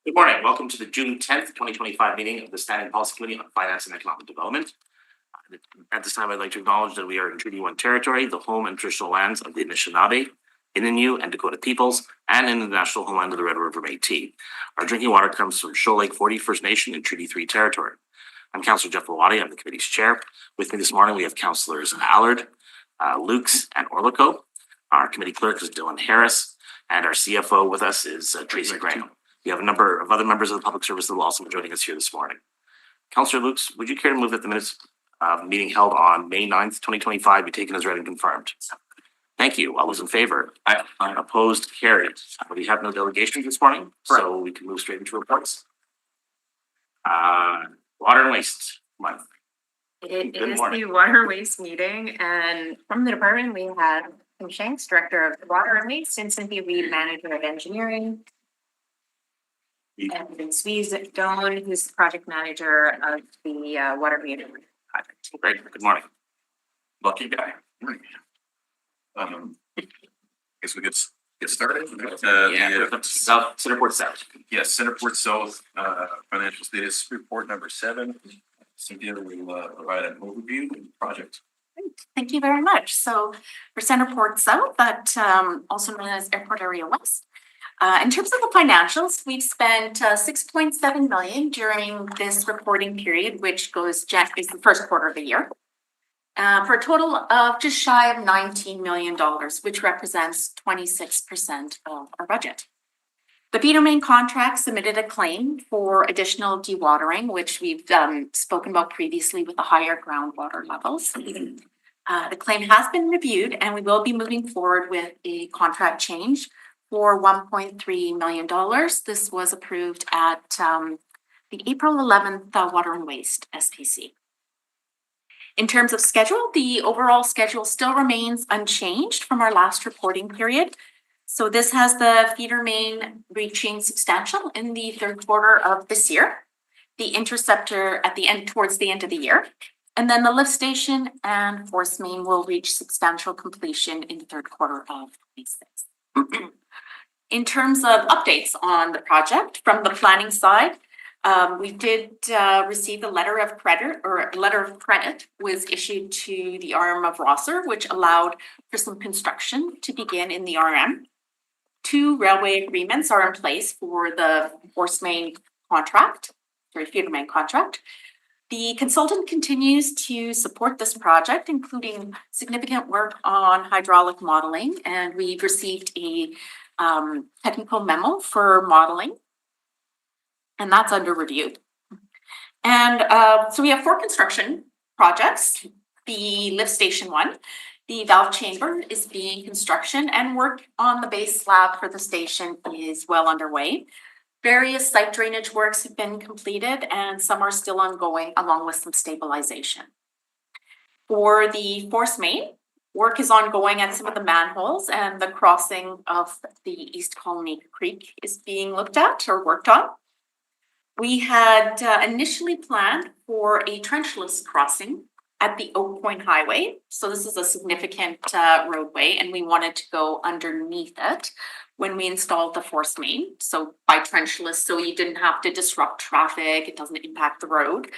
Good morning. Welcome to the June 10th, 2025 meeting of the Standing Policy Committee on Finance and Economic Development. At this time, I'd like to acknowledge that we are in Treaty 1 territory, the home and traditional lands of the Anishinaabe, Innu, and Dakota peoples, and in the national homeland of the Red River Métis. Our drinking water comes from Shoal Lake 40 First Nation in Treaty 3 territory. I'm Councillor Jeff Lawati. I'm the committee's chair. With me this morning, we have Councillors Allard, Lukes, and Orlico. Our committee clerk is Dylan Harris, and our CFO with us is Tracy Graham. We have a number of other members of the public service that will also be joining us here this morning. Councillor Lukes, would you care to move that the minutes of the meeting held on May 9th, 2025 be taken as read and confirmed? Thank you. All those in favor? Aye. Opposed? Carried. We have no delegations this morning, so we can move straight into reports. Water and waste month. It is the water waste meeting, and from the department we had Kim Shanks, director of water and waste, and Cynthia Reed, manager of engineering. And Vince Don, who's the project manager of the water meter project. Great. Good morning. Lucky guy. Guess we get started. Centerport South. Yes, Centerport South financial status report number 7. Cynthia will provide an overview of the project. Thank you very much. So for Centerport South, that also known as Airport Area West, in terms of the financials, we've spent 6.7 million during this reporting period, which is the first quarter of the year, for a total of just shy of $19 million, which represents 26% of our budget. The feeder main contract submitted a claim for additional dewatering, which we've spoken about previously with the higher groundwater levels. The claim has been reviewed, and we will be moving forward with a contract change for $1.3 million. This was approved at the April 11th Water and Waste SPC. In terms of schedule, the overall schedule still remains unchanged from our last reporting period. So this has the feeder main reaching substantial in the third quarter of this year, the interceptor at the end, towards the end of the year, and then the lift station and force main will reach substantial completion in the third quarter of 2026. In terms of updates on the project from the planning side, we did receive a letter of credit, or a letter of credit was issued to the RM of Rosser, which allowed for some construction to begin in the RM. 2 railway agreements are in place for the force main contract, or feeder main contract. The consultant continues to support this project, including significant work on hydraulic modeling, and we've received a technical memo for modeling, and that's under review. And so we have 4 construction projects. The lift station 1, the valve chamber is being construction, and work on the base slab for the station is well underway. Various site drainage works have been completed, and some are still ongoing, along with some stabilization. For the force main, work is ongoing at some of the manholes, and the crossing of the East Colony Creek is being looked at or worked on. We had initially planned for a trenchless crossing at the Oak Point Highway. So this is a significant roadway, and we wanted to go underneath it when we installed the force main. So by trenchless, so you didn't have to disrupt traffic, it doesn't impact the road.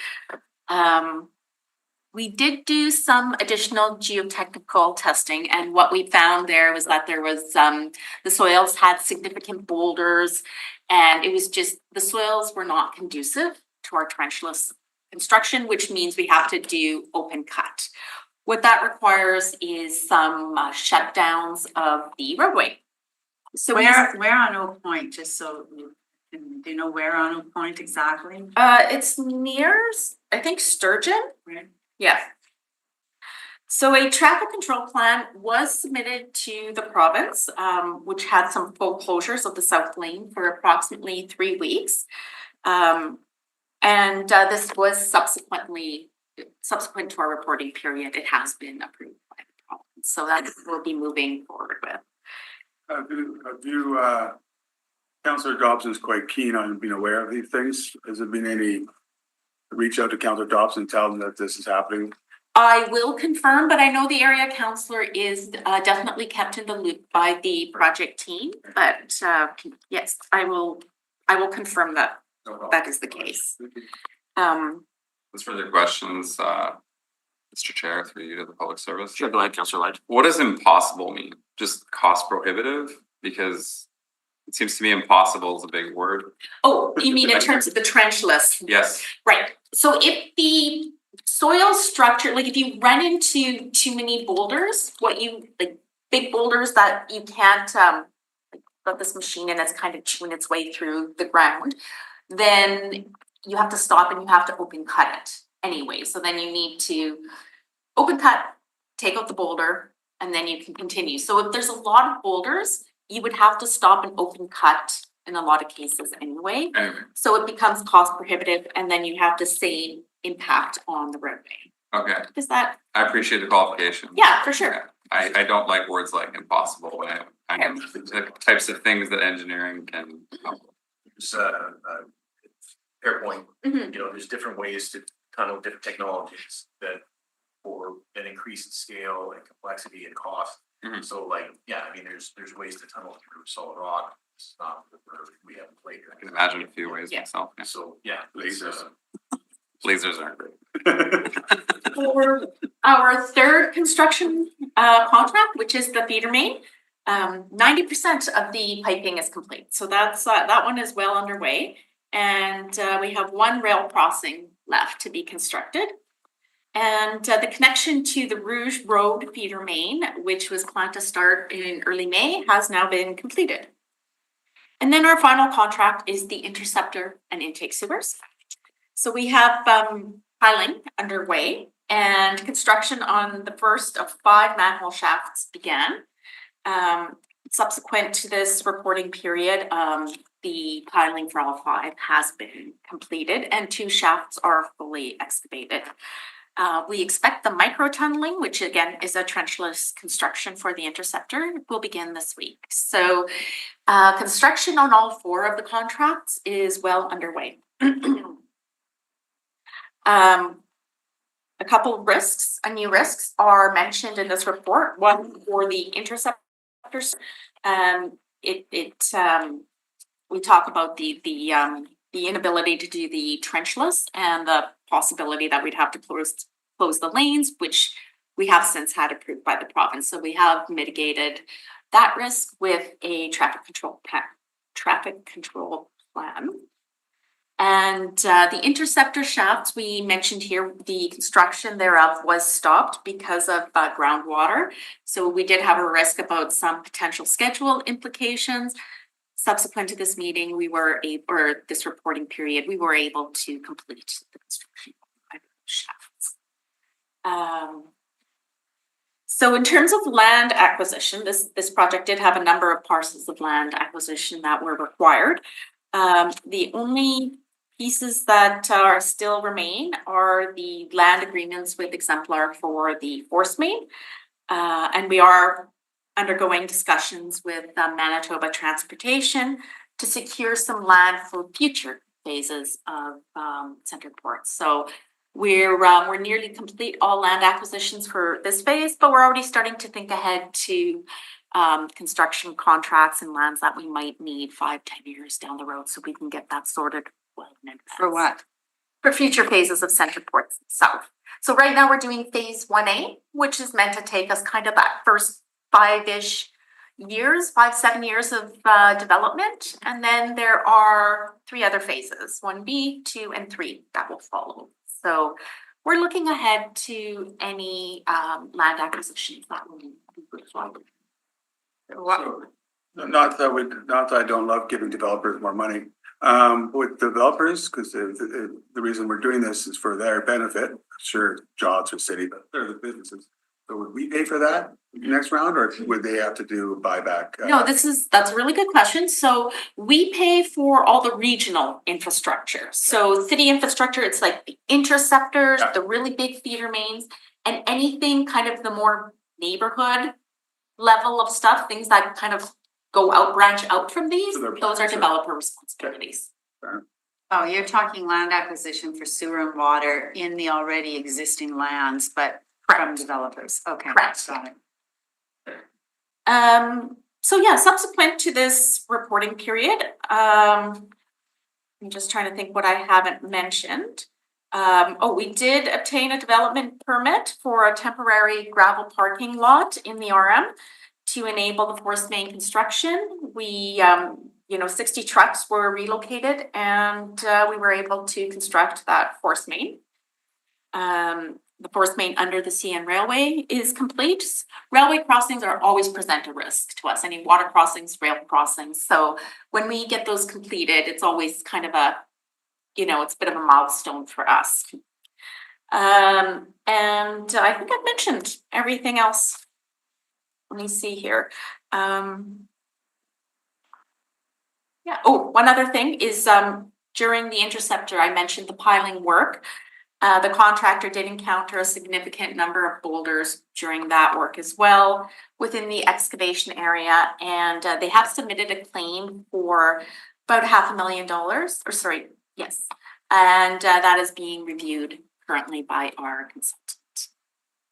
We did do some additional geotechnical testing, and what we found there was that there was the soils had significant boulders, and it was just the soils were not conducive to our trenchless construction, which means we have to do open cut. What that requires is some shutdowns of the roadway. So Where on Oak Point, just so do you know where on Oak Point exactly? it's near, I think, Sturgeon. Right. Yeah. So a traffic control plan was submitted to the province, which had some full closures of the south lane for approximately 3 weeks. And this was subsequent to our reporting period, it has been approved by the province. So that we'll be moving forward with. Councillor Dobson's quite keen on being aware of these things. Has there been any reach out to Councillor Dobson and tell them that this is happening? I will confirm, but I know the area councillor is definitely kept in the loop by the project team. But yes, I will I will confirm that No problem. that is the case. Um, As further questions, Mr. Chair, through you to the public service. Sure, go ahead, Councillor Light. What does impossible mean? Just cost prohibitive? Because it seems to me impossible is a big word. oh, you mean in terms of the trench list? Yes, Right, so if the soil structure, like if you run into too many boulders, like big boulders that you can't, like, got this machine and it's kind of chewing its way through the ground, then you have to stop and you have to open cut it anyway, so then you need to open cut, take out the boulder, and then you can continue. So if there's a lot of boulders, you would have to stop and open cut in a lot of cases anyway. anyway, So it becomes cost prohibitive and then you have the same impact on the roadway. okay, Is that, I appreciate the qualification. yeah, for sure. Yeah, I don't like words like impossible when I am the types of things that engineering can. It's fair point. Mhm. You know, there's different ways to tunnel different technologies that for an increase in scale and complexity and cost. Mhm. So like, yeah, I mean, there's ways to tunnel through solid rock. It's not what we have played. I can imagine a few ways Yeah. myself. Yeah. So, yeah. Lasers. Lasers aren't great. For our third construction contract, which is the feeder main, 90% of the piping is complete. So that's that one is well underway. And we have one rail crossing left to be constructed. And the connection to the Rouge Road feeder main, which was planned to start in early May, has now been completed. And then our final contract is the interceptor and intake sewers. So we have piling underway and construction on the first of 5 manhole shafts began. Subsequent to this reporting period, the piling for all 5 has been completed and 2 shafts are fully excavated. We expect the micro tunneling, which again is a trenchless construction for the interceptor, will begin this week. So construction on all 4 of the contracts is well underway. A couple of risks, new risks are mentioned in this report. One for the interceptors. We talk about the inability to do the trenchless and the possibility that we'd have to close the lanes, which we have since had approved by the province. So we have mitigated that risk with a traffic control plan. And the interceptor shafts we mentioned here, the construction thereof was stopped because of groundwater. So we did have a risk about some potential schedule implications. Subsequent to this meeting, this reporting period, we were able to complete the construction of the shafts. So in terms of land acquisition, this project did have a number of parcels of land acquisition that were required. The only pieces that are still remain are the land agreements with Exemplar for the force main. And we are undergoing discussions with Manitoba Transportation to secure some land for future phases of Center Port. So we're nearly complete all land acquisitions for this phase, but we're already starting to think ahead to construction contracts and lands that we might need 5-10 years down the road, so we can get that sorted well in advance. For what? For future phases of Center Port South. So right now we're doing phase 1A, which is meant to take us kind of that first 5-7 years of development. And then there are 3 other phases, 1B, 2, and 3 that will follow. So we're looking ahead to any land acquisitions that will be required. Not that I don't love giving developers more money. With developers, because the reason we're doing this is for their benefit. Sure, jobs for city, but they're the businesses. So would we pay for that next round, or would they have to do buyback? No, that's a really good question. So we pay for all the regional infrastructure. So city infrastructure, it's like the interceptors, Yeah. the really big feeder mains, and anything kind of the more neighborhood level of stuff, things that kind of go out, branch out from these, So they're those are sure. developer responsibilities. Oh, you're talking land acquisition for sewer and water in the already existing lands, but from developers. Okay. Correct. Got it. So yeah, subsequent to this reporting period, I'm just trying to think what I haven't mentioned. We did obtain a development permit for a temporary gravel parking lot in the RM to enable the forest main construction. We, 60 trucks were relocated and we were able to construct that forest main. The forest main under the CN Railway is complete. Railway crossings are always present a risk to us, any water crossings, rail crossings. So when we get those completed, it's always kind of a, it's a bit of a milestone for us. And I think I've mentioned everything else. Let me see here. One other thing is during the interceptor, I mentioned the piling work. The contractor did encounter a significant number of boulders during that work as well within the excavation area, and they have submitted a claim for about $500,000, yes. And that is being reviewed currently by our consultant.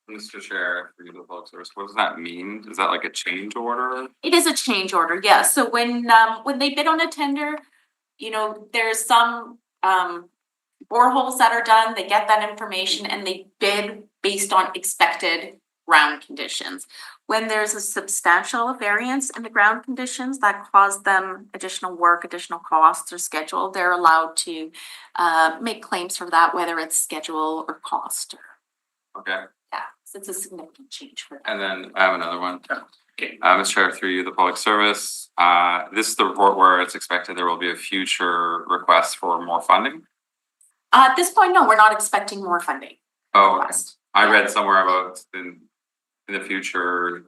Mr. Chair, for you, the public service, what does that mean? Is that like a change order? It is a change order, yeah. So when they bid on a tender, there's some boreholes that are done, they get that information and they bid based on expected ground conditions. When there's a substantial variance in the ground conditions that cause them additional work, additional costs or schedule, they're allowed to make claims for that, whether it's schedule or cost. Okay, Yeah, so it's a significant change for them. and then I have another one. Okay. Mr. Chair, through you, the public service, this is the report where it's expected there will be a future request for more funding. At this point, no, we're not expecting more funding. Oh, okay. request. I read somewhere about in the future,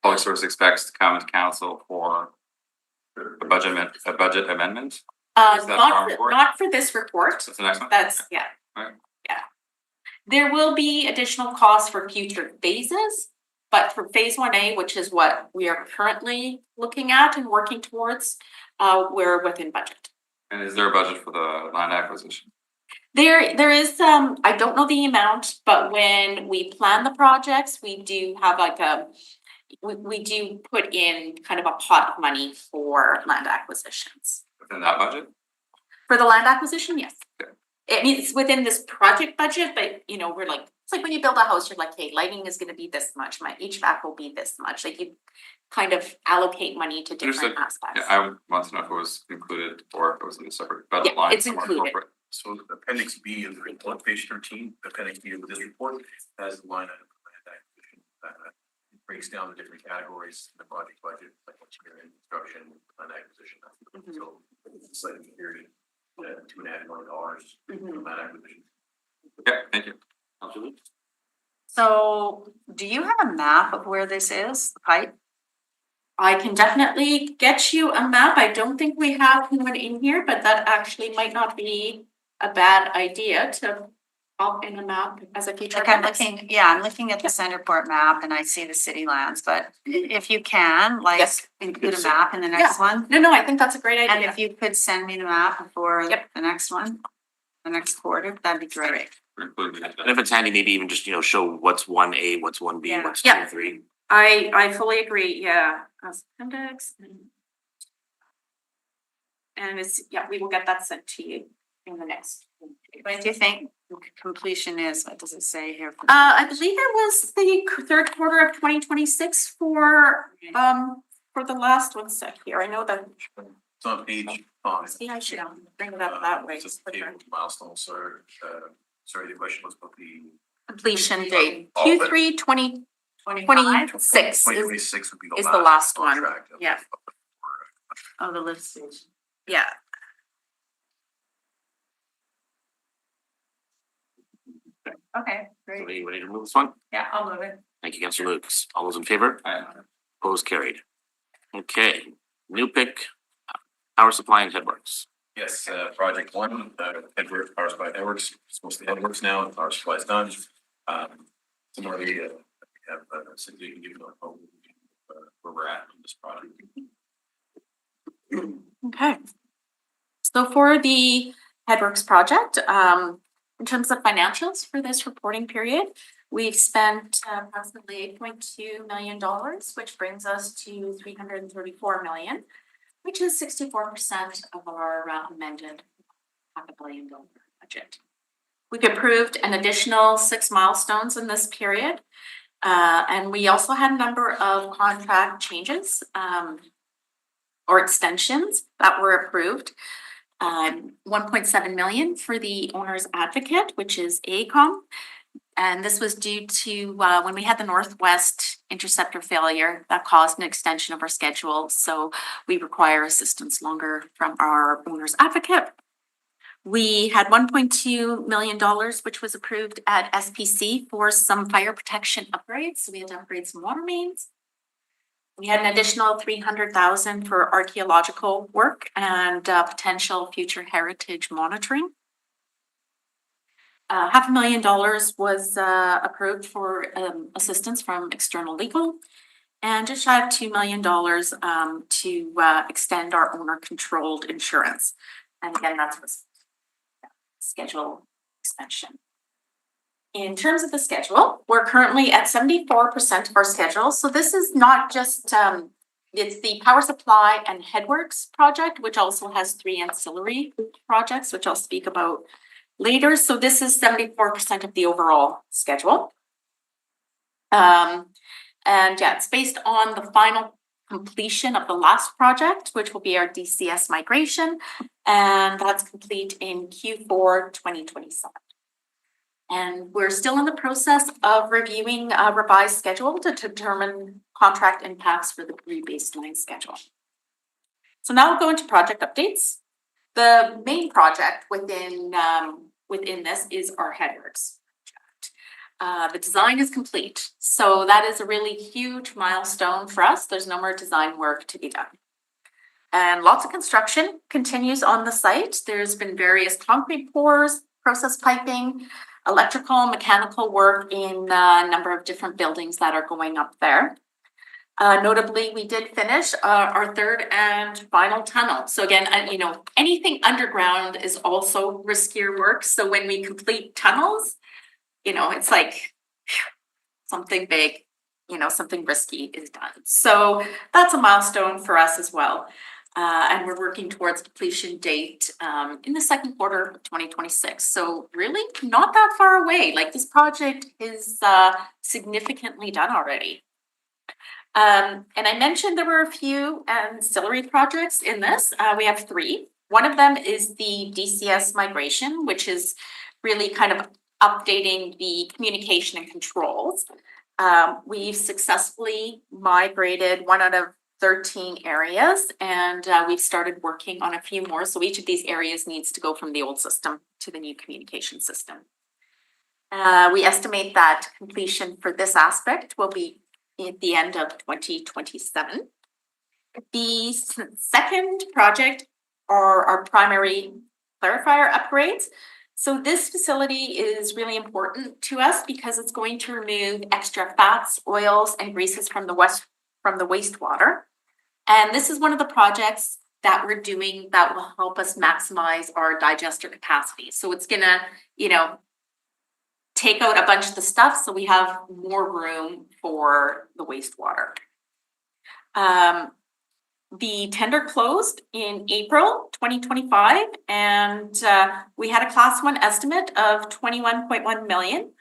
public service expects to come to council for a budget amendment. Is that our report? Not for this report. That's the next one? That's, yeah. Alright. Yeah. There will be additional costs for future phases, but for phase 1A, which is what we are currently looking at and working towards, we're within budget. And is there a budget for the land acquisition? There is I don't know the amount, but when we plan the projects, we do have like we do put in kind of a pot of money for land acquisitions. Within that budget? For the land acquisition, yes. Okay. It's within this project budget, but we're like, it's like when you build a house, you're like, hey, lighting is gonna be this much, my HVAC will be this much, like you kind of allocate money to different Understood. aspects. Yeah, I want to know if it was included or if it was in a separate budget Yeah, line. it's somewhere included. corporate. So appendix B of the report, page 13, appendix B of this report has the line item for land acquisition. It breaks down the different categories in the project budget, like what's here in construction, land acquisition. Mhm. So it's like period, $2.5 million for land acquisition. Yeah, thank you. Absolutely. So do you have a map of where this is, the pipe? I can definitely get you a map. I don't think we have one in here, but that actually might not be a bad idea to pop in a map as a future. Like I'm appendix. looking at the Centerport map and I see the city lands, but if you can, like, Yes. include a map in the next one. No, I think that's a great And idea. if you could send me the map before Yep. the next one, the next quarter, that'd be great. We're including it. And if it's handy, maybe even just, show what's 1A, what's 1B, Yeah. what's 2 Yeah. and 3. I fully agree, yeah. As appendix. And it's, we will get that sent to you in the next. When do you think completion is? What does it say here? I believe it was the third quarter of 2026 for the last one set here. I know that, It's on page 5. see, I should bring it up that way. It's just a table of milestones, sorry, the question was about the Completion date, Oh, but- Q3 2026 2026 would be is the last one. contract of- Yeah. Oh, the lift station. Yeah. Okay, So great. are you ready to move this one? Yeah, I'll move it. Thank you, Councilor Lukes. All those in favor? Aye. Opposed, carried. Okay, new pick, power supply and headworks. Yes, project 1, Edwards, power supply networks, it's mostly Edwards now, power supply is done. Similarly, we have, Cynthia can give you a overview of where we're at on this project. Okay. So for the Headworks project, in terms of financials for this reporting period, we've spent approximately $8.2 million, which brings us to $334 million. which is 64% of our amended $500 million budget. We've approved an additional 6 milestones in this period. And we also had a number of contract changes or extensions that were approved. 1.7 million for the owner's advocate, which is AECOM. And this was due to when we had the Northwest Interceptor failure that caused an extension of our schedule. So we require assistance longer from our owner's advocate. We had $1.2 million, which was approved at SPC for some fire protection upgrades. So we had to upgrade some water mains. We had an additional 300,000 for archaeological work and potential future heritage monitoring. $500,000 was approved for assistance from external legal, and just shy of $2 million to extend our owner-controlled insurance. And again, that's for schedule extension. In terms of the schedule, we're currently at 74% of our schedule. So this is not just, it's the power supply and headworks project, which also has 3 ancillary projects, which I'll speak about later. So this is 74% of the overall schedule. And yeah, it's based on the final completion of the last project, which will be our DCS migration, and that's complete in Q4 2027. And we're still in the process of reviewing a revised schedule to determine contract impacts for the re-baseline schedule. So now we'll go into project updates. The main project within this is our headworks. The design is complete. So that is a really huge milestone for us. There's no more design work to be done. And lots of construction continues on the site. There's been various concrete pours, process piping, electrical, mechanical work in a number of different buildings that are going up there. Notably, we did finish our 3rd and final tunnel. So again, anything underground is also riskier work. So when we complete tunnels, it's like something big, something risky is done. So that's a milestone for us as well. And we're working towards completion date in the 2nd quarter of 2026. So really not that far away. Like, this project is significantly done already. And I mentioned there were a few ancillary projects in this. We have 3. One of them is the DCS migration, which is really kind of updating the communication and controls. We've successfully migrated 1 out of 13 areas, and we've started working on a few more. So each of these areas needs to go from the old system to the new communication system. We estimate that completion for this aspect will be at the end of 2027. The second project are our primary clarifier upgrades. So this facility is really important to us because it's going to remove extra fats, oils, and greases from the wastewater. And this is one of the projects that we're doing that will help us maximize our digester capacity. So it's gonna, take out a bunch of the stuff so we have more room for the wastewater. The tender closed in April 2025, and we had a Class 1 estimate of 21.1 million.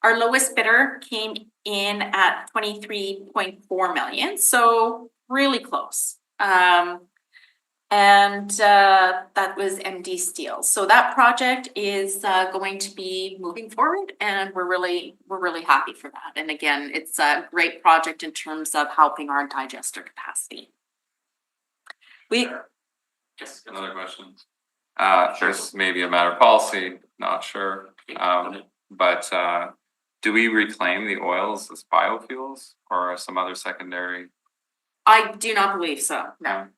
Our lowest bidder came in at 23.4 million, so really close. And that was MD Steel. So that project is going to be moving forward, and we're really happy for that. And again, it's a great project in terms of helping our digester capacity. Just another question. This may be a matter of policy, not sure. But do we reclaim the oils as biofuels or some other secondary? I do not believe so. No.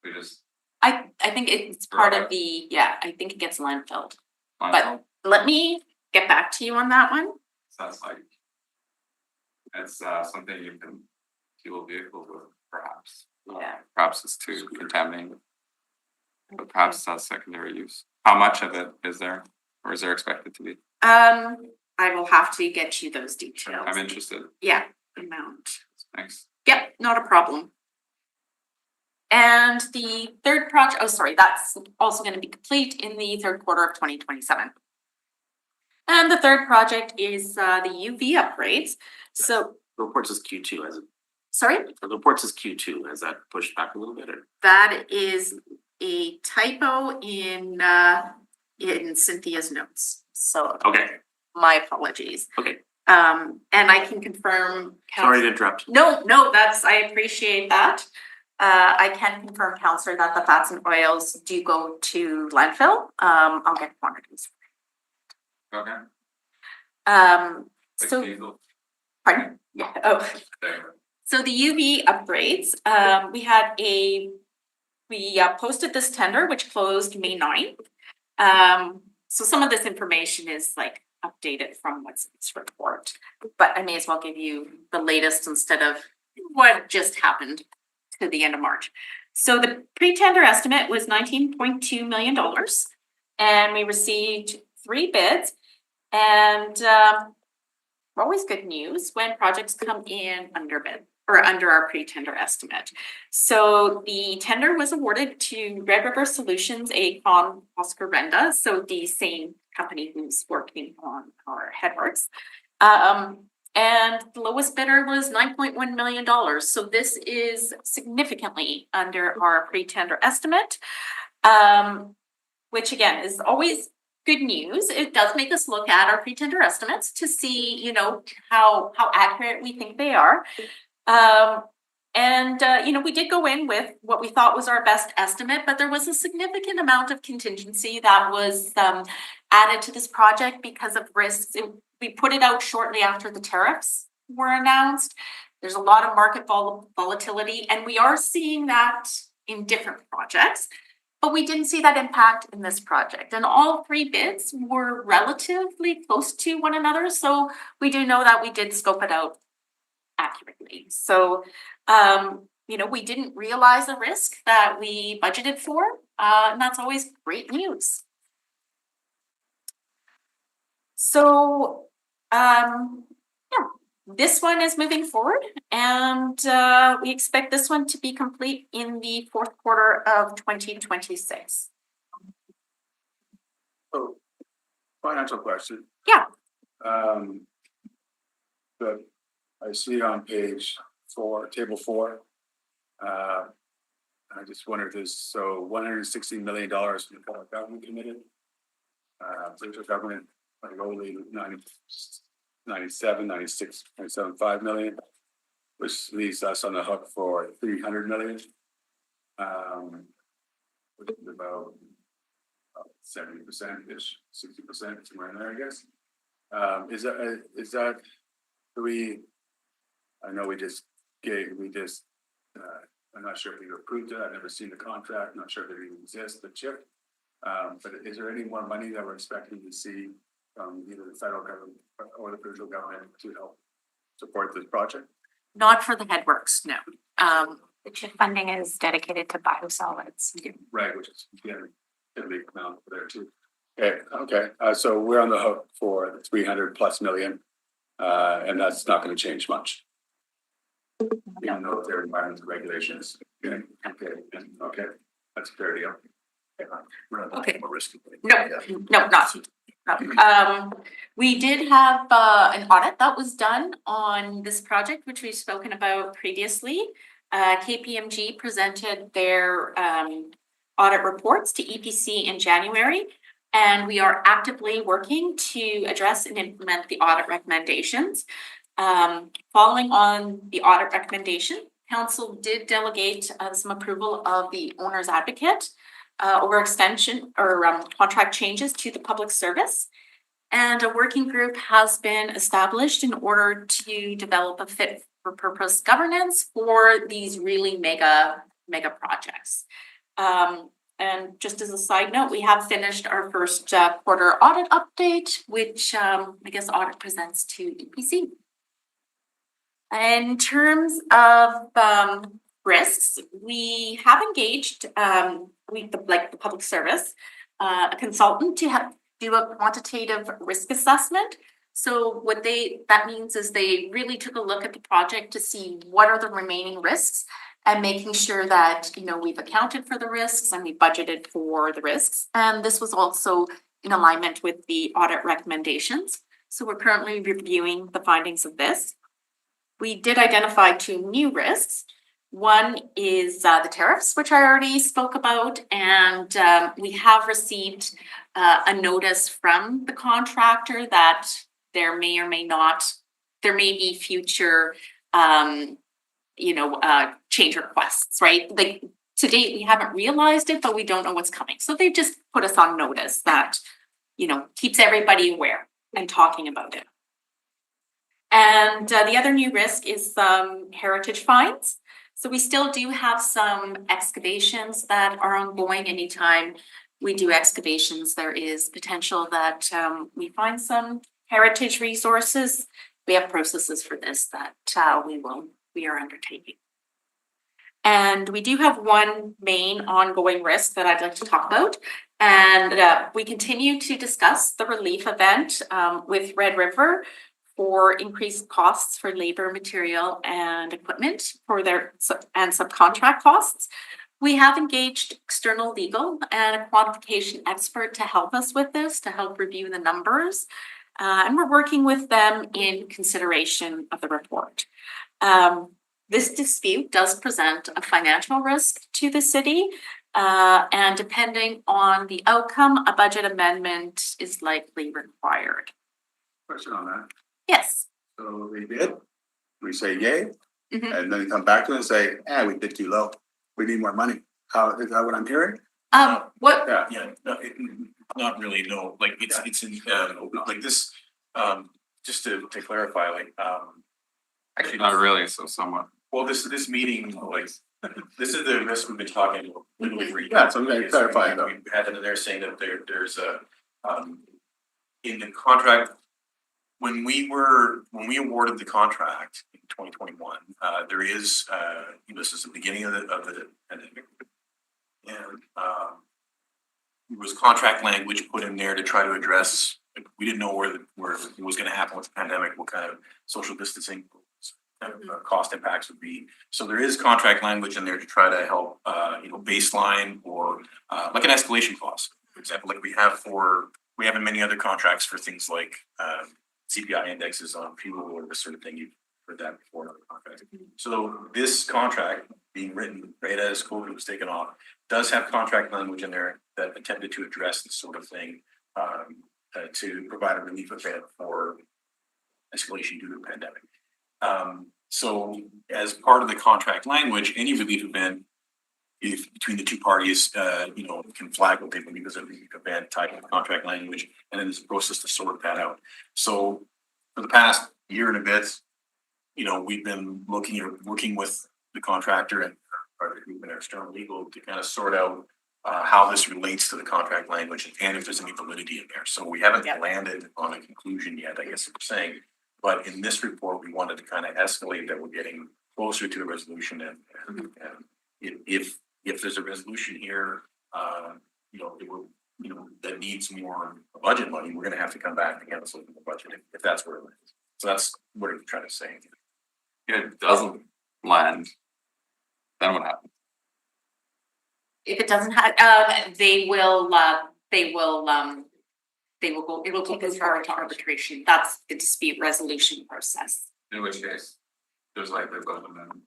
We just. I think it's part of the, I think it gets landfilled. But let me get back to you on that one. Sounds like it's something you can fuel vehicles with, perhaps. Yeah. Perhaps it's too contaminating. But perhaps it has secondary use. How much of it is there, or is there expected to be? I will have to get you those details. I'm interested. Yeah, amount. Thanks. Yep, not a problem. And the third project, oh, sorry, that's also gonna be complete in the third quarter of 2027. And the third project is the UV upgrades. So, The report says Q2, has it, sorry, the report says Q2, has that pushed back a little bit or? that is a typo in Cynthia's notes. So Okay, my apologies. okay, And I can confirm. sorry to interrupt. No, I appreciate that. I can confirm, Counselor, that the fats and oils do go to landfill. I'll get quantities. Okay. Um, Like so, diesel. pardon? Yeah, oh. There. So the UV upgrades, we posted this tender, which closed May 9th. So some of this information is like updated from what's in this report, but I may as well give you the latest instead of what just happened to the end of March. So the pre-tender estimate was $19.2 million, and we received 3 bids. And always good news when projects come in under bid or under our pre-tender estimate. So the tender was awarded to Red River Solutions, Oscar Renda, so the same company who's working on our headworks. And the lowest bidder was $9.1 million. So this is significantly under our pre-tender estimate, which again is always good news. It does make us look at our pre-tender estimates to see, you know, how accurate we think they are. You know, we did go in with what we thought was our best estimate, but there was a significant amount of contingency that was added to this project because of risks. We put it out shortly after the tariffs were announced. There's a lot of market volatility, and we are seeing that in different projects. But we didn't see that impact in this project, and all 3 bids were relatively close to one another. So we do know that we did scope it out accurately. So, you know, we didn't realize the risk that we budgeted for, and that's always great news. So, yeah, this one is moving forward, and we expect this one to be complete in the fourth quarter of 2026. So, financial question. Yeah. But I see on page 4, table 4. I just wonder if there's, so $160 million from the federal government committed. Provincial government, like only 96.75 million, which leaves us on the hook for 300 million. Which is about 70%-ish, 60%, somewhere in there, I guess. Is that, I know I'm not sure if we approved it, I've never seen the contract, not sure if it even exists, the chip. But is there any more money that we're expecting to see from either the federal government or the provincial government to help support this project? Not for the headworks, no. The chip funding is dedicated to biosolids. Right, which is, again, a big amount there too. Okay, so we're on the hook for the 300+ million, and that's not gonna change much. Even though their environmental regulations, okay, that's a fair deal. Okay. More risky. No, not. We did have an audit that was done on this project, which we've spoken about previously. KPMG presented their audit reports to EPC in January, and we are actively working to address and implement the audit recommendations. Following on the audit recommendation, council did delegate some approval of the owner's advocate over extension or contract changes to the public service. And a working group has been established in order to develop a fit for purpose governance for these really mega projects. And just as a side note, we have finished our first quarter audit update, which I guess audit presents to EPC. In terms of risks, we have engaged the public service, a consultant to do a quantitative risk assessment. So that means is they really took a look at the project to see what are the remaining risks and making sure that, we've accounted for the risks and we budgeted for the risks. And this was also in alignment with the audit recommendations. So we're currently reviewing the findings of this. We did identify 2 new risks. One is the tariffs, which I already spoke about, and we have received a notice from the contractor that there may be future change requests, right? Like to date, we haven't realized it, but we don't know what's coming. So they just put us on notice that, keeps everybody aware and talking about it. And the other new risk is some heritage fines. So we still do have some excavations that are ongoing. Anytime we do excavations, there is potential that we find some heritage resources. We have processes for this that we are undertaking. And we do have one main ongoing risk that I'd like to talk about. And we continue to discuss the relief event with Red River for increased costs for labor, material, and equipment for and subcontract costs. We have engaged external legal and a quantification expert to help us with this, to help review the numbers. And we're working with them in consideration of the report. This dispute does present a financial risk to the city. And depending on the outcome, a budget amendment is likely required. Question on that. Yes. So they did, we say yay, Mhm. and then they come back to it and say, we did too low. We need more money. How, is that what I'm hearing? What? Yeah. Yeah, no, not really, no, like it's in, like this, just to clarify, Actually, not really, so somewhat. well, this meeting, like, this is the risk we've been talking about literally for years. Yeah, so I'm gonna clarify though. We had it in there saying that there's a, in the contract, when we awarded the contract in 2021, there is, this is the beginning of the pandemic. And, there was contract language put in there to try to address, we didn't know where it was gonna happen with the pandemic, what kind of social distancing cost impacts would be. So there is contract language in there to try to help, baseline or like an escalation clause, for example, like we have in many other contracts for things like CPI indexes on fuel or this sort of thing. You've heard that before in other contracts. So this contract being written right as COVID was taken off does have contract language in there that attempted to address this sort of thing, to provide a relief event for escalation due to the pandemic. So as part of the contract language, any relief event, if between the two parties, can flag what they believe is a relief event tied to the contract language, and then there's a process to sort that out. So for the past year and a bit, we've been working with the contractor and our external legal to kind of sort out how this relates to the contract language and if there's any validity in there. So we haven't landed on a conclusion yet, I guess we're saying. But in this report, we wanted to kind of escalate that we're getting closer to a resolution, and if there's a resolution here, that needs more budget money, we're going to have to come back and cancel the budget if that's where it is. So that's what I'm trying to say. If it doesn't land, then what happens? If it doesn't have, it will go, it will go as far to arbitration. That's the dispute resolution process, In which case, there's likely both of them,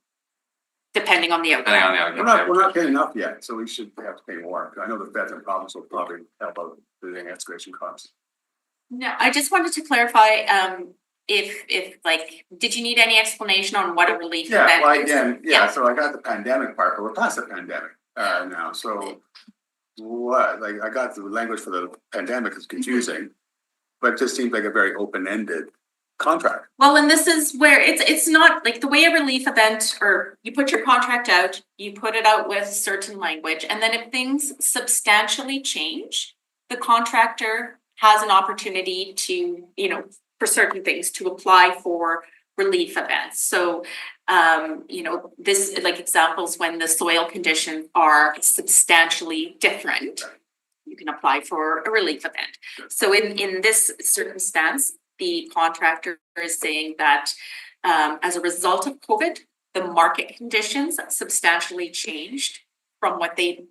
depending on the depending on outcome. the outcome. We're not paying enough yet, so we should have to pay more. I know the feds and province will probably help out with the excavation costs. No, I just wanted to clarify, if did you need any explanation on what a relief Yeah, event well, is? again, yeah, so I got the pandemic part, but we're past the pandemic now, so what, like, I got the language for the pandemic is confusing, but it just seems like a very open-ended contract. Well, and this is where it's not like the way a relief event, or you put your contract out, you put it out with certain language, and then if things substantially change, the contractor has an opportunity to, for certain things, to apply for relief events. So, this, like examples when the soil conditions are substantially different, you can apply for a relief event. So in this circumstance, the contractor is saying that as a result of COVID, the market conditions substantially changed from what they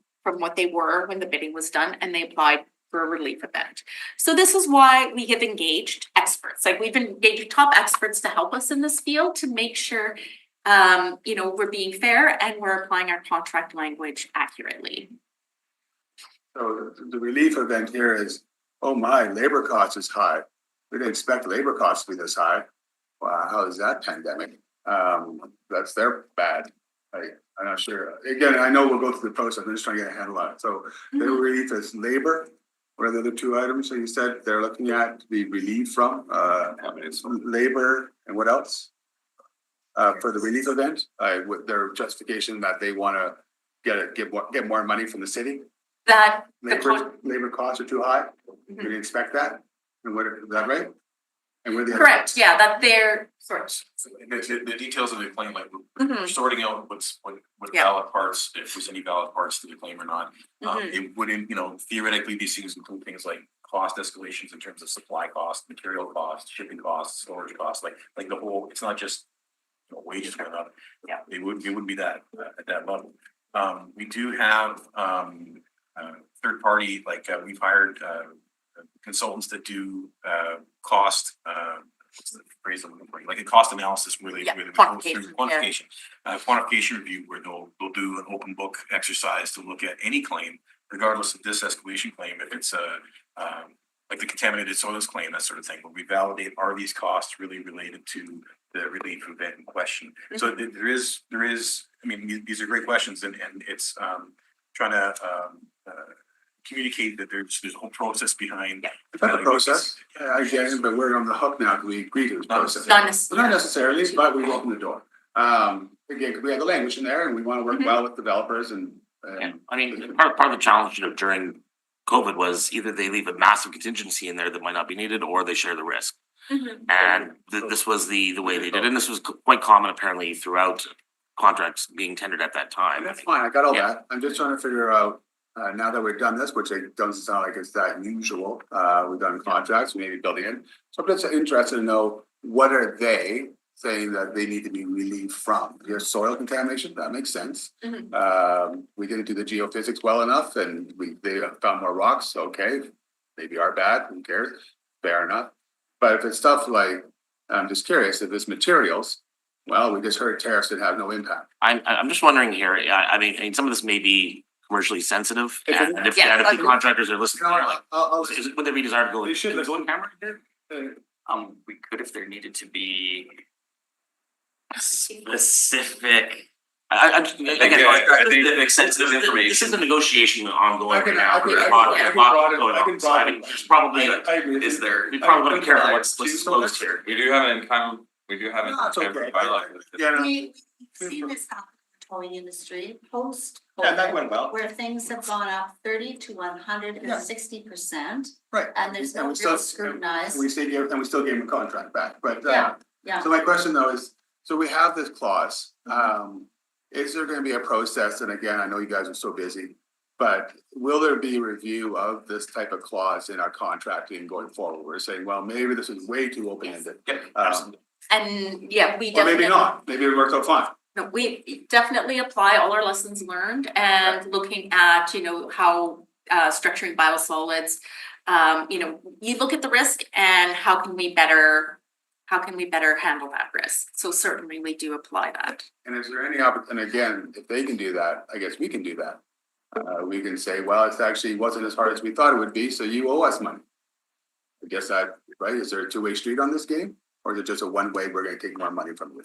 were when the bidding was done, and they applied for a relief event. So this is why we have engaged experts, like we've engaged top experts to help us in this field to make sure we're being fair and we're applying our contract language accurately. So the relief event here is, oh my, labor cost is high. We didn't expect labor costs to be this high. Wow, how is that pandemic? That's their bad. I'm not sure. Again, I know we'll go through the process. I'm just trying to get a handle on it. So the relief is labor. What are the other two items that you said they're looking at to be relieved from? Labor and what else? For the relief event, with their justification that they want to get more money from the city. That Labor costs are too high. We didn't expect that. And what is that right? And where the other- correct, yeah, that they're sorry. So the details of the claim, like Mhm. we're sorting out what Yeah. valid parts, if there's any valid parts to the claim or not. It wouldn't, theoretically, these things include things like cost escalations in terms of supply costs, material costs, shipping costs, storage costs, like the whole, it's not just wages going up. Yeah. It wouldn't be that at that level. We do have third party, like we've hired consultants that do cost, what's the phrase I'm looking for? Like a cost analysis where they Yeah, where they go through quantification, quantification review where they'll do an open book exercise to look at any claim, regardless of this escalation claim, if it's like the contaminated soils claim, that sort of thing, where we validate, are these costs really related to the relief event in question? So there is, I mean, these are great questions, and it's trying to communicate that there's a whole process behind. It's not a process. I get it, but we're on the hook now. We agree to this process. Not Not necessarily, but we open the door. Again, we have the language in there and we want to work well with developers and. Yeah, I mean, part of the challenge, during COVID was either they leave a massive contingency in there that might not be needed, or they share the risk. And this was the way they did it, and this was quite common apparently throughout contracts being tendered at that time. That's fine. I got all Yeah. that. I'm just trying to figure out, now that we've done this, which it doesn't sound like it's that usual, we've done contracts, maybe building in. So I'm just interested to know, what are they saying that they need to be relieved from? Your soil contamination, that makes sense. We didn't do the geophysics well enough and they found more rocks, okay. Maybe our bad, who cares? Fair enough. But if it's stuff like, I'm just curious, if it's materials, well, we just heard tariffs that have no impact. I'm just wondering here, I mean, some of this may be commercially sensitive, If it- and if Yeah, the contractors are listening, like, I'll would there be desire to go? You should go on camera? We could if there needed to be Specific. I think Specific sensitive this information. This is a negotiation ongoing I can- right now. I can- There's I a lot- can- there's a lot I can going on. broaden- So I think there's probably, I agree. is there. we probably want to be careful I- what's disclosed here. We do have an income, we do have an No, it's income okay. bylaw. Yeah, no, We've seen this happen in the towing industry post. yeah, that went well. Where things have gone up 30 to 160%, Right. and there's no we real still- scrutinized. We still gave them a contract back, but Yeah. so my question though is, so we have this clause, is there gonna be a process, and again, I know you guys are so busy, but will there be a review of this type of clause in our contracting going forward? We're saying, well, maybe this is way too open-ended. And yeah, we Or definitely. maybe not, maybe it worked out fine. No, we definitely apply all our lessons learned and looking at, how structuring biosolids. You look at the risk and how can we better handle that risk? So certainly we do apply that. And is there any and again, if they can do that, I guess we can do that. We can say, well, it's actually wasn't as hard as we thought it would be, so you owe us money. I guess that, right, is there a two-way street on this game? Or is it just a one-way, we're gonna take more money from you?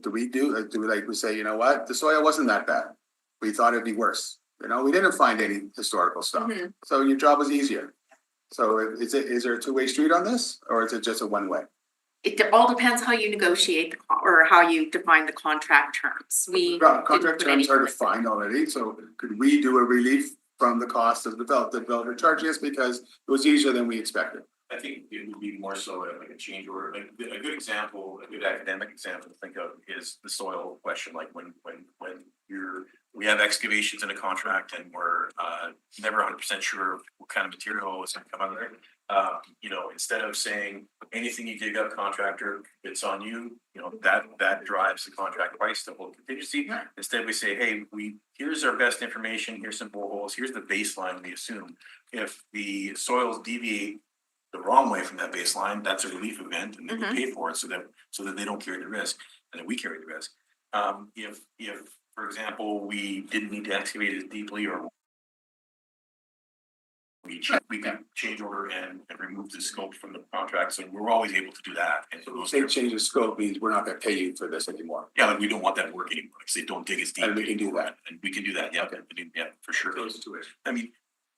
Do we we say, you know what, the soil wasn't that bad, we thought it'd be worse, we didn't find any historical stuff, so your job was easier. So is there a two-way street on this, or is it just a one-way? It all depends how you negotiate or how you define the contract terms. We. Contract didn't put terms are anything- defined already, so could we do a relief from the cost of the developer charging us because it was easier than we expected? I think it would be more so like a change order, like a good example, a good academic example to think of is the soil question, like when we have excavations in a contract and we're never 100% sure what kind of material is gonna come out of there. You know, instead of saying anything you dig up, contractor, it's on you, you know, that drives the contract price, the whole contingency. Instead, we say, hey, here's our best information, here's some boreholes, here's the baseline we assume. If the soils deviate the wrong way from that baseline, that's a relief event and then we pay for it so that they don't carry the risk and then we carry the risk. If, for example, we didn't need to excavate as deeply or we can change order and remove the scope from the contract, so we're always able to do that. And so those Say change of scope means we're not gonna pay you for this anymore. yeah, like we don't want that work anymore, because they don't dig as deep. And we can do that. And we can do that, yeah, Okay. yeah, for sure. Those two. I mean.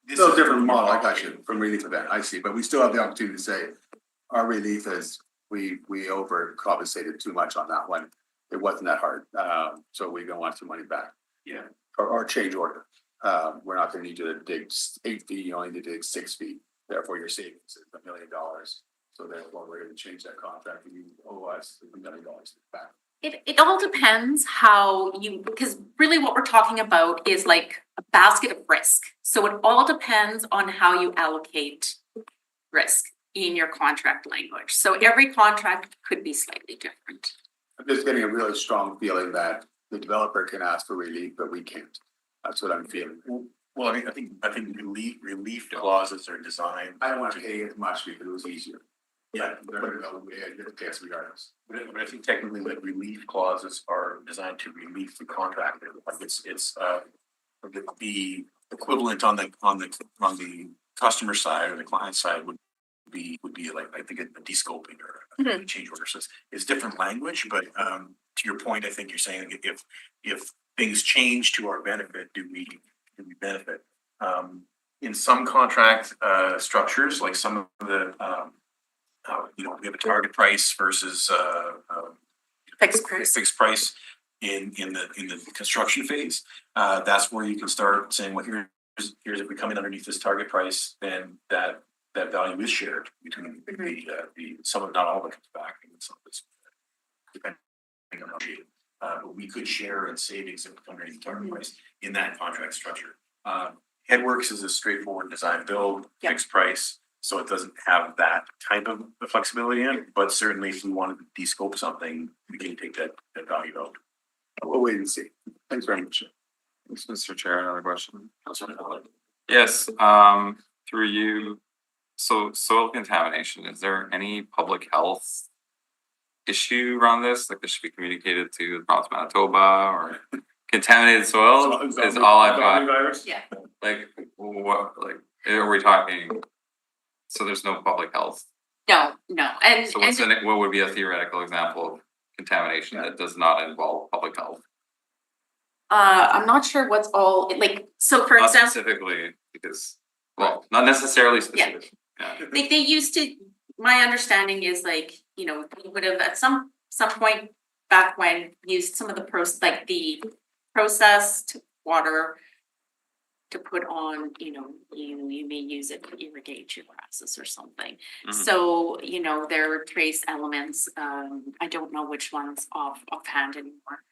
this Still a is- different model, I got you, from relief event, I see, but we still have the opportunity to say, our relief is, we overcompensated too much on that one. It wasn't that hard, so we don't want some money back. Yeah. Or change order, we're not gonna need you to dig 8 feet, you only need to dig 6 feet, therefore your savings is $1 million. So therefore, we're gonna change that contract, and you owe us $1 million back. It all depends how you, because really what we're talking about is like a basket of risk. So it all depends on how you allocate risk in your contract language. So every contract could be slightly different. I'm just getting a really strong feeling that the developer can ask for relief, but we can't. That's what I'm feeling. Well, I think relief clauses are designed. I don't want to pay as much because it was easier. Yeah, They're gonna go, we had to pay us regardless. but I think technically like relief clauses are designed to relieve the contractor, like it's the equivalent on the customer side or the client side would be like, I think a descoping or a change order. So it's different language, but to your point, I think you're saying if things change to our benefit, do we benefit? In some contract structures, like some of the you know, we have a target price versus Fixed price. fixed price in the construction phase. That's where you can start saying, well, here's if we come in underneath this target price, then that value is shared between the some of, not all of it comes back, and some of it's depending on how you. But we could share in savings if we come underneath the target price in that contract structure. Headworks is a straightforward design build, fixed price. So it doesn't have that type of flexibility in it, but certainly if we wanted to de-scope something, we can take that value out. We'll wait and see. Thanks very much. Thanks, Mr. Chair, another question. Councilor Howard. Yes, through you, so soil contamination, is there any public health issue around this? Like this should be communicated to the province of Manitoba, or contaminated soil is all I've got. Yeah. Like, what, like, are we talking? So there's no public health. No, and So what would be a theoretical example of contamination that does not involve public health? I'm not sure what's all, like, so for Not example, specifically, because, well, not necessarily specific. Yeah. they used to, my understanding is like, you know, they would have at some point back when used some of the the processed water to put on, you know, you may use it to irrigate your grasses or something. Mhm. So, you know, there are trace elements, I don't know which ones offhand anymore.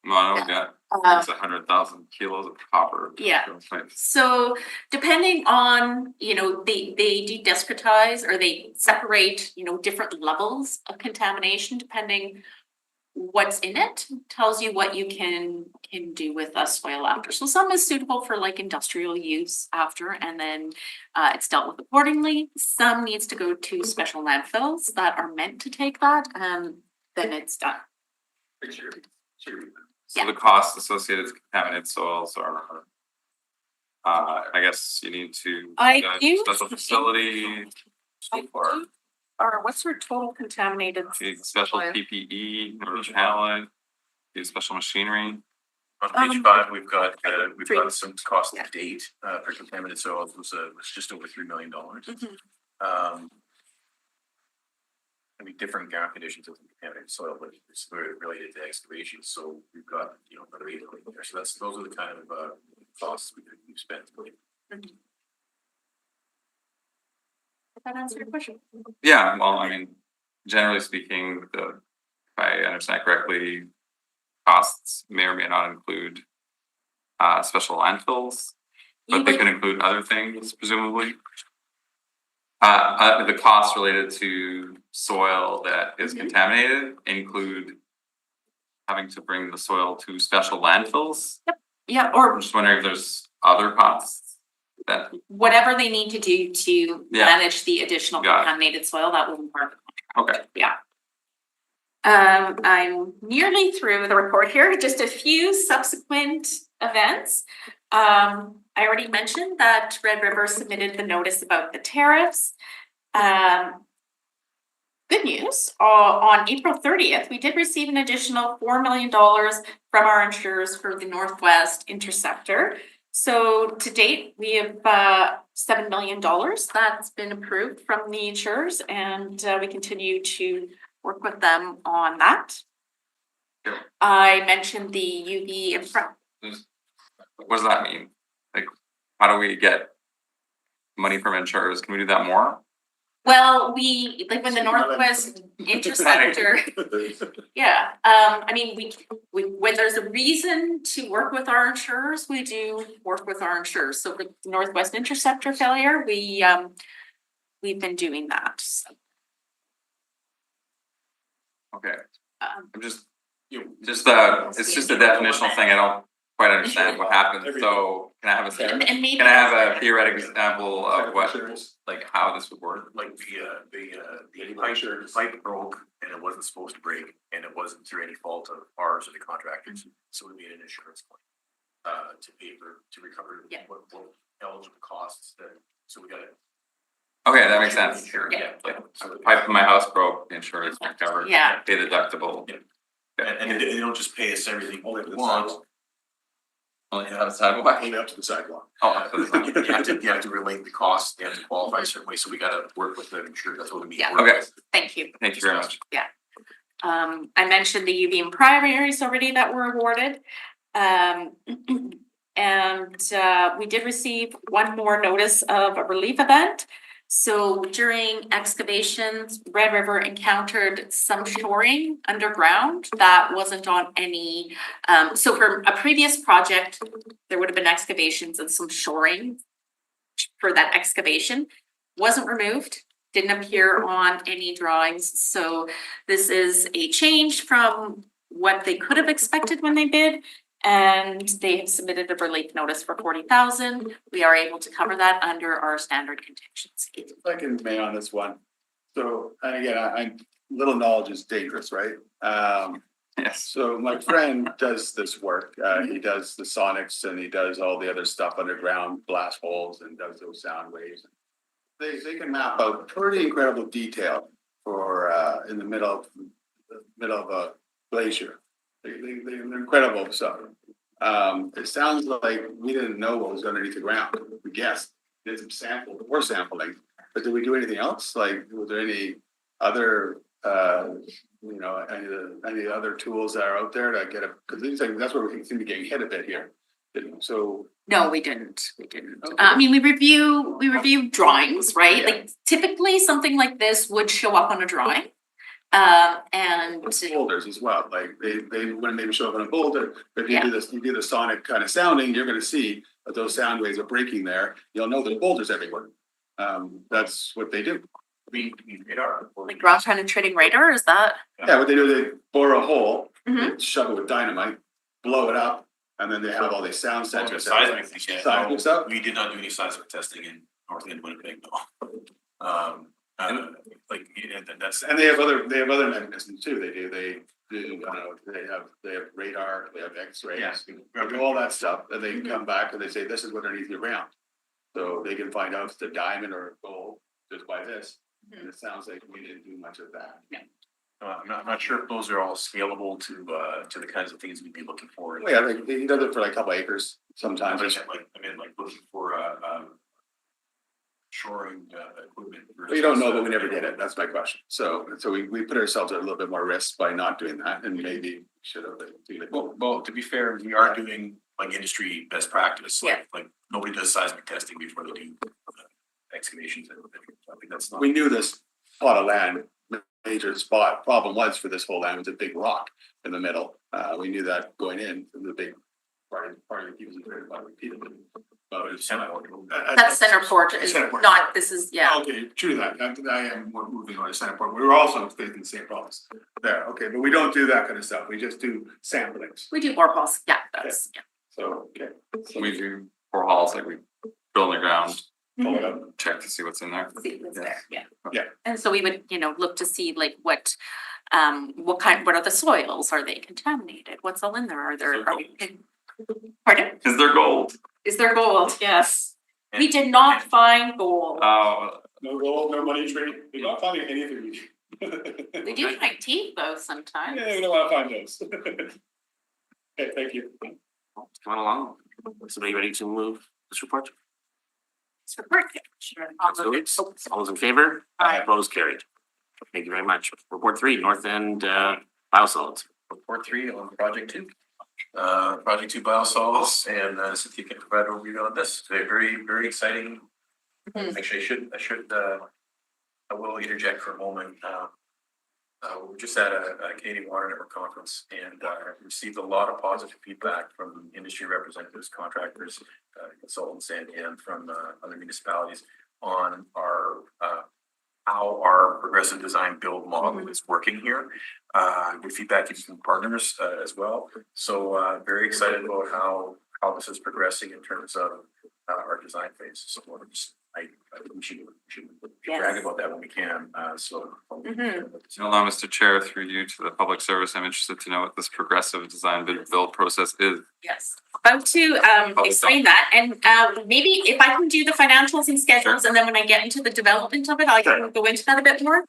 Well, yeah, it's 100,000 kilos of copper. Yeah. So depending on, you know, they de-descritize or they separate, you know, different levels of contamination depending what's in it, tells you what you can do with a soil after. So some is suitable for like industrial use after, and then it's dealt with accordingly. Some needs to go to special landfills that are meant to take that, and then it's done. So the costs associated with contaminated soils are, I guess you need to I get a do- special facility. Or Or what's your total contaminated? need special soil? PPE or talent, need special machinery. On page 5, we've got Three. some cost to date for contaminated soil. It was just over $3 million. I mean, different ground conditions of contaminated soil, but it's very related to excavation. So we've got, you know, another $8 million there. So those are the kind of costs we've spent. Did that answer your question? Yeah, well, I mean, generally speaking, if I understand correctly, costs may or may not include special landfills, You but they would- could include other things presumably. The costs related to soil that is contaminated include having to bring the soil to special landfills. Yeah, or I'm just wondering if there's other costs that, whatever they need to do to Yeah. manage the additional Got it. contaminated soil, that will be part of the contract. okay, Yeah. I'm nearly through the report here, just a few subsequent events. I already mentioned that Red River submitted the notice about the tariffs. Good news, on April 30th, we did receive an additional $4 million from our insurers for the Northwest Interceptor. So to date, we have $7 million that's been approved from the insurers, and we continue to work with them on that. Sure. I mentioned the UV what does that mean? Like, how do we get money from insurers? Can we do that more? Well, we, like when the Northwest Interceptor, yeah, I mean, we, when there's a reason to work with our insurers, we do work with our insurers. So with the Northwest Interceptor failure, we've been doing that, so. Okay, Um, I'm just, it's just a definitional thing, I don't quite understand what happened, so can I have a, And maybe. can I have a theoretical example of what, like, how this would work? Like the pipe broke and it wasn't supposed to break and it wasn't through any fault of ours or the contractors. So we made an insurance claim to pay for, to recover Yeah. what eligible costs that, so we got it. Okay, that makes sense. Sure, Yeah. Like, so the pipe in my house broke, the insurance will cover. Yeah. Pay the deductible. Yeah. And they don't just pay us everything all at once. Only on the sidewalk. Only up to the sidewalk. Oh, up to the sidewalk. You have to relate the cost, you have to qualify a certain way, so we gotta work with the insurer, that's what we mean. Yeah. Okay. Thank you. Thank you very much. I mentioned the UV primaries already that were awarded. We did receive one more notice of a relief event. So during excavations, Red River encountered some shoring underground that wasn't on any, so for a previous project, there would have been excavations and some shoring for that excavation, wasn't removed, didn't appear on any drawings. So this is a change from what they could have expected when they bid. And they have submitted a relief notice for 40,000. We are able to cover that under our standard contingency. If I can may on this one. So, and again, I little knowledge is dangerous, right? Yes. So my friend does this work. He does the sonics and he does all the other stuff underground, blast holes and does those sound waves. They can map out pretty incredible detail for in the middle of a glacier. They're incredible stuff. It sounds like we didn't know what was underneath the ground. We guessed, did some sampling, but did we do anything else? Like, was there any other, any other tools that are out there to get because these things, that's where we seem to be getting hit a bit here. So. No, we didn't. I mean, we review drawings, right? Yeah. Like typically something like this would show up on a drawing. And Boulders as well, like they wouldn't maybe show up on a boulder, but if you Yeah. do this, you do the sonic kind of sounding, you're gonna see that those sound waves are breaking there. You'll know there's boulders everywhere. That's what they do. We radar. like ground penetrating radar, is that? Yeah, what they do, they bore a hole, Mhm. shove it with dynamite, blow it up, and then they have all these sound sensors. Seismic things, yeah. Seismic stuff? We did not do any seismic testing in Northland, Winnipeg, no. Like, yeah, that's. And they have other mechanisms too. They do, they have radar, they have X-rays, Yeah. they do all that stuff, and they come back and they say, this is what underneath your ground. So they can find out if it's a diamond or a gold just by this, and it sounds like we didn't do much of that. I'm not sure if those are all scalable to the kinds of things we'd be looking for. Well, yeah, like, he does it for like a couple acres sometimes. Like looking for shoring equipment. But you don't know, but we never did it. That's my question. So we put ourselves at a little bit more risk by not doing that, and maybe should have. Well, to be fair, we are doing like industry best practice. Like nobody does seismic testing before they do excavations. I think that's not. We knew this plot of land, major spot, problem was for this whole land was a big rock in the middle. We knew that going in, the big part of using it, but repeatedly. But it's Semi-audible. That's center port, is Center port. not, this is, yeah. Okay, true that, I am more moving on to center port, we were also facing the same problems there, okay, but we don't do that kind of stuff, we just do samplings, We do boreholes, yeah, that's, yeah. so, okay. We do boreholes, like we drill in the ground, Pull it up. check to see what's in there. See what's there, yeah. Yeah. And so we would, look to see like what are the soils? Are they contaminated? What's all in there? Pardon? Is there gold? Is there gold? Yes. We did not find gold. Oh, No gold, no money tree, we're not finding anything. We do find teeth though sometimes. Yeah, we don't wanna find those. Okay, thank you. Come on along. Somebody ready to move this report? It's report. Sure. Councilor Weeks, all those in favor? Aye. Opposed, carried. Thank you very much. Report 3, North End Biosolids. Report 3 on project 2. Project 2 biosolids, and Cynthia can provide an overview on this. Very, very exciting. Actually, I will interject for a moment. We were just at a Canadian Water Network conference and received a lot of positive feedback from industry representatives, contractors, consultants, and from other municipalities on our how our progressive design build model is working here. Good feedback from partners as well. So very excited about how this is progressing in terms of our design phase. So I think we should brag about that when we can. allow Mr. Chair, through you to the public service, I'm interested to know what this progressive design bid build process is. Yes, about to explain that, and maybe if I can do the financials and schedules, and then when I get into the development of it, I can go into that a bit more.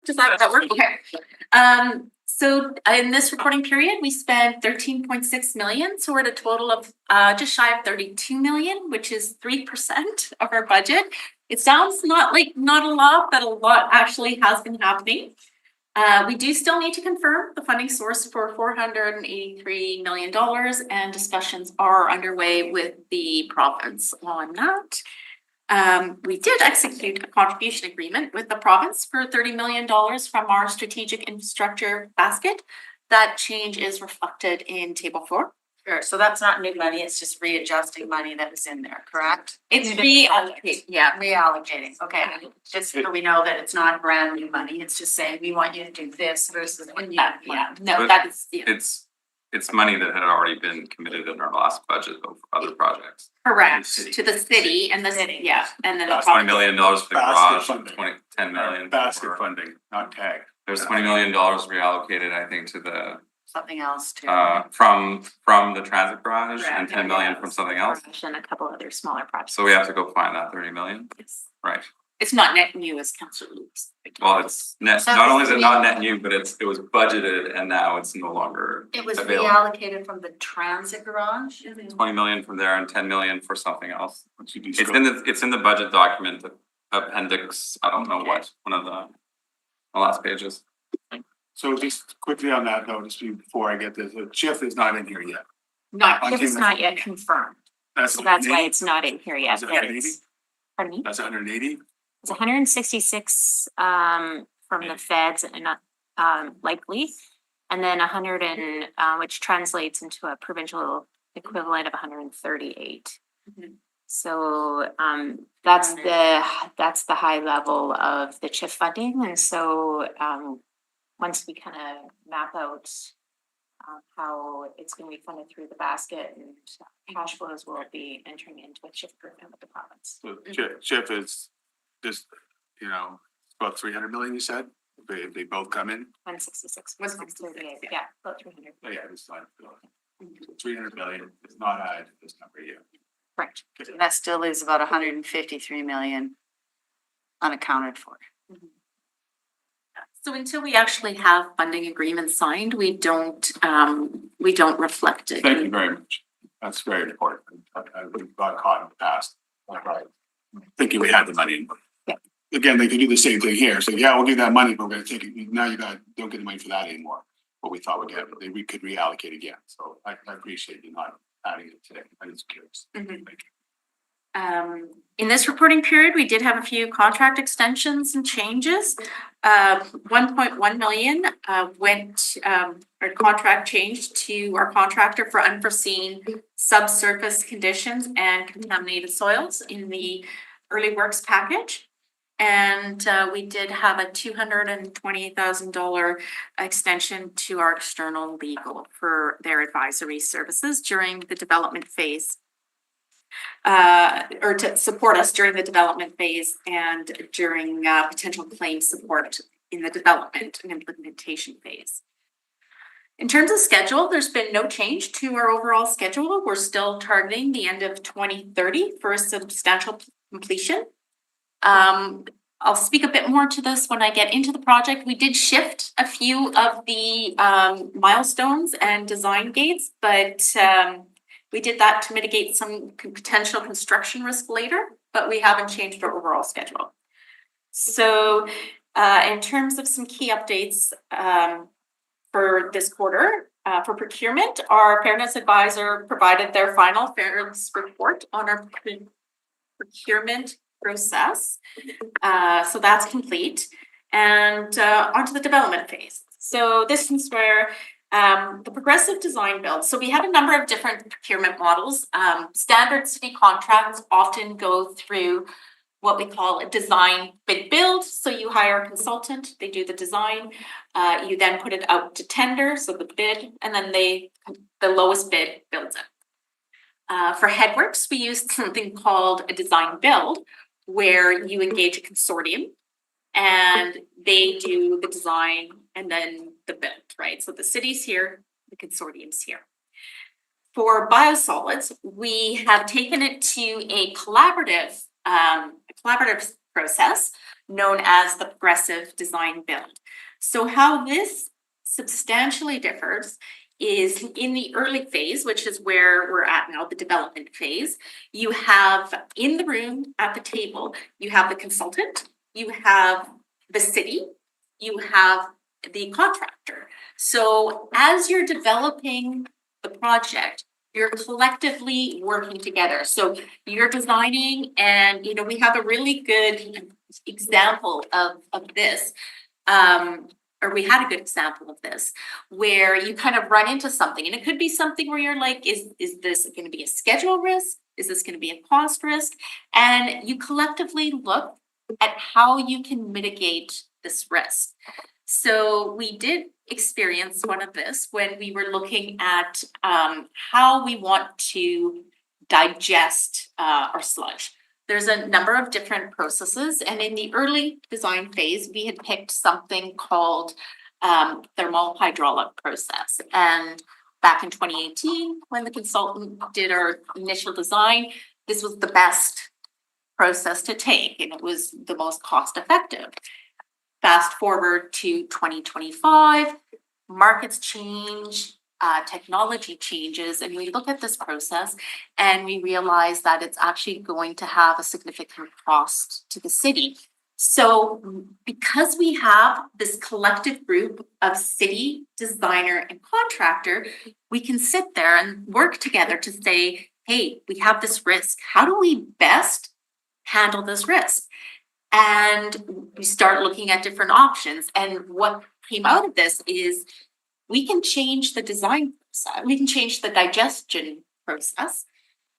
Does that work? Okay. So in this reporting period, we spent 13.6 million, so we're at a total of just shy of 32 million, which is 3% of our budget. It sounds not a lot, but a lot actually has been happening. We do still need to confirm the funding source for $483 million, and discussions are underway with the province on that. We did execute a contribution agreement with the province for $30 million from our strategic infrastructure basket. That change is reflected in table 4. Sure, so that's not new money, it's just readjusting money that was in there, correct? It's reallocated, yeah. Reallocating, okay, just so we know that it's not brand new money, it's just saying, we want you to do this versus when you. Yeah, no, But that is, yeah, It's money that had already been committed in our last budget of other projects. correct, to the city and the city, yeah, and then. the That's $20 province. million for the garage, Basket funding. 10 million. Basket for- funding, not tag. There's $20 million reallocated, I think, to the Something else too. from the transit garage and 10 million from something else. And a couple other smaller projects. So we have to go find that 30 million, It's- right? It's not net new, as Councillor Luke's. Well, it's net, So not only is it we- not net new, but it was budgeted and now it's no longer It was available. reallocated from the transit garage. 20 million from there and 10 million for something else. Once you do It's in the budget document, the appendix, I don't know what, one of the last pages. So just quickly on that though, just before I get this, the CHIF is not in here yet. Not, On it's team- not yet confirmed, so that's why it's not in here yet. Is it 180? It's- Pardon me? That's 180? It's 166 from the feds and likely, and then 100 and which translates into a provincial equivalent of 138. Mhm. So that's the high level of the CHIF funding, and so once we kind of map out how it's going to be funded through the basket and cash flows will be entering into a CHIF program with the province. So CHIF is just, about 300 million, you said? They both come in? 166, 138, yeah, about 300. Oh, yeah, it's fine. 300 million is not added to this number here. Correct. That still leaves about 153 million unaccounted for. So until we actually have funding agreements signed, we don't reflect it. Thank you very much. That's very important. We got caught in the past. Right. Thinking we had the money. Yeah. Again, they could do the same thing here. So yeah, we'll give that money, but we're gonna take it. Now don't get the money for that anymore. What we thought we'd get, but we could reallocate again. So I appreciate you not adding it today. I was curious. Mhm. Thank you. In this reporting period, we did have a few contract extensions and changes. 1.1 million went, our contract changed to our contractor for unforeseen subsurface conditions and contaminated soils in the early works package. And we did have a $220,000 extension to our external legal for their advisory services during the development phase. Or to support us during the development phase and during potential claim support in the development and implementation phase. In terms of schedule, there's been no change to our overall schedule. We're still targeting the end of 2030 for a substantial completion. I'll speak a bit more to this when I get into the project. We did shift a few of the milestones and design gates, but we did that to mitigate some potential construction risk later, but we haven't changed our overall schedule. So in terms of some key updates for this quarter, for procurement, our fairness advisor provided their final fairness report on our procurement process. So that's complete. And onto the development phase. So this is where the progressive design build. So we have a number of different procurement models. Standard city contracts often go through what we call a design bid build. So you hire a consultant, they do the design, you then put it out to tender, so the bid, and then the lowest bid builds it. For headworks, we use something called a design build, where you engage a consortium and they do the design and then the build, right? So the city's here, the consortium's here. For biosolids, we have taken it to a collaborative process known as the progressive design build. So how this substantially differs is in the early phase, which is where we're at now, the development phase. You have in the room at the table, you have the consultant, you have the city, you have the contractor. So as you're developing the project, you're collectively working together. So you're designing, and we have a really good example of this. Or we had a good example of this, where you kind of run into something, and it could be something where you're like, is this going to be a schedule risk? Is this going to be a cost risk? And you collectively look at how you can mitigate this risk. So we did experience one of this when we were looking at how we want to digest our sludge. There's a number of different processes, and in the early design phase, we had picked something called thermal hydraulic process. And back in 2018, when the consultant did our initial design, this was the best process to take, and it was the most cost effective. Fast forward to 2025, markets change, technology changes, and we look at this process and we realize that it's actually going to have a significant cost to the city. So because we have this collective group of city, designer, and contractor, we can sit there and work together to say, hey, we have this risk. How do we best handle this risk? And we start looking at different options. And what came out of this is we can change the design process. We can change the digestion process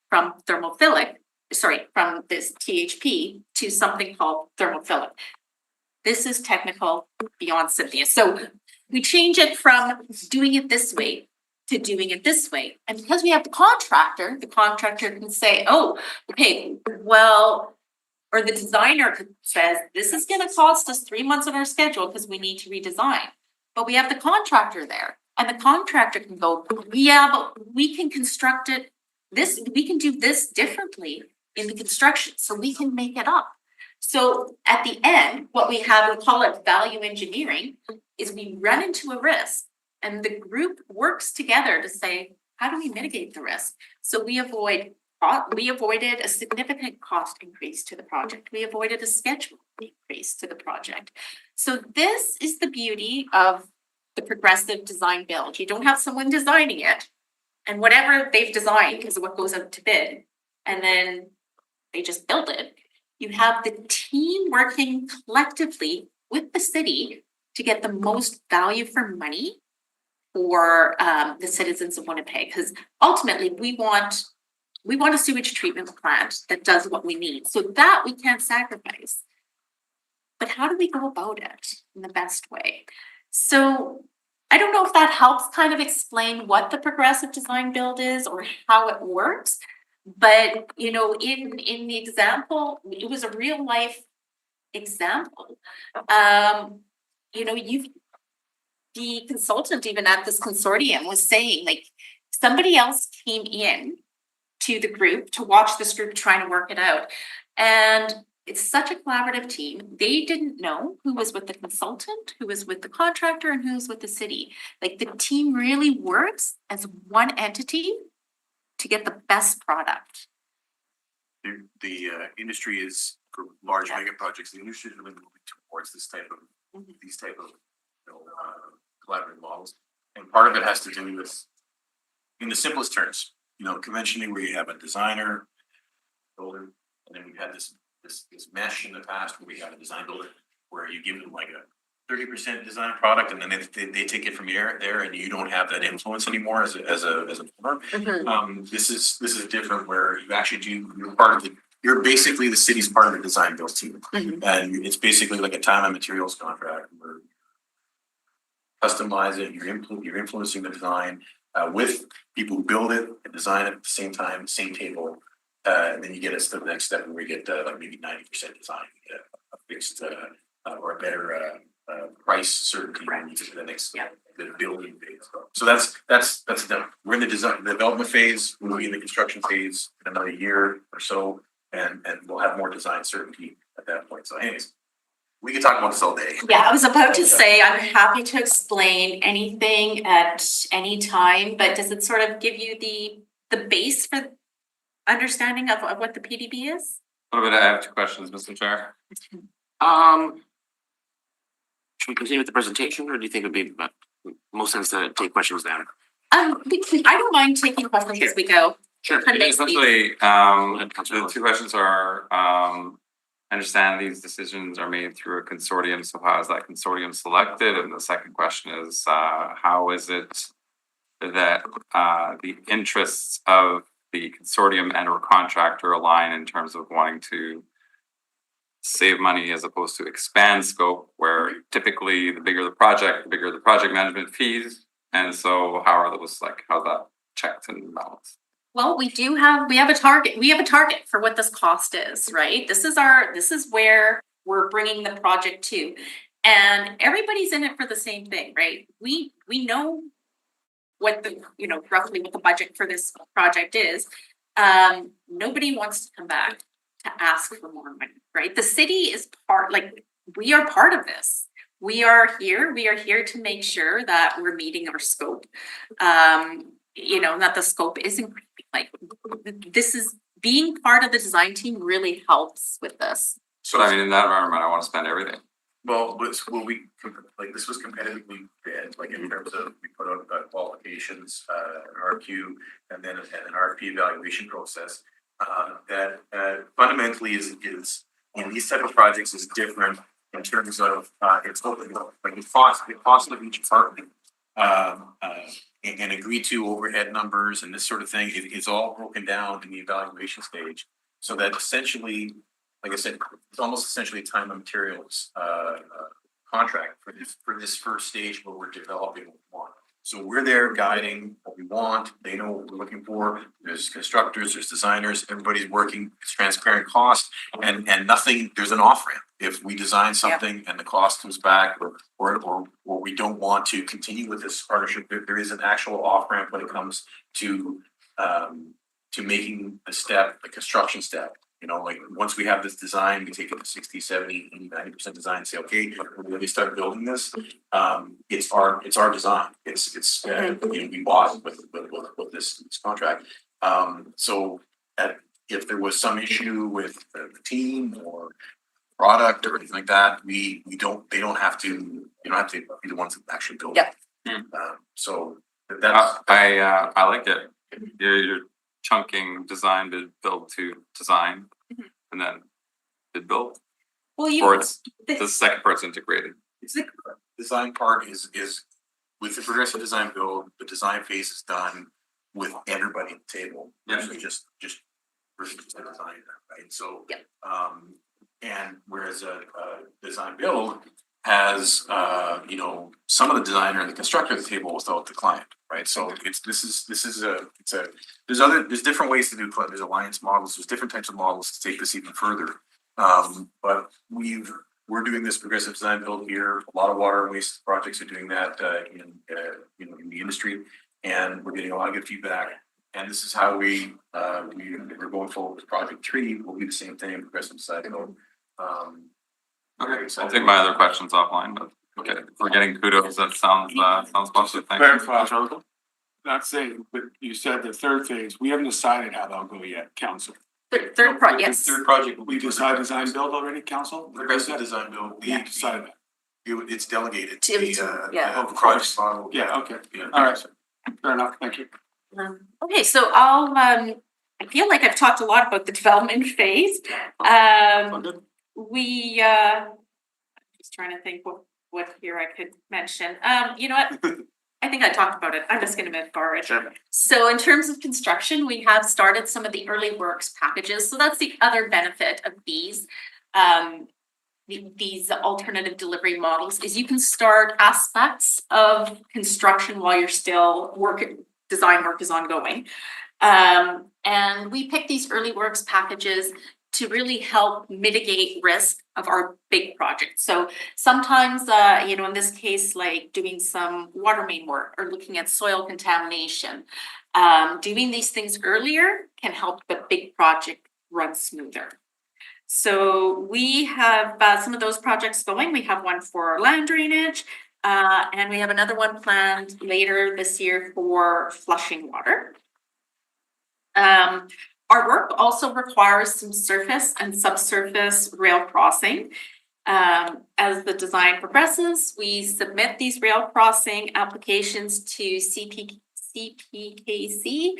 from from this THP to something called thermophilic. This is technical beyond Cynthia. So we change it from doing it this way to doing it this way. And because we have the contractor can say, oh, okay, well, or the designer says, this is going to cost us 3 months on our schedule because we need to redesign. But we have the contractor there, and the contractor can go, yeah, but we can construct it we can do this differently in the construction, so we can make it up. So at the end, what we have, we call it value engineering, is we run into a risk and the group works together to say, how do we mitigate the risk? So we avoided a significant cost increase to the project. We avoided a schedule increase to the project. So this is the beauty of the progressive design build. You don't have someone designing it and whatever they've designed is what goes out to bid, and then they just build it. You have the team working collectively with the city to get the most value for money for the citizens of Winnipeg, because ultimately we want a sewage treatment plant that does what we need, so that we can't sacrifice. But how do we go about it in the best way? So I don't know if that helps kind of explain what the progressive design build is or how it works. But, you know, in the example, it was a real life example. You know, the consultant even at this consortium was saying, like, somebody else came in to the group to watch this group trying to work it out. And it's such a collaborative team. They didn't know who was with the consultant, who was with the contractor, and who was with the city. Like, the team really works as one entity to get the best product. The industry is, for large mega projects, the industry is really moving towards this type of, these type of, you know, collaborative models. And part of it has to do with, in the simplest terms, you know, conventionally where you have a designer, builder, and then we've had this mesh in the past where we have a design builder, where you give them like a 30% design product, and then they take it from there, and you don't have that influence anymore as a firm. This is different, where you actually you're basically the city's part of the design build team, and it's basically like a time and materials contract where customize it, you're influencing the design with people who build it and design it at the same time, same table. And then you get us to the next step where we get like maybe 90% design, we get a fixed or a better price certainty when you get to the next the building phase. So that's done. We're in the development phase, we'll be in the construction phase in another year or so, and we'll have more design certainty at that point. So anyways, we can talk about this all day. Yeah, I was about to say, I'm happy to explain anything at any time, but does it sort of give you the base for understanding of what the PDB is? A little bit, I have two questions, Mr. Chair. Should we continue with the presentation, or do you think it would be most sense to take questions now? I don't mind taking questions as we go. Sure. Kind of makes me- Essentially, Councilor the two questions are, I understand these decisions are made through a consortium, so how is that consortium selected? And the second question is, how is it that the interests of the consortium and or contractor align in terms of wanting to save money as opposed to expand scope, where typically the bigger the project management fees, and so how's that checked and balanced? Well, we have a target for what this cost is, right? This is where we're bringing the project to, and everybody's in it for the same thing, right? We know what roughly what the budget for this project is. Nobody wants to come back to ask for more money, right? The city is we are part of this. We are here to make sure that we're meeting our scope. That the scope isn't like, this is being part of the design team really helps with this. So I mean, in that environment, I want to spend everything. Well, this was competitively bid, like in terms of, we put out qualifications, an RFQ, and then an RFP evaluation process. That fundamentally is in these type of projects is different in terms of it's open, like the cost of each department and agree to overhead numbers and this sort of thing. It's all broken down in the evaluation stage, so that essentially, like I said, it's almost essentially a time and materials contract for this first stage where we're developing what we want. So we're there guiding what we want. They know what we're looking for. There's constructors, there's designers, everybody's working. It's transparent cost and nothing. There's an off ramp if we design something and the cost comes back, or we don't want to continue with this partnership. There is an actual off ramp when it comes to making the construction step. Like once we have this design, we take it to 60, 70, 80, 90% design and say, okay, we're going to start building this. It's our design. We bought with this contract. So if there was some issue with the team or product or anything like that, they don't have to be the ones that actually build it. So that's I like it. You're chunking design, bid, build to design, and then bid, build. Well, or the second part's integrated? It's the design part is with the progressive design build, the design phase is done with everybody at the table. Yeah. Versus just versus just the design, right? So. Yep. And whereas a design build has, some of the designer and the constructor at the table without the client, right? So there's different ways to do, there's alliance models, there's different types of models to take this even further. But we're doing this progressive design build here, a lot of water and waste projects are doing that, in the industry. And we're getting a lot of good feedback, and this is how we're going forward with project 3, will be the same thing, progressive design build. Okay, I'll take my other questions offline, but okay, if we're getting kudos, that sounds positive, thank you. Clarify, not saying, but you said the third phase, we haven't decided how that'll go yet, council. Third part, yes. Third project. will be We decided design build already, council? Progressive design build, We decided that. it's delegated To- the, to- yeah. the project model. Yeah, okay, Yeah. all right, fair enough, thank you. Okay, so I feel like I've talked a lot about the development phase. We, just trying to think what here I could mention. You know what? I think I talked about it. I'm just gonna move forward. Sure. So in terms of construction, we have started some of the early works packages. So that's the other benefit of these. These alternative delivery models is you can start aspects of construction while you're still design work is ongoing. And we pick these early works packages to really help mitigate risk of our big projects. So sometimes, in this case, like doing some water main work or looking at soil contamination, doing these things earlier can help the big project run smoother. So we have some of those projects going. We have one for land drainage, and we have another one planned later this year for flushing water. Our work also requires some surface and subsurface rail crossing. As the design progresses, we submit these rail crossing applications to CPKC,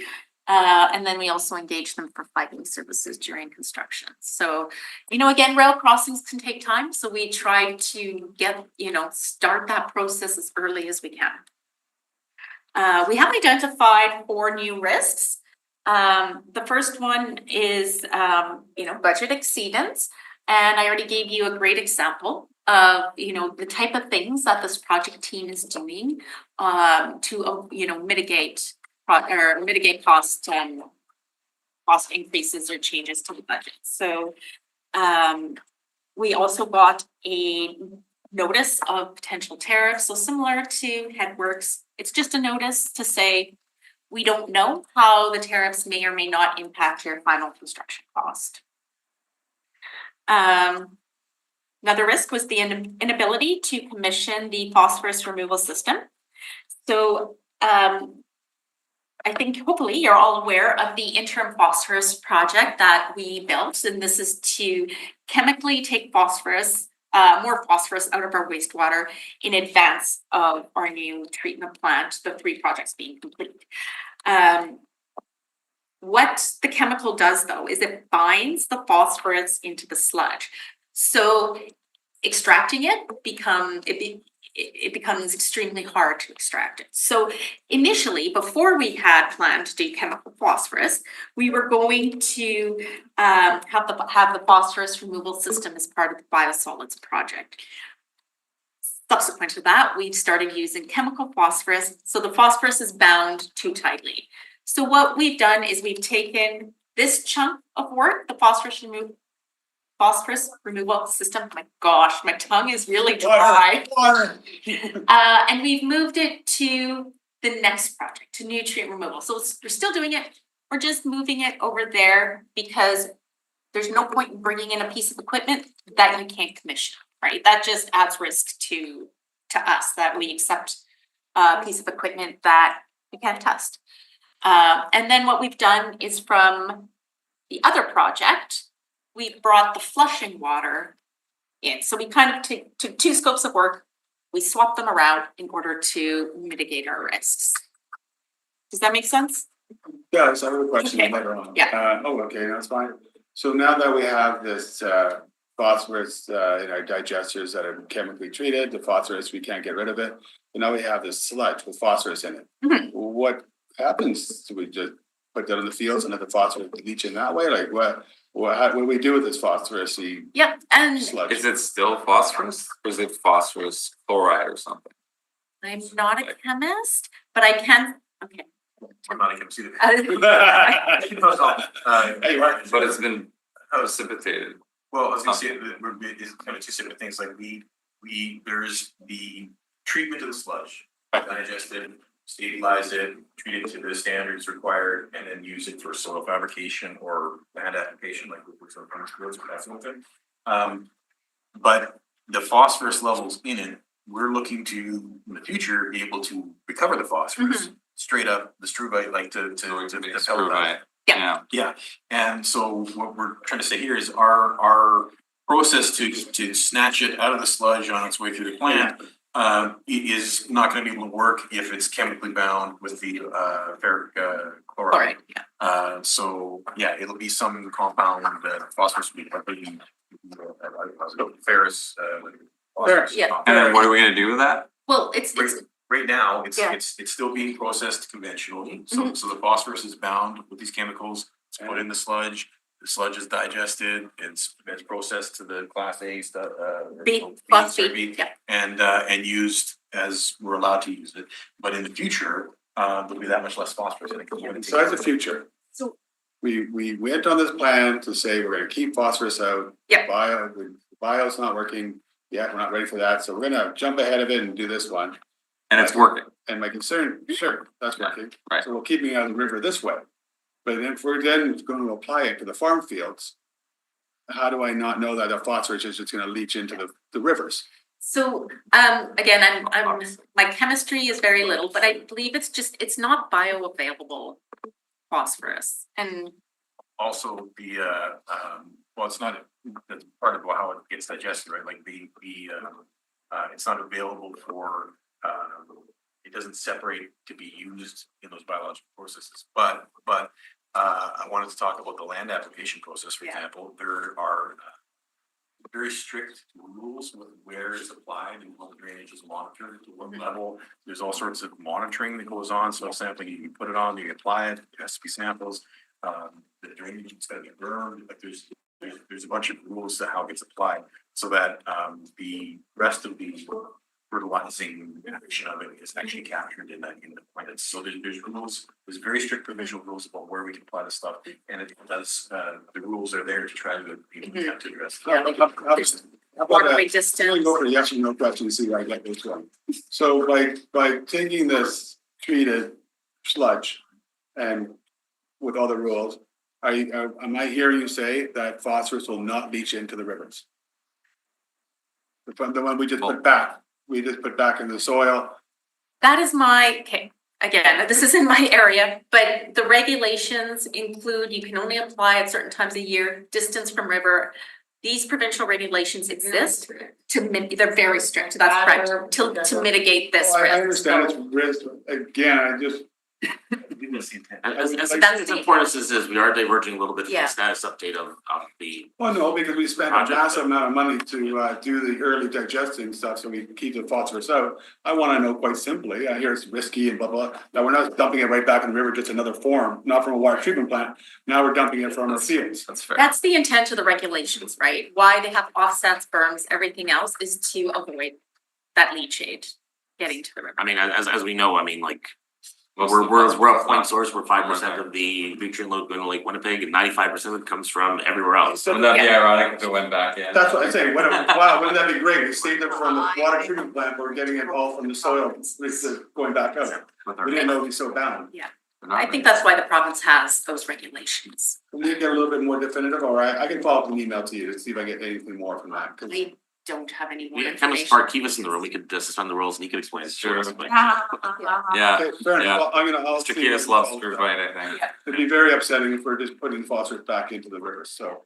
and then we also engage them for piping services during construction. So, again, rail crossings can take time, so we try to get, start that process as early as we can. We have identified 4 new risks. The first one is, budget exceedance. And I already gave you a great example of, the type of things that this project team is doing, to, mitigate cost increases or changes to the budget. So, we also got a notice of potential tariffs. So similar to Headworks, it's just a notice to say, we don't know how the tariffs may or may not impact your final construction cost. Another risk was the inability to commission the phosphorus removal system. So I think hopefully you're all aware of the interim phosphorus project that we built, and this is to chemically take phosphorus, more phosphorus out of our wastewater in advance of our new treatment plant, the 3 projects being complete. What the chemical does though is it binds the phosphorus into the sludge. So extracting it becomes extremely hard to extract it. So initially, before we had planned to do chemical phosphorus, we were going to have the phosphorus removal system as part of the biosolids project. Subsequent to that, we've started using chemical phosphorus, so the phosphorus is bound too tightly. So what we've done is we've taken this chunk of work, the phosphorus removal system. My gosh, my tongue is really dry. And we've moved it to the next project, to nutrient removal. So we're still doing it. We're just moving it over there because there's no point in bringing in a piece of equipment that you can't commission, right? That just adds risk to us that we accept a piece of equipment that we can't test. And then what we've done is from the other project, we brought the flushing water in. So we kind of took 2 scopes of work, we swapped them around in order to mitigate our risks. Does that make sense? Yeah, so I have a question Okay. later on. Yeah. Okay, that's fine. So now that we have this phosphorus in our digesters that are chemically treated, the phosphorus, we can't get rid of it. And now we have this sludge with phosphorus in it. Mhm. What happens? Do we just put that in the fields and let the phosphorus leach in that way? Like what do we do with this phosphorus Yep, and sludge? Is it still phosphorus or is it phosphorus chloride or something? I'm not a chemist, but I can, okay. I'm not gonna see Uh, Hey, Mark. But it's been precipitated. Well, I was gonna say, that it's kind of two separate things, like there's the treatment of the sludge. Digest it, stabilize it, treat it to the standards required, and then use it for soil fabrication or land application, like with some farm fields, or that sort of thing. But the phosphorus levels in it, we're looking to, in the future, be able to recover the phosphorus straight up the struvite, like to pellet Right, Yeah. yeah. yeah, and so what we're trying to say here is our process to snatch it out of the sludge on its way through the plant. Is not gonna be able to work if it's chemically bound with the ferric all chloride. right, yeah. So, yeah, it'll be some compound, phosphorus will be probably ferrous. phosphorus Yeah. compound. And then what are we gonna do with that? Well, it's, Right now, it's Yeah. it's still being processed conventionally, so the phosphorus is bound with these chemicals, it's put in the sludge is digested, it's processed to the class A stuff, phosphate, yeah. and used as we're allowed to use it, but in the future, there'll be that much less phosphorus in it. 'Cause we're gonna take Besides the it- future. So- We went on this plan to say we're gonna keep phosphorus out. Yep. Bio's not working, yeah, we're not ready for that, so we're gonna jump ahead of it and do this one. And it's working. And my concern, sure, that's working. right. So we'll keep me out of the river this way. But then if we're then going to apply it to the farm fields, how do I not know that the phosphorus is just gonna leach into the rivers? So, again, I'm, my chemistry is very little, but I believe it's not bioavailable phosphorus. And Also, well, it's not, that's part of how it gets digested, right, like it's not available for, it doesn't separate to be used in those biological processes, but I wanted to talk about the land application process, for Yeah. example, there are very strict rules with where it's applied and what the drainage is monitored, to what level. There's all sorts of monitoring that goes on, so sampling, you can put it on, you can apply it, it has to be samples. The drainage is gonna be burned, like there's a bunch of rules to how it gets applied, so that the rest of the fertilizing action of it is actually captured in the plant. So there's rules, there's very strict provisional rules about where we can apply the stuff, and it does, the rules are there to try to be able to address. yeah, like How about waterway that? distance. I'm gonna go for a yes or no question to see where I get this one. So by taking this treated sludge and with all the rules, am I hearing you say that phosphorus will not leach into the rivers? The one we just put back into the soil. That is okay, again, this is in my area, but the regulations include, you can only apply at certain times a year, distance from river. These provincial regulations exist they're very strict, that's correct, to mitigate this Well, I risk. understand So- it's risk, again, I just, As That's as the- important as this is, we are diverging a little bit from Yeah. the status update of the. well, no, because we spent a Project. massive amount of money to do the early digesting stuff, so we keep the phosphorus out. I wanna know quite simply, I hear it's risky and blah, blah, now we're not dumping it right back in the river, just another form, not from a water treatment plant. Now we're dumping it from our fields. That's fair. That's the intent of the regulations, right? Why they have offsets, berms, everything else is to avoid that leachate getting to the river. I mean, as we know, I mean, like, Most we're of the we're a time. point source, we're 5% of the nutrient load going to Lake Winnipeg, and 95% of it comes from everywhere else. Wouldn't that be ironic if it went back in? That's what I'm saying, wow, wouldn't that be great, we saved it from the water treatment plant, but we're getting it all from the soil, it's going back out. With our- We didn't know it'd be so bound. I think that's why the province has those regulations. Can we get a little bit more definitive, or I can follow up an email to you to see if I get anything more from that, 'cause- I don't have any more We had chemist information. Bart Kivas in the room, we could suspend the rules and he could explain it to Sure. us, but- Yeah, Okay, fair enough, well, I'll. Mr. see. Kiedis loves Struvite, I think. It'd be very upsetting if we're just putting phosphorus back into the rivers, so.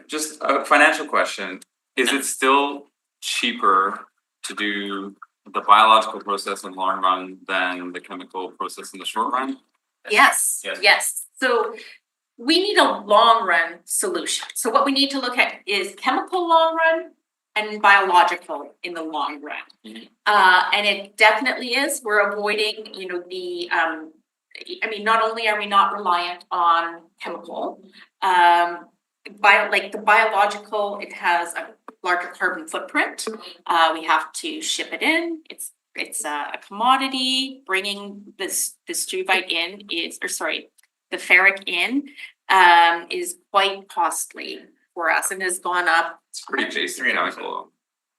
Just a financial question, is it still cheaper to do the biological process in the long run than the chemical process in the short run? Yes, Yes. yes. So we need a long run solution. So what we need to look at is chemical long run and biological in the long run. And it definitely is, we're avoiding, you know, I mean, not only are we not reliant on chemical, like the biological, it has a larger carbon footprint. We have to ship it in, it's a commodity, bringing this struvite in the ferric in, is quite costly for us and has gone up. It's pretty basic chemical,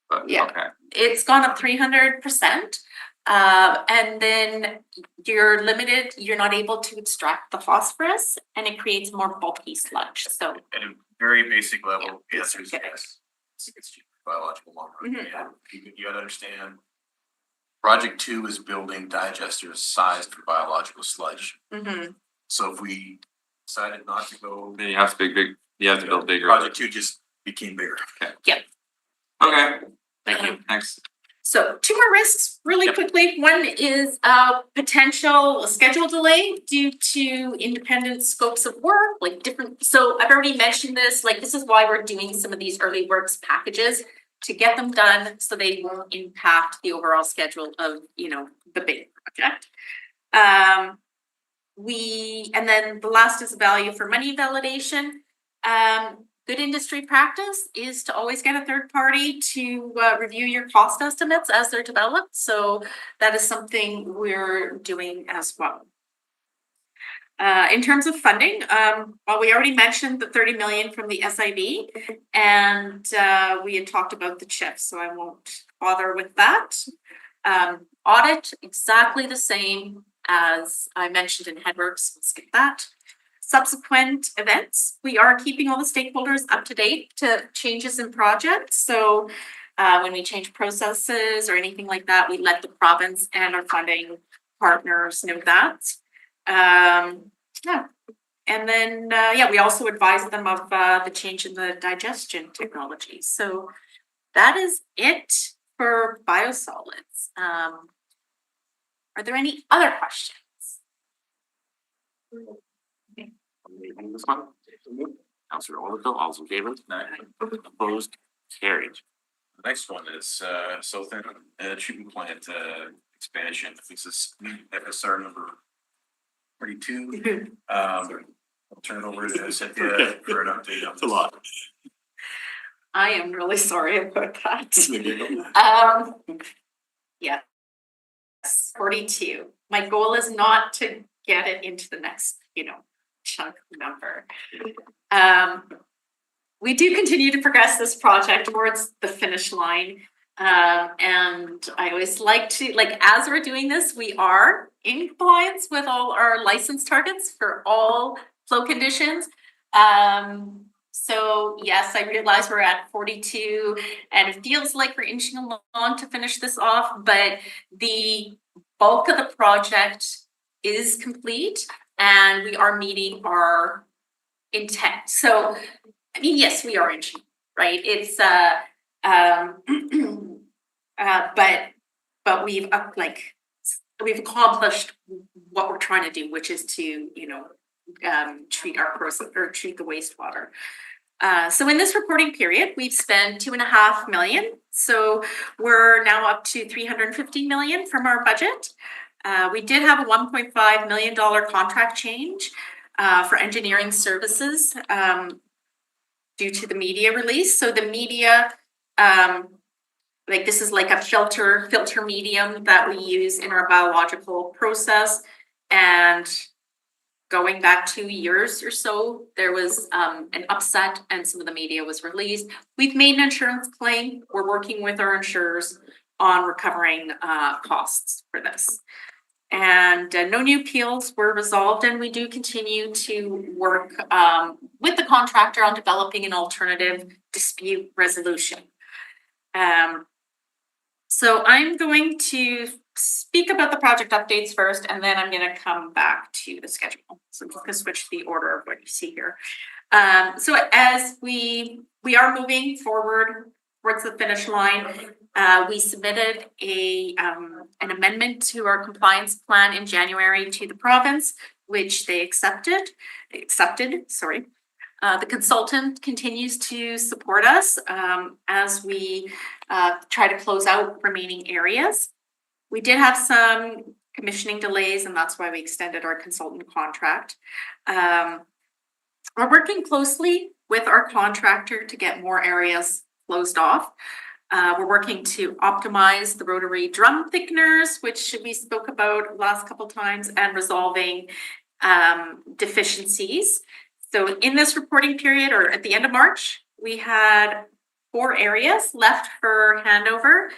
but Yeah. okay. It's gone up 300%. And then you're limited, you're not able to extract the phosphorus and it creates more bulky sludge, so. At a very basic level, Yeah. yes, there's, yes, it's biological long run. Mhm. And you gotta understand. Project 2 is building digesters sized for biological sludge. So if we decided not to go, Then you have to you have to build bigger. project 2 just became bigger. Okay, Thank you. thanks. So 2 more risks really Yep. quickly. One is potential schedule delay due to independent scopes of work, like different, so I've already mentioned this, like this is why we're doing some of these early works packages to get them done so they won't impact the overall schedule of, you know, the big project. And then the last is value for money validation. Good industry practice is to always get a third party to review your cost estimates as they're developed. So that is something we're doing as well. In terms of funding, well, we already mentioned the 30 million from the SIB and we had talked about the CHIP, so I won't bother with that. Audit, exactly the same as I mentioned in Headworks, we'll skip that. Subsequent events, we are keeping all the stakeholders up to date to changes in projects. So when we change processes or anything like that, we let the province and our funding partners know that. Yeah. And then, we also advise them of the change in the digestion technology. So that is it for biosolids. Are there any other questions? This one. Councilor Overkill, all's in favor? Opposed, carried. The next one is South End treatment plant expansion. This is FSR number 32. I'll turn it over to Cynthia for an update on this. It's a lot. I am really sorry about that. Yeah. 42. My goal is not to get it into the next, chunk number. We do continue to progress this project towards the finish line. And I always like to, as we're doing this, we are in compliance with all our license targets for all flow conditions. So yes, I realize we're at 42 and it feels like we're inching along to finish this off, but the bulk of the project is complete and we are meeting our intent. So, I mean, yes, we are inching, right? It's, but we've accomplished what we're trying to do, which is to, treat our process or treat the wastewater. So in this reporting period, we've spent 2.5 million. So we're now up to 350 million from our budget. We did have a $1.5 million contract change for engineering services due to the media release. So the media, this is like a filter medium that we use in our biological process. And going back 2 years or so, there was an upset and some of the media was released. We've made an insurance claim. We're working with our insurers on recovering costs for this. And no new appeals were resolved, and we do continue to work with the contractor on developing an alternative dispute resolution. So I'm going to speak about the project updates first, and then I'm going to come back to the schedule. So I'm just going to switch the order of what you see here. So as we are moving forward towards the finish line, we submitted an amendment to our compliance plan in January to the province which they accepted, sorry. The consultant continues to support us as we try to close out remaining areas. We did have some commissioning delays, and that's why we extended our consultant contract. We're working closely with our contractor to get more areas closed off. We're working to optimize the rotary drum thickeners, which we spoke about last couple times, and resolving deficiencies. So in this reporting period, or at the end of March, we had 4 areas left for handover.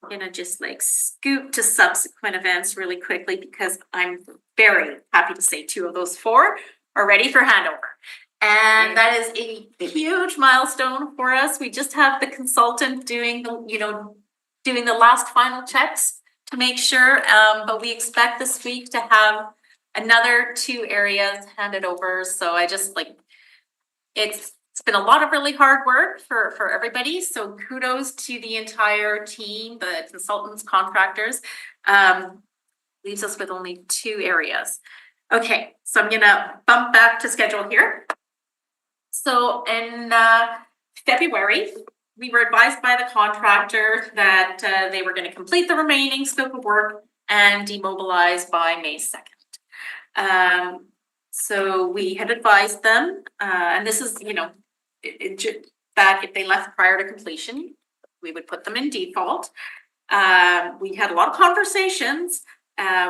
Gonna just like scoop to subsequent events really quickly because I'm very happy to say 2 of those 4 are ready for handover. And that is a huge milestone for us. We just have the consultant doing the last final checks to make sure, but we expect this week to have another 2 areas handed over. So I just like, it's been a lot of really hard work for everybody. So kudos to the entire team, the consultants, contractors. Leaves us with only 2 areas. Okay, so I'm gonna bump back to schedule here. So in February, we were advised by the contractor that they were gonna complete the remaining scope of work and demobilize by May 2nd. So we had advised them, and this is, that if they left prior to completion, we would put them in default. We had a lot of conversations.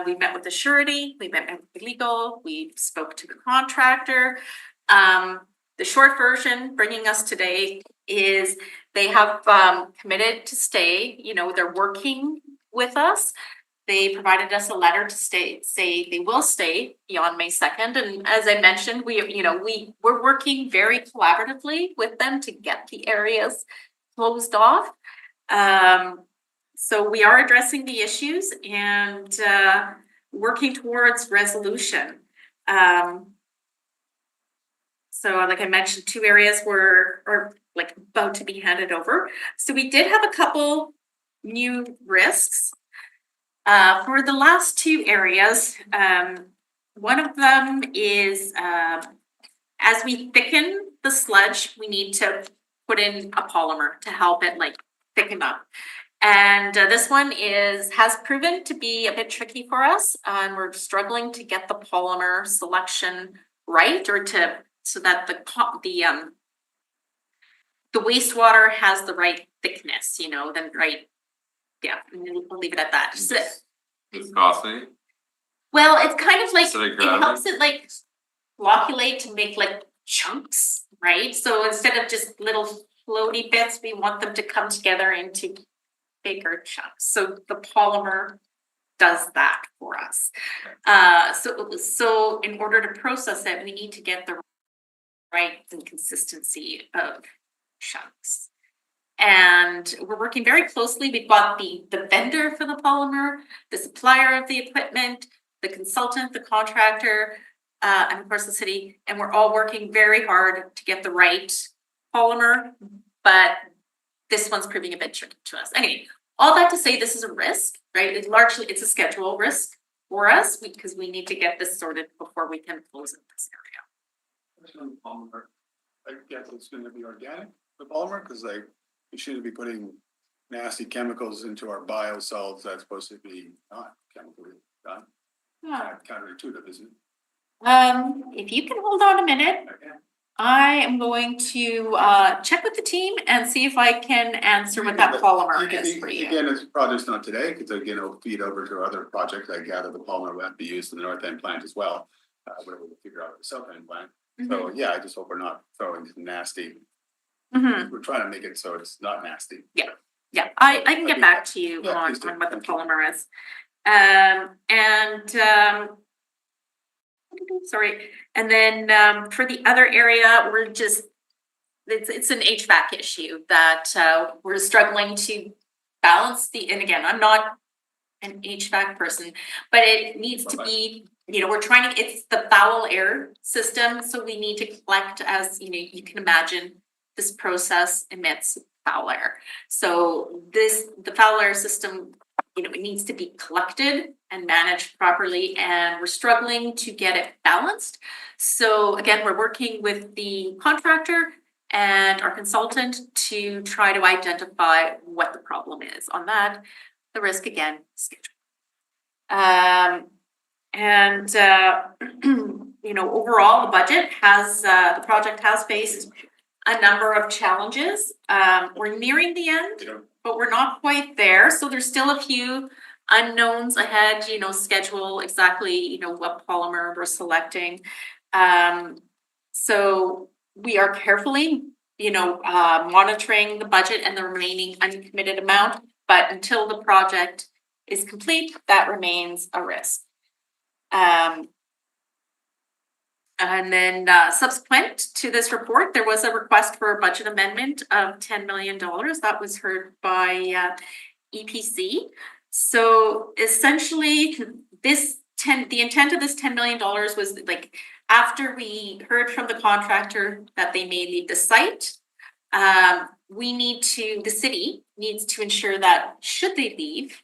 We met with the surety, we met with legal, we spoke to the contractor. The short version bringing us today is they have committed to stay, they're working with us. They provided us a letter to say they will stay beyond May 2nd. And as I mentioned, we're working very collaboratively with them to get the areas closed off. So we are addressing the issues and working towards resolution. So like I mentioned, 2 areas are like about to be handed over. So we did have a couple new risks. For the last 2 areas, one of them is as we thicken the sludge, we need to put in a polymer to help it like thicken up. And this one has proven to be a bit tricky for us, and we're struggling to get the polymer selection right, or so that the wastewater has the right thickness, the right. Yeah, we'll leave it at that. Viscosity? Well, it's kind of like, Acidic it gravity? helps it like flocculate to make like chunks, right? So instead of just little floaty bits, we want them to come together into bigger chunks. So the polymer does that for us. So in order to process it, we need to get the right consistency of chunks. And we're working very closely. We've got the vendor for the polymer, the supplier of the equipment, the consultant, the contractor, and of course the city. And we're all working very hard to get the right polymer, but this one's proving a bit tricky to us. Anyway, all that to say, this is a risk, right? It's a schedule risk for us because we need to get this sorted before we can close in this area. I guess it's gonna be organic, the polymer, because we shouldn't be putting nasty chemicals into our biosolids that's supposed to be not chemically done. Yeah. Counterintuitive, isn't it? If you can hold on a minute, Okay. I am going to check with the team and see if I can answer what that polymer is for you. Again, it's probably just not today, because again, it'll feed over to other projects. I gather the polymer will have to be used in the north end plant as well. Where we'll figure out the south end plant. So yeah, I just hope we're not throwing nasty. Mhm. We're trying to make it so it's not nasty. Yeah, I can get back to you Yeah, on please do. what the Thank you. polymer is. Sorry, and then for the other area, it's an HVAC issue that we're struggling to balance and again, I'm not an HVAC person, but it needs to be, it's the foul air system, so we need to collect, as you can imagine, this process emits foul air. So the foul air system you know, it needs to be collected and managed properly, and we're struggling to get it balanced. So again, we're working with the contractor and our consultant to try to identify what the problem is on that. The risk again, schedule. You know, overall, the budget has, the project has faced a number of challenges. We're nearing the end, but we're not quite there. So there's still a few unknowns ahead, you know, schedule exactly, you know, what polymer we're selecting. So we are carefully, you know, monitoring the budget and the remaining uncommitted amount, but until the project is complete, that remains a risk. And then subsequent to this report, there was a request for a budget amendment of $10 million that was heard by EPC. So essentially, the intent of this $10 million was like, after we heard from the contractor that they may leave the site, the city needs to ensure that should they leave,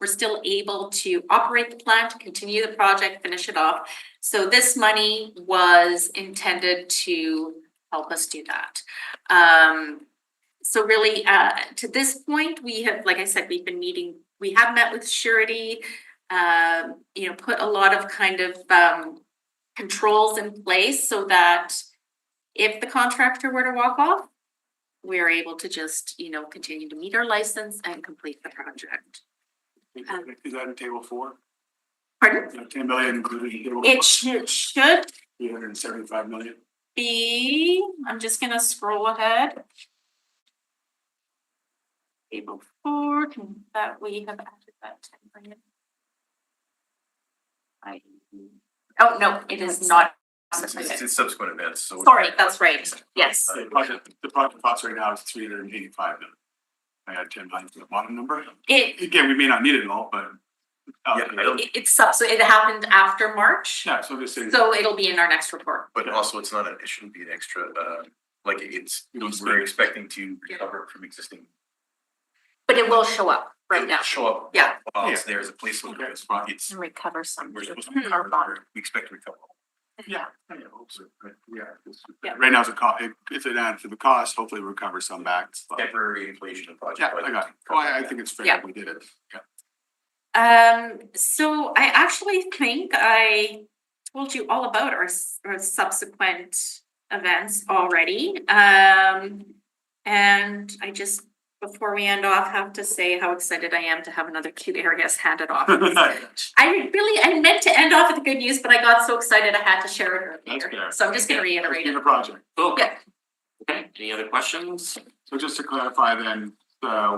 we're still able to operate the plant, continue the project, finish it off. So this money was intended to help us do that. So really, to this point, we have, like I said, we've been meeting, we have met with surety, you know, put a lot of kind of controls in place so that if the contractor were to walk off, we're able to just, you know, continue to meet our license and complete the project. Is that in table 4? Pardon? 10 million including table 4? It should 375 million. be, I'm just gonna scroll ahead. Table 4, that we have added that 10 million. Oh, no, it is not. It's subsequent events, so. Sorry, that's right. Yes. The project cost right now is 385 million. I had 10 million for the bottom number. Again, we may not need it all, but. So it happened after March, Yeah, so this is. so it'll be in our next report. But also, it shouldn't be an extra, like we're expecting to recover from existing. But it will show up right now. Show up. Yeah. While it's there as a placeholder, it's, And recover some. we're supposed to recover, we expect to recover. Yeah. I hope so. But yeah, Yeah. right now it's a cost, it's an add to the cost, hopefully we'll recover some back. Temporary inflation of project. Yeah, I got it. Oh, I think it's fair Yeah. that we did it. Yeah. So I actually think I told you all about our subsequent events already. And I just, before we end off, have to say how excited I am to have another cute areas handed off. I meant to end off with the good news, but I got so excited I had to share it That's earlier. fair. So I'm just gonna reiterate In it. the project. Cool. Yeah. Okay, any other questions? So just to clarify then,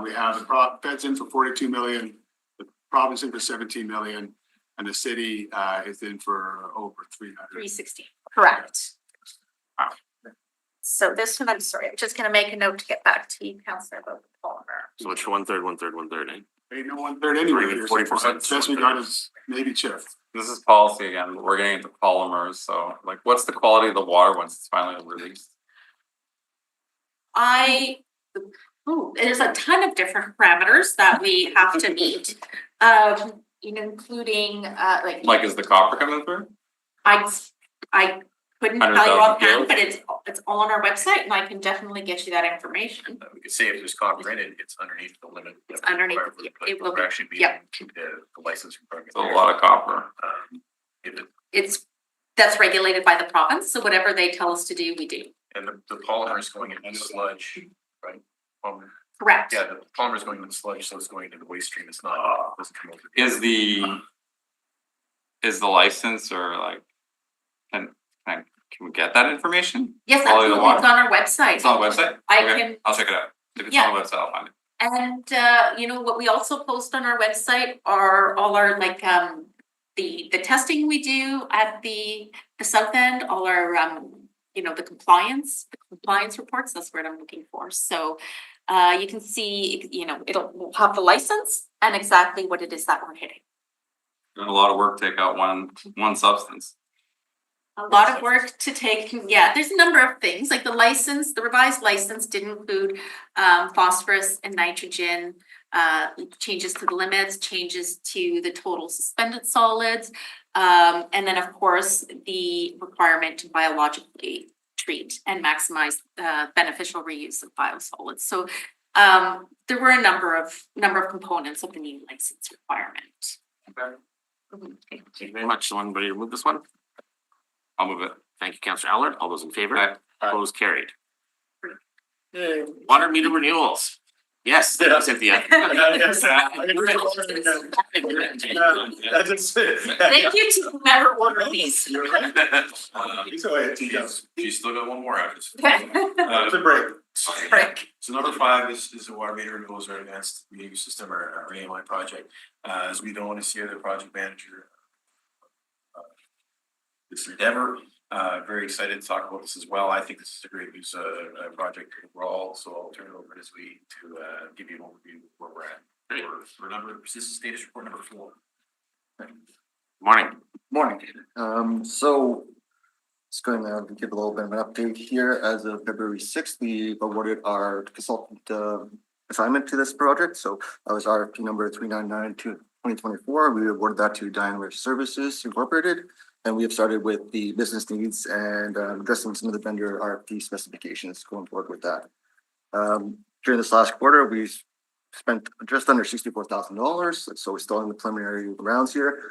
we have the feds in for 42 million, the province in for 17 million, and the city is in for over 300. 316, correct. Wow. So this one, I'm sorry, I'm just gonna make a note to get back to you, Counselor, about the polymer. So it's 1/3, eh? Ain't no 1/3 anyway. Even here, 40%. so best we got is maybe Chief. This is policy again, but we're getting into polymers, so like, what's the quality of the water once it's finally released? There's a ton of different parameters that we have to meet, you know, including, Like, is the copper coming through? I couldn't tell you 100,000 offhand, kilos? but it's all on our website and I can definitely get you that information. We could say if there's copper in it, it's underneath the limit. It's underneath, it will be, Actually be yeah. the license requirement. It's a lot of copper. If it- that's regulated by the province, so whatever they tell us to do, we do. And the polymer is going into sludge, right? Correct. Yeah, the polymer is going into sludge, so it's going into the waste stream, it's not, doesn't come over. Is the license or like, can we get that information? Yes, Quality of the absolutely, it's water? on our website. It's on the website? I Okay, can- I'll check it out. If it's on the website, I'll find it. And you know, what we also post on our website are all our like the testing we do at the south end, all our you know, the compliance reports, that's what I'm looking for. So you can see, you know, we'll have the license and exactly what it is that we're hitting. There's a lot of work to take out one substance. A lot of work to take, yeah, there's a number of things, like the license, the revised license did include phosphorus and nitrogen. Changes to the limits, changes to the total suspended solids. And then of course, the requirement to biologically treat and maximize beneficial reuse of biosolids. So there were a number of components of the new license requirement. Thank you very much. Someone ready to move this one? I'll move it. Thank you, Councillor Allard. All those in favor? Aye. Opposed, carried. Water meter renewals. Yes, Cynthia. Thank you to whomever ordered these. Go ahead, You still got one more after this. It's a break. Break. So number 5 is the water meter renewals or advanced meter system or AMI project. As we don't want to see the project manager. This endeavor, very excited to talk about this as well. I think this is a great news project overall, so I'll turn it over to Zui to give you an overview of where we're at. For number, this is status report number 4. Morning. Morning. So just going to give a little bit of an update here. As of February 6th, we awarded our consultant assignment to this project. So that was RFP number 399/2024. We awarded that to Diamond Services Incorporated. And we have started with the business needs and addressing some of the vendor RFP specifications going forward with that. During this last quarter, we spent just under $64,000. So we're still in the preliminary rounds here.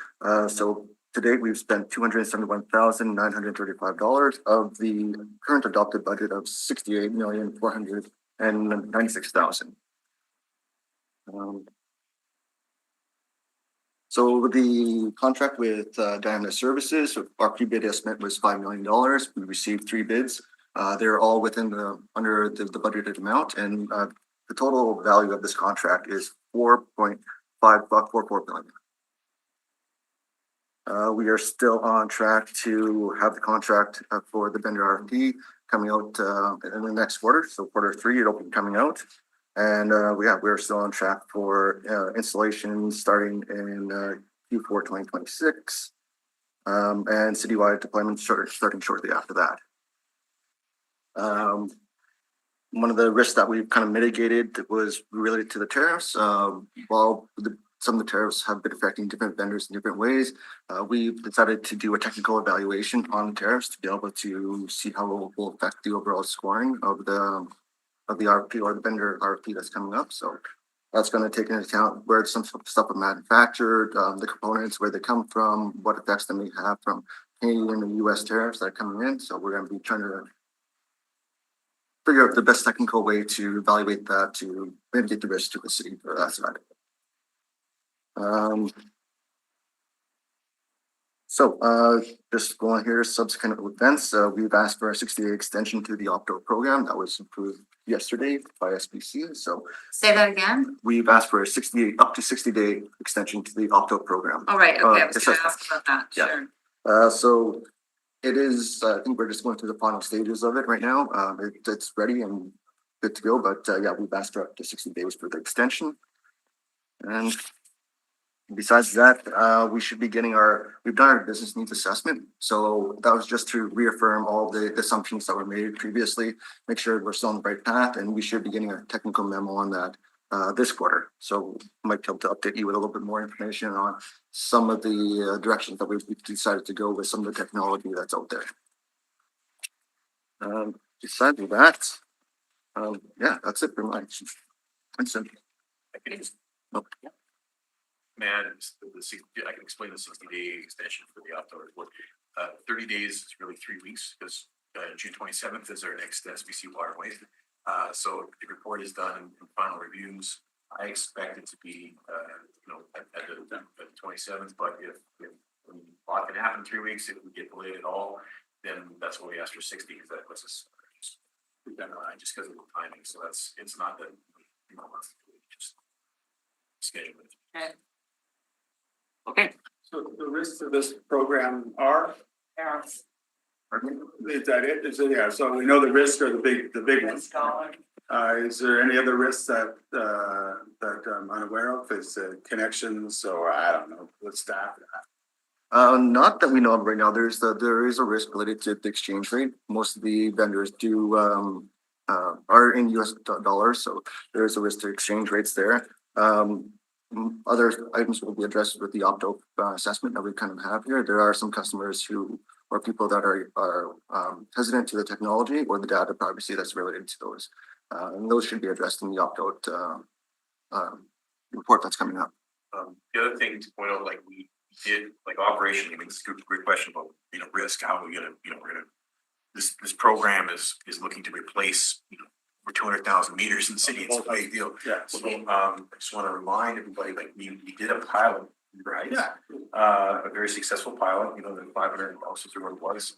So to date, we've spent $271,935 of the current adopted budget of $68,496,000. So the contract with Diamond Services, our pre-bid estimate was $5 million. We received 3 bids. They're all within under the budgeted amount, and the total value of this contract is $4.544 billion. We are still on track to have the contract for the vendor RFP coming out in the next quarter. So Q3, it'll be coming out. And we're still on track for installation starting in Q4 2026 and citywide deployment starting shortly after that. One of the risks that we've kind of mitigated was related to the tariffs. While some of the tariffs have been affecting different vendors in different ways, we've decided to do a technical evaluation on the tariffs to be able to see how it will affect the overall scoring of the RFP or the vendor RFP that's coming up. So that's going to take into account where some stuff are manufactured, the components, where they come from, what effects they may have from Canadian and US tariffs that are coming in. So we're going to be trying to figure out the best technical way to evaluate that to mitigate the risk to the city for that side. Just going here, subsequent events, we've asked for a 60-day extension to the Opto program that was approved yesterday by SBC. So Say that again? we've asked for a up to 60-day extension to the Opto program. All right, okay, I was it's gonna just- ask about that, yeah. sure. So it is, I think we're just going through the final stages of it right now. It's ready and good to go, but we've asked for up to 60 days for the extension. And besides that, we should be getting we've done our business needs assessment. So that was just to reaffirm all the assumptions that were made previously, make sure we're still on the right path, and we should be getting a technical memo on that this quarter. So I might be able to update you with a little bit more information on some of the directions that we've decided to go with some of the technology that's out there. Besides that, that's it pretty much. That's it. Man, I can explain the 60-day extension for the Opto report. 30 days is really 3 weeks because June 27th is our next SBC waterway. So the report is done in final reviews. I expect it to be, at the 27th, but if a lot can happen in 3 weeks, if we get delayed at all, then that's why we asked for 60 because that puts us just because of the timing. So it's not that, just schedule it. Okay. So the risks of this program are? Is that it? Yeah, so we know the risks are the big ones. Is there any other risks that I'm unaware of? Is connections or I don't know, with staff? Not that we know of right now. There is a risk related to the exchange rate. Most of the vendors are in US dollars, so there is a risk to exchange rates there. Other items will be addressed with the opt-out assessment that we kind of have here. There are some customers or people that are hesitant to the technology or the data privacy that's related to those. And those should be addressed in the opt-out report that's coming up. The other thing to point out, like we did, like operationally, I mean, it's a great question about, risk, how are we gonna, this program is looking to replace, over 200,000 meters in the city. It's a big deal. Yeah. So, I just want to remind everybody, like we did a pilot, right? Yeah. A very successful pilot, the 500 houses or what it was,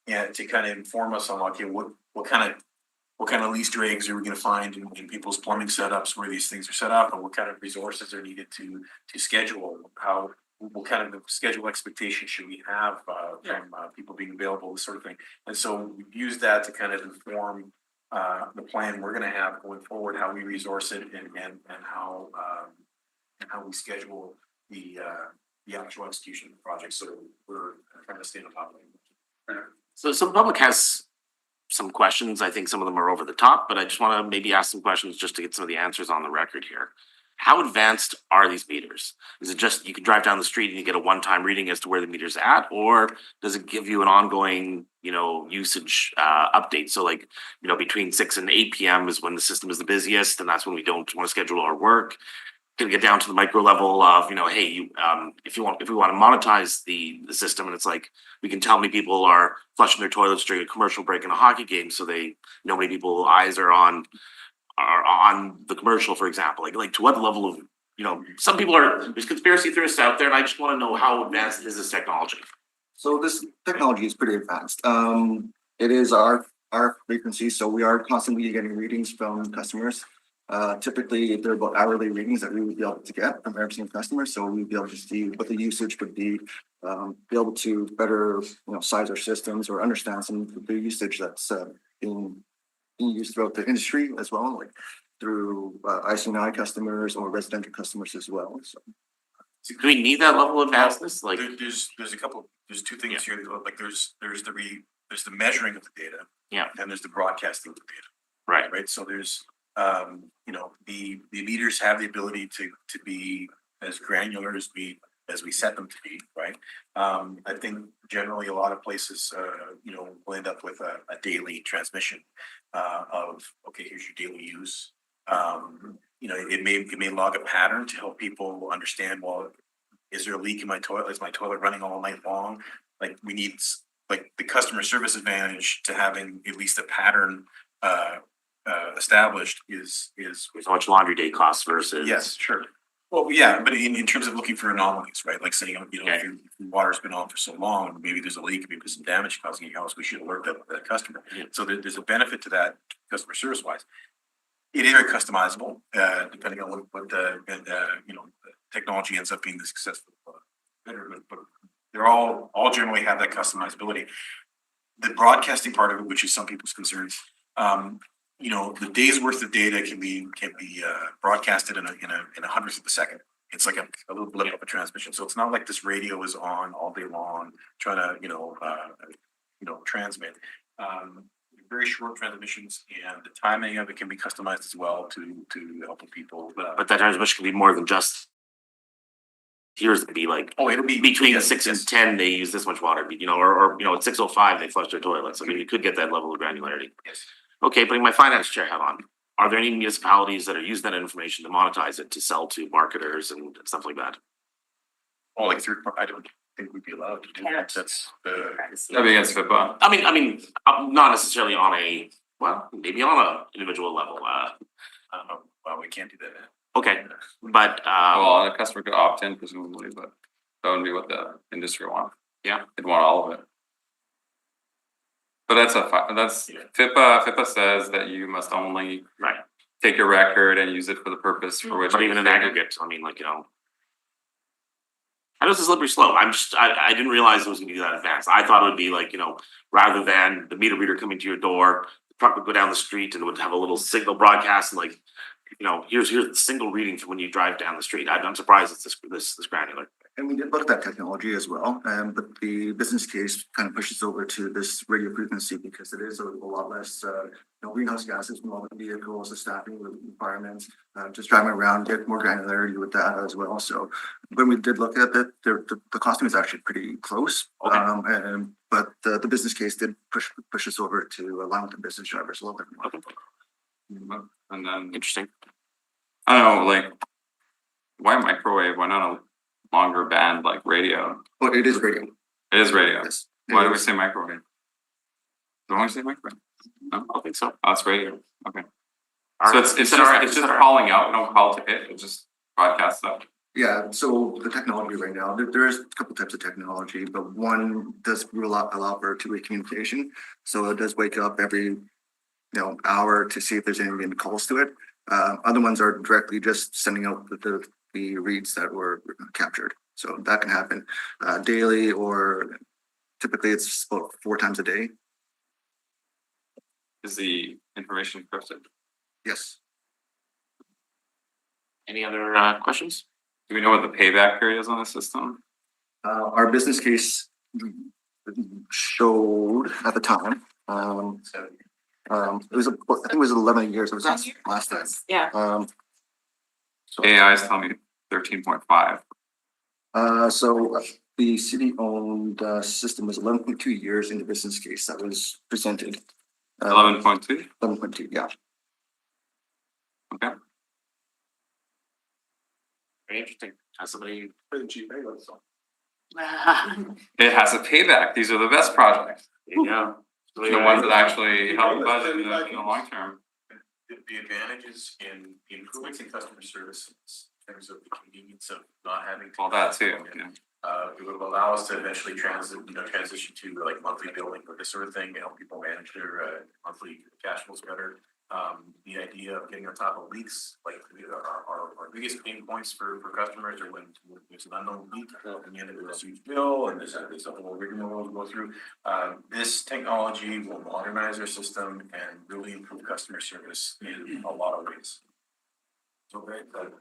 and to kind of inform us on, okay, what kind of Easter eggs are we going to find in people's plumbing setups where these things are set up, and what kind of resources are needed to schedule, what kind of schedule expectation should we have from people being available, this sort of thing. And so we use that to kind of inform the plan we're going to have going forward, how we resource it, and how we schedule the actual execution of the project. So we're trying to stay on top of it. So the public has some questions. I think some of them are over the top, but I just want to maybe ask some questions just to get some of the answers on the record here. How advanced are these meters? Is it just you can drive down the street and you get a one-time reading as to where the meter's at, or does it give you an ongoing, usage update? So like, between 6 and 8 p.m. is when the system is the busiest, and that's when we don't want to schedule our work. Can get down to the micro level of, hey, if we want to monetize the system, and it's like we can tell how many people are flushing their toilets during a commercial break in a hockey game, so how many people's eyes are on the commercial, for example. Like to what level of, some people there's conspiracy theorists out there, and I just want to know how advanced is this technology? So this technology is pretty advanced. It is our frequency, so we are constantly getting readings from customers. Typically, they're about hourly readings that we would be able to get from every single customer, so we'd be able to see what the usage would be able to better, size our systems or understand some of the usage that's being used throughout the industry as well, like through IC&I customers or residential customers as well. So. Do we need that level of advancedness? Like, there's two things here. Like there's the measuring of the data, and there's the broadcasting of the data. Right. So there's the meters have the ability to be as granular as we set them to be, right? I think generally a lot of places will end up with a daily transmission of, okay, here's your daily use. It may log a pattern to help people understand, well, is there a leak in my toilet? Is my toilet running all night long? Like we need like the customer service advantage to having at least a pattern established is how much laundry day costs versus. Yes, sure. Well, yeah, but in terms of looking for anomalies, right? Like saying, if your water's been on for so long, maybe there's a leak, maybe there's some damage causing your house, we should alert that customer. So there's a benefit to that customer service wise. It is very customizable, depending on what technology ends up being the successful better, but they're all generally have that customizability. The broadcasting part of it, which is some people's concerns, the day's worth of data can be broadcasted in a hundredth of a second. It's like a little blip of a transmission. So it's not like this radio is on all day long trying to transmit. Very short transmissions, and the timing of it can be customized as well to help people. But that transmission can be more than just. Here's to be like, it'll be between 6 and 10, they use this much water, or at 6:05 they flush their toilets. I mean, you could get that level of granularity. Yes. Okay, putting my finance chair hat on, are there any municipalities that are using that information to monetize it to sell to marketers and stuff like that? Oh, like I don't think we'd be allowed to do that. That's That'd be against FIPA. I mean, not necessarily maybe on a individual level. well, we can't do that. Okay, but Well, the customer could opt in presumably, but that wouldn't be what the industry want. Yeah. They'd want all of it. But that's FIPA. FIPA says that you must only take a record and use it for the purpose for which. But even in aggregate, I mean, I know it's a slippery slope. I didn't realize it was gonna be that advanced. I thought it would be like, rather than the meter reader coming to your door, the truck would go down the street and it would have a little signal broadcast and like, here's the single reading from when you drive down the street. I'm surprised it's this granular. And we did look at that technology as well, but the business case kind of pushes over to this radio frequency because it is a lot less, greenhouse gases from all the vehicles, the staffing requirements, just driving around, get more granularity with that as well. So when we did look at it, the costing is actually pretty close. Okay. But the business case did push us over to align with the business drivers a little bit more. Okay, And then, interesting. I don't know, like, why microwave? Why not a longer band like radio? But it is radio. It is radio. Yes. Why do we say microwave? Don't we say microwave? No, I don't think so. oh, it's radio. Okay. All So right. it's All right. just All right. calling out, no call to hit, it just broadcasts up. Yeah, so the technology right now, there is a couple types of technology, but one does allow for two-way communication. So it does wake up every, hour to see if there's any calls to it. Other ones are directly just sending out the reads that were captured. So that can happen daily, or typically it's about 4 times a day. Is the information encrypted? Yes. Any other questions? Do we know what the payback period is on the system? Our business case showed at the time, it was, I think it was 11 years. It was last time. Yeah. So, AI is telling me 13.5. so the city-owned system was 11.2 years in the business case that was presented. 11.2? 11.2, yeah. Okay. Very interesting. Has somebody? Pretty cheap, eh, that's all. It has a payback. These are the best projects. Yeah. The ones that actually help the budget in the long term. The advantages in improving customer service in terms of the convenience of not having. All that too, yeah. It would allow us to eventually transition to like monthly billing or this sort of thing, to help people manage their monthly cash flows better. The idea of getting on top of leaks, like our biggest pain points for customers are when there's an unknown leak, and the end of a huge bill, and there's a whole rigmarole to go through. This technology will modernize our system and really improve customer service in a lot of ways. So very excited.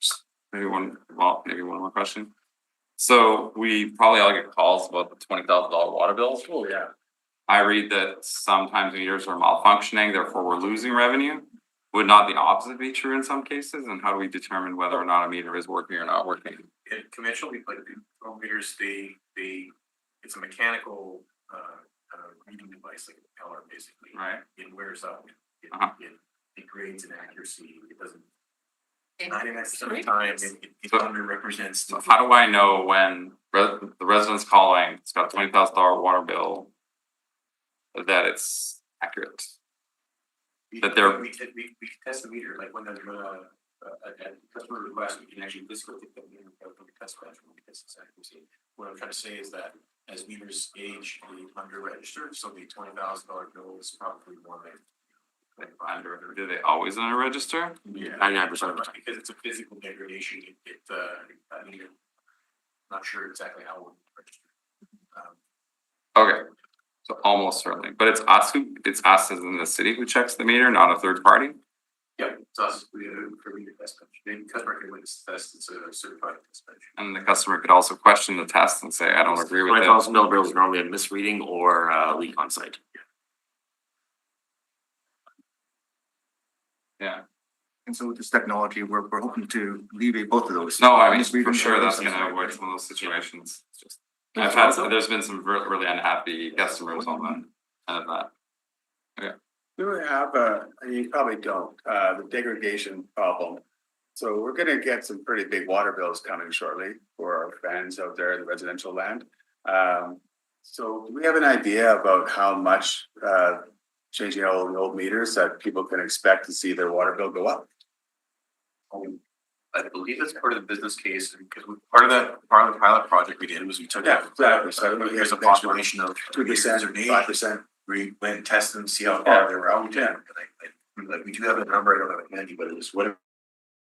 Just maybe one more question. So we probably all get calls about the $20,000 water bills. Oh, yeah. I read that sometimes meters are malfunctioning, therefore we're losing revenue. Would not the opposite be true in some cases? And how do we determine whether or not a meter is working or not working? Conventionally, like the meters, it's a mechanical reading device, like a teller, basically. Right. It wears out. Uh-huh. It degrades in accuracy. It doesn't. 99% of the time, it underrepresents. So how do I know when the resident's calling, it's got a $20,000 water bill, that it's accurate? That they're- We test the meter, like when there's a customer request, we can actually physically take the meter from the test bench when we test its accuracy. What I'm trying to say is that as meters age, they under register, so the $20,000 bill is probably more like. Do they always under register? Yeah. 99% of the time. Because it's a physical degradation, I mean, not sure exactly how it would register. Okay, so almost certainly, but it's us as in the city who checks the meter, not a third party? Yeah, it's us, we the test bench, the customer can witness the test, it's a certified test bench. And the customer could also question the test and say, I don't agree with it. $20,000 bill is normally a misreading or leak on site. Yeah, And so with this technology, we're hoping to alleviate both of those. no, I mean, Misreading for sure, that's errors. gonna avoid some of those situations. It's just, there's been some really unhappy customers on that. Do we have you probably don't, the degradation problem. So we're gonna get some pretty big water bills coming shortly for our fans out there in the residential land. So do we have an idea about how much, changing out the old meters that people can expect to see their water bill go up? I believe that's part of the business case, because part of the pilot project we did was we took. Yeah, exactly. So Here's a population of 2%, 5%. We went and tested them, see how far they were out. Like we do have a number, I don't have it handy, but it was whatever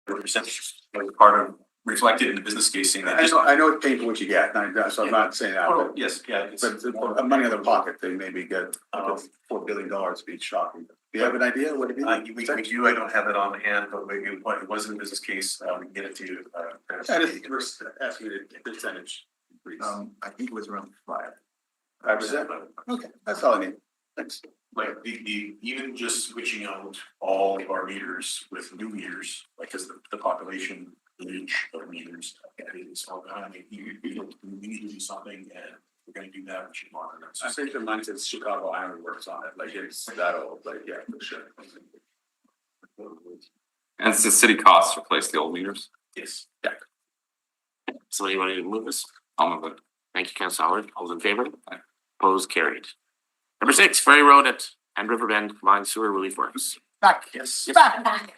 percentage was part of reflected in the business case saying that. I know it's painful what you get, so I'm not saying that, Oh, but yes, yeah. but money in their pocket, they maybe get $4 billion, be shocking. Do you have an idea what it is? We do, I don't have it on hand, but it was in the business case, we can get it to you. I just estimated percentage increase. I think it was around 5. 5%? Okay, that's all I need. Thanks. Like even just switching out all of our meters with new meters, like as the population age of meters. It's all gone, we need to do something and we're gonna do that, we should monitor it. I think the money says Chicago Iron Works on it, like it's that old, like, yeah, for sure. And it's the city costs to replace the old meters. Yes. Somebody want to move this? I'll move it. Thank you, Council Howard. All those in favor? Aye. Opposed, carried. Number 6, Ferry Road and Riverbend Combined Sewer Relief Works. Back. Yes. Back.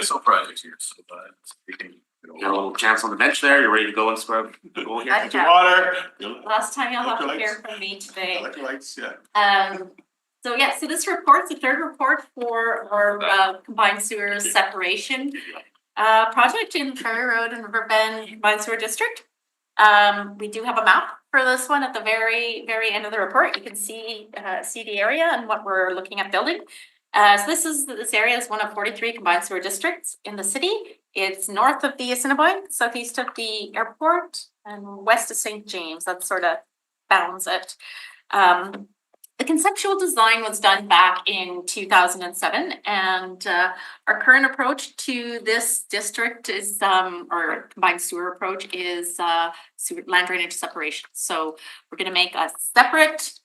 So projects here, so we can. You got a little chance on the bench there. You're ready to go and scrub. Go here. Gotcha. Water. Last time you'll have to Electrolytes. hear from me today. Electrolytes, yeah. So this report's the third report for our combined sewer separation project in Ferry Road and Riverbend Combined Sewer District. We do have a map for this one at the very end of the report. You can see the area and what we're looking at building. So this area is one of 43 combined sewer districts in the city. It's north of the Assiniboine, southeast of the airport, and west of St. James. That sort of bounds it. The conceptual design was done back in 2007, and our current approach to this district is, or combined sewer approach is sewer land drainage separation. So we're going to make a separate.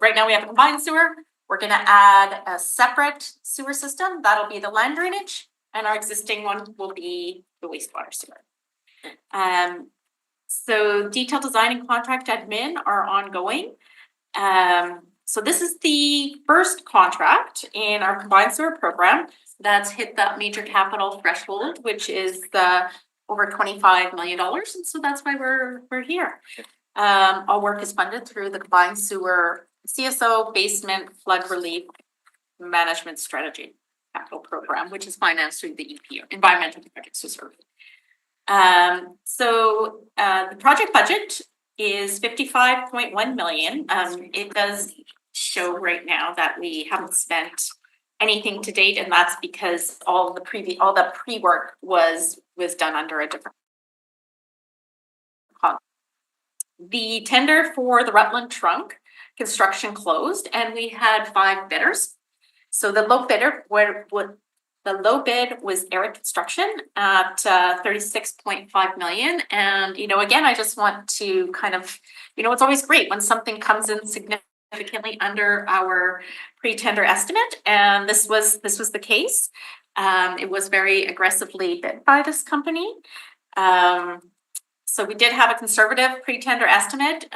Right now we have a combined sewer. We're going to add a separate sewer system. That'll be the land drainage, and our existing one will be the wastewater sewer. So detailed design and contract admin are ongoing. So this is the first contract in our combined sewer program that's hit that major capital threshold, which is over $25 million. And so that's why we're here. All work is funded through the combined sewer CSO basement flood relief management strategy capital program, which is financed through the EPO, Environmental Protection Service. The project budget is 55.1 million. It does show right now that we haven't spent anything to date, and that's because all the pre-work was done under a different contract. The tender for the Rutland Trunk construction closed, and we had 5 bidders. So the low bid was Eric Construction at 36.5 million. And, again, I just want to kind of, it's always great when something comes in significantly under our pre-tender estimate. And this was the case. It was very aggressively bid by this company. So we did have a conservative pre-tender estimate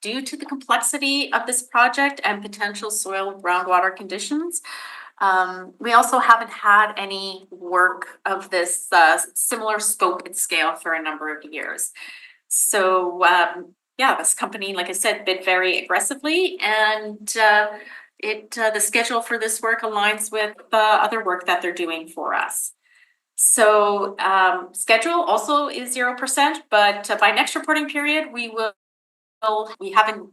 due to the complexity of this project and potential soil groundwater conditions. We also haven't had any work of this similar scope and scale for a number of years. So this company, like I said, bid very aggressively, and the schedule for this work aligns with other work that they're doing for us. So schedule also is 0%, but by next reporting period, we haven't,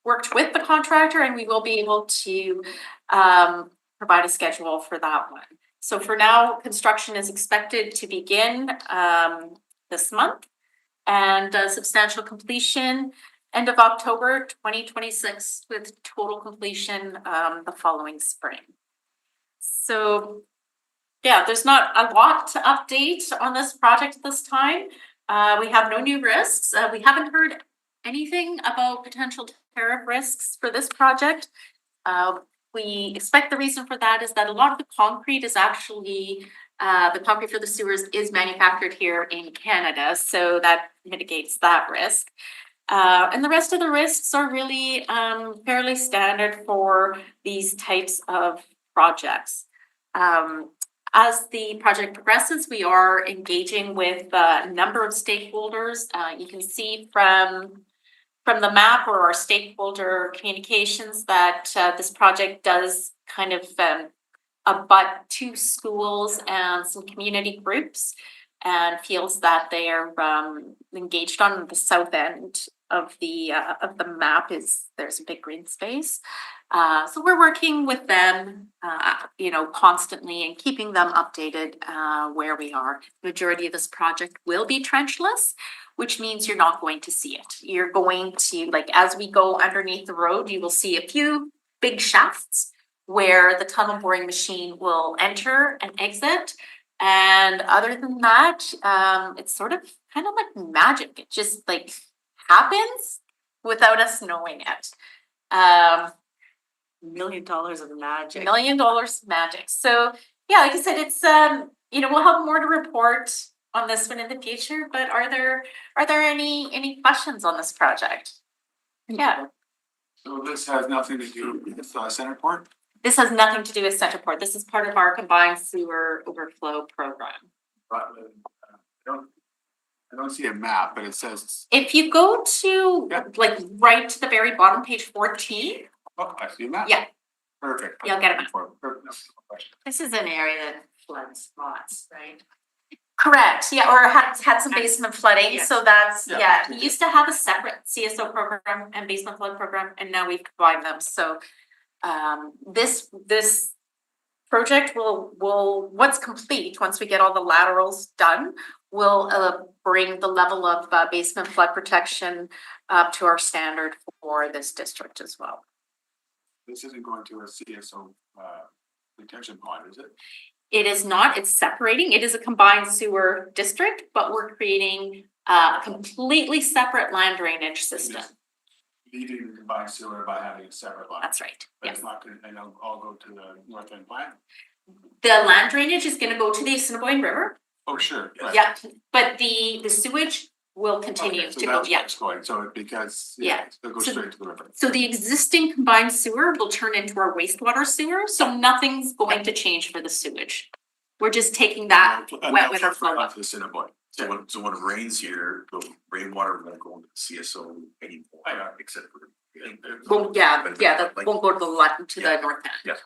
worked with the contractor, and we will be able to provide a schedule for that one. So for now, construction is expected to begin this month, and substantial completion end of October 2026, with total completion the following spring. So there's not a lot to update on this project at this time. We have no new risks. We haven't heard anything about potential tariff risks for this project. We expect the reason for that is that a lot of the concrete is actually, the concrete for the sewers is manufactured here in Canada, so that mitigates that risk. And the rest of the risks are really fairly standard for these types of projects. As the project progresses, we are engaging with a number of stakeholders. You can see from the map or our stakeholder communications that this project does kind of abut 2 schools and some community groups, and feels that they are engaged on the south end of the map is, there's a big green space. So we're working with them, you know, constantly and keeping them updated, where we are. Majority of this project will be trenchless, which means you're not going to see it. You're going to, like, as we go underneath the road, you will see a few big shafts where the tunnel boring machine will enter and exit. And other than that, it's sort of kind of like magic. It just like happens without us knowing it. $1 million of magic. $1 million magic. So yeah, like I said, it's you know, we'll have more to report on this one in the future, but are there any questions on this project? Yeah, So this has nothing to do with Centerport? this has nothing to do with Centerport. This is part of our combined sewer overflow program. But, I don't see a map, but it says, If you go to Yeah. like right to the very bottom, page 14, oh, I see a map. Yeah. Perfect. You'll get a map. Perfect. No question. This is an area that floods spots, right? correct, yeah, or had some basement flooding, Yeah. so that's, Yeah. yeah, we used to have a separate CSO program and basement flood program, and now we've combined them, so. This project will, once complete, once we get all the laterals done, will bring the level of basement flood protection up to our standard for this district as well. This isn't going to a CSO retention pond, is it? It is not, it's separating, it is a combined sewer district, but we're creating a completely separate land drainage system. Leaving the combined sewer by having a separate line. That's right, But yes. it's not gonna, and it'll all go to the north end plant? The land drainage is gonna go to the Assiniboine River, Oh, sure. right. yeah, but the sewage will continue Okay, so to go, that's where yeah. it's going, so because, Yeah. it'll go So- straight to the river. So the existing combined sewer will turn into our wastewater sewer, so nothing's going to change for the sewage. We're just taking that wet with our flow up. To the Assiniboine. So when it rains here, the rainwater won't go into the CSO anymore, except for. Well, yeah, that won't go to the north end.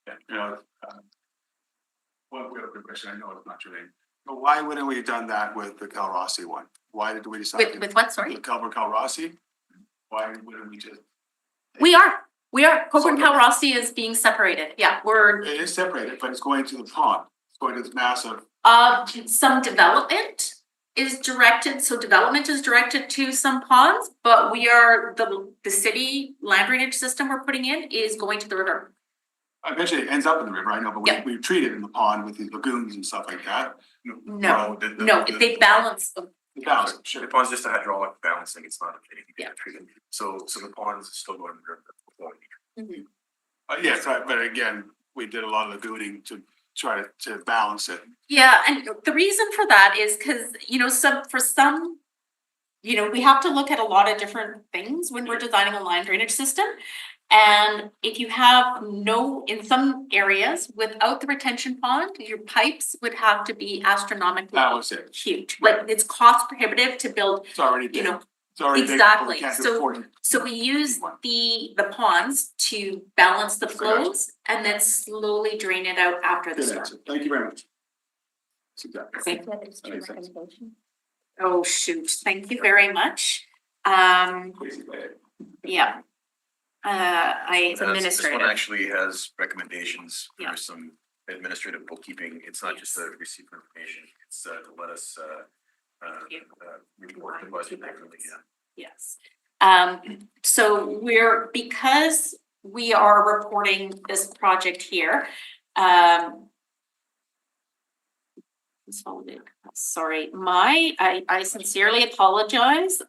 Yeah, you know, one quick question, I know it's not your name, but why wouldn't we have done that with the Cal Rossi one? Why did we decide? With what, sorry? The Cal Rossi? Why wouldn't we just, We are, Coburn Cal Rossi is being separated, yeah, we're, it is separated, but it's going to the pond, it's going to this massive, some development is directed, so development is directed to some ponds, but we are, the city land drainage system we're putting in is going to the river. eventually it ends up in the river, I know, but Yeah. we treat it in the pond with these lagoons and stuff like that. No, they balance, The balance, sure. The pond's just a hydraulic balancing, it's not anything Yeah. treated, so the pond's still going to the river. Yes, but again, we did a lot of lagooning to try to balance it. yeah, and the reason for that is because, you know, some, you know, we have to look at a lot of different things when we're designing a line drainage system. And if you have in some areas, without the retention pond, your pipes would have to be astronomically That was it. huge. Like, it's cost prohibitive to build, It's already you big. know, It's already big, but we exactly. can't So- afford it. so we use the ponds to balance the flows and then slowly drain it out after the Good storm. answer. Thank you very much. That's exactly. Thank That makes sense. Oh, shoot, thank you very much. Yeah. It's This one administrative. actually has recommendations Yeah. for some administrative bookkeeping, it's not just a receipt for information, it's to let us report the budget differently, yeah. Yes. So because we are reporting this project here, consolidated, sorry, I sincerely apologize.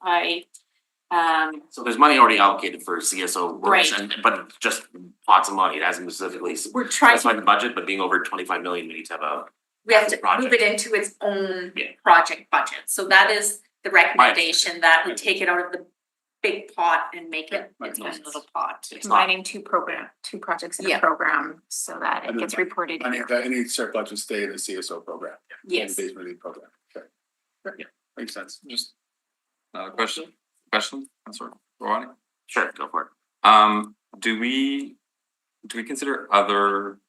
So there's money already allocated for CSO works, Right. and but just lots of money, it hasn't specifically We're trying specified to, the budget, but being over 25 million, we need to have we have to project. move it into its own Yeah. project budget. So that is the recommendation, that we take it out of the big pot and make it Yeah, its makes own little pot. It's not, Combining two projects in Yeah. a program so that it And gets then- reported I here. mean, any surplus would stay in the CSO program. Yes. The basement relief program. Okay. Yeah, makes sense. Just another question, Councilor Rouhani? sure, go for it. Do we consider other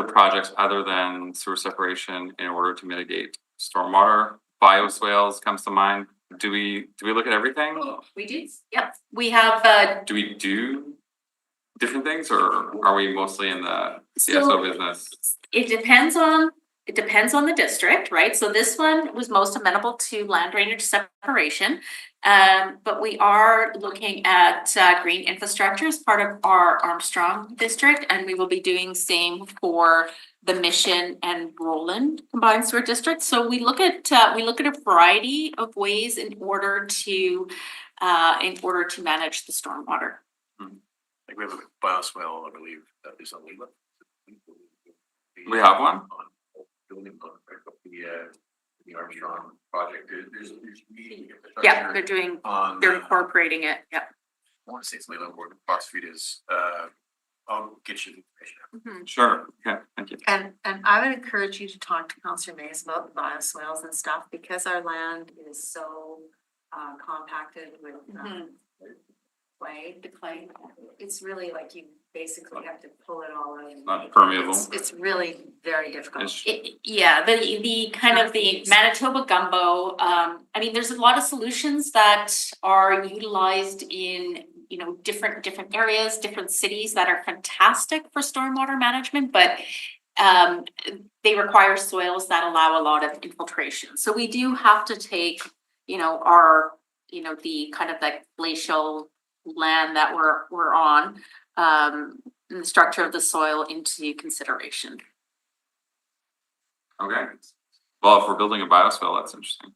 projects other than sewer separation in order to mitigate stormwater? Bioswales comes to mind, do we look at everything? We do, yep, we have Do we do different things or are we mostly in the So- CSO business? it depends on the district, right? So this one was most amenable to land drainage separation. But we are looking at green infrastructure as part of our Armstrong district, and we will be doing same for the Mission and Roland combined sewer district. So we look at a variety of ways in order to manage the stormwater. Like we have a bioswale, I believe, that is on Leland. We have one? Building on the Armstrong project, there's meeting Yeah, they're doing, on. they're incorporating it, yeah. I wanna say it's Leland, where Fox Street is, I'll get you the information. Sure, okay, thank you. And I would encourage you to talk to Councillor Mays about bioswales and stuff, because our land is so compacted with the clay. It's really like you basically have to pull it all in. Not permeable. It's really very difficult. It's- Yeah, the kind of the Manitoba gumbo, I mean, there's a lot of solutions that are utilized in, you know, different areas, different cities that are fantastic for stormwater management, but they require soils that allow a lot of infiltration. So we do have to take, you know, the kind of like glacial land that we're on, and the structure of the soil into consideration. Okay. Well, if we're building a bioswale, that's interesting.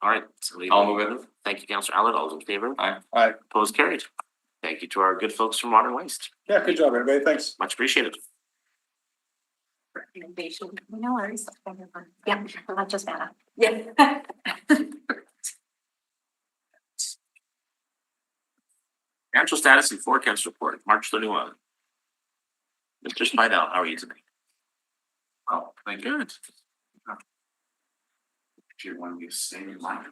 All right, so we. I'll move it. Thank you, Councillor Allen. All those in favor? Aye. Aye. Opposed, carried. Thank you to our good folks from Modern Waste. Yeah, good job, everybody. Thanks. Much appreciated. No worries. Yeah, not just Anna. Yeah. Financial status and forecast report, March 31. Mr. Spidell, how are you today? Oh, thank you. Good. Do you want me to say your line?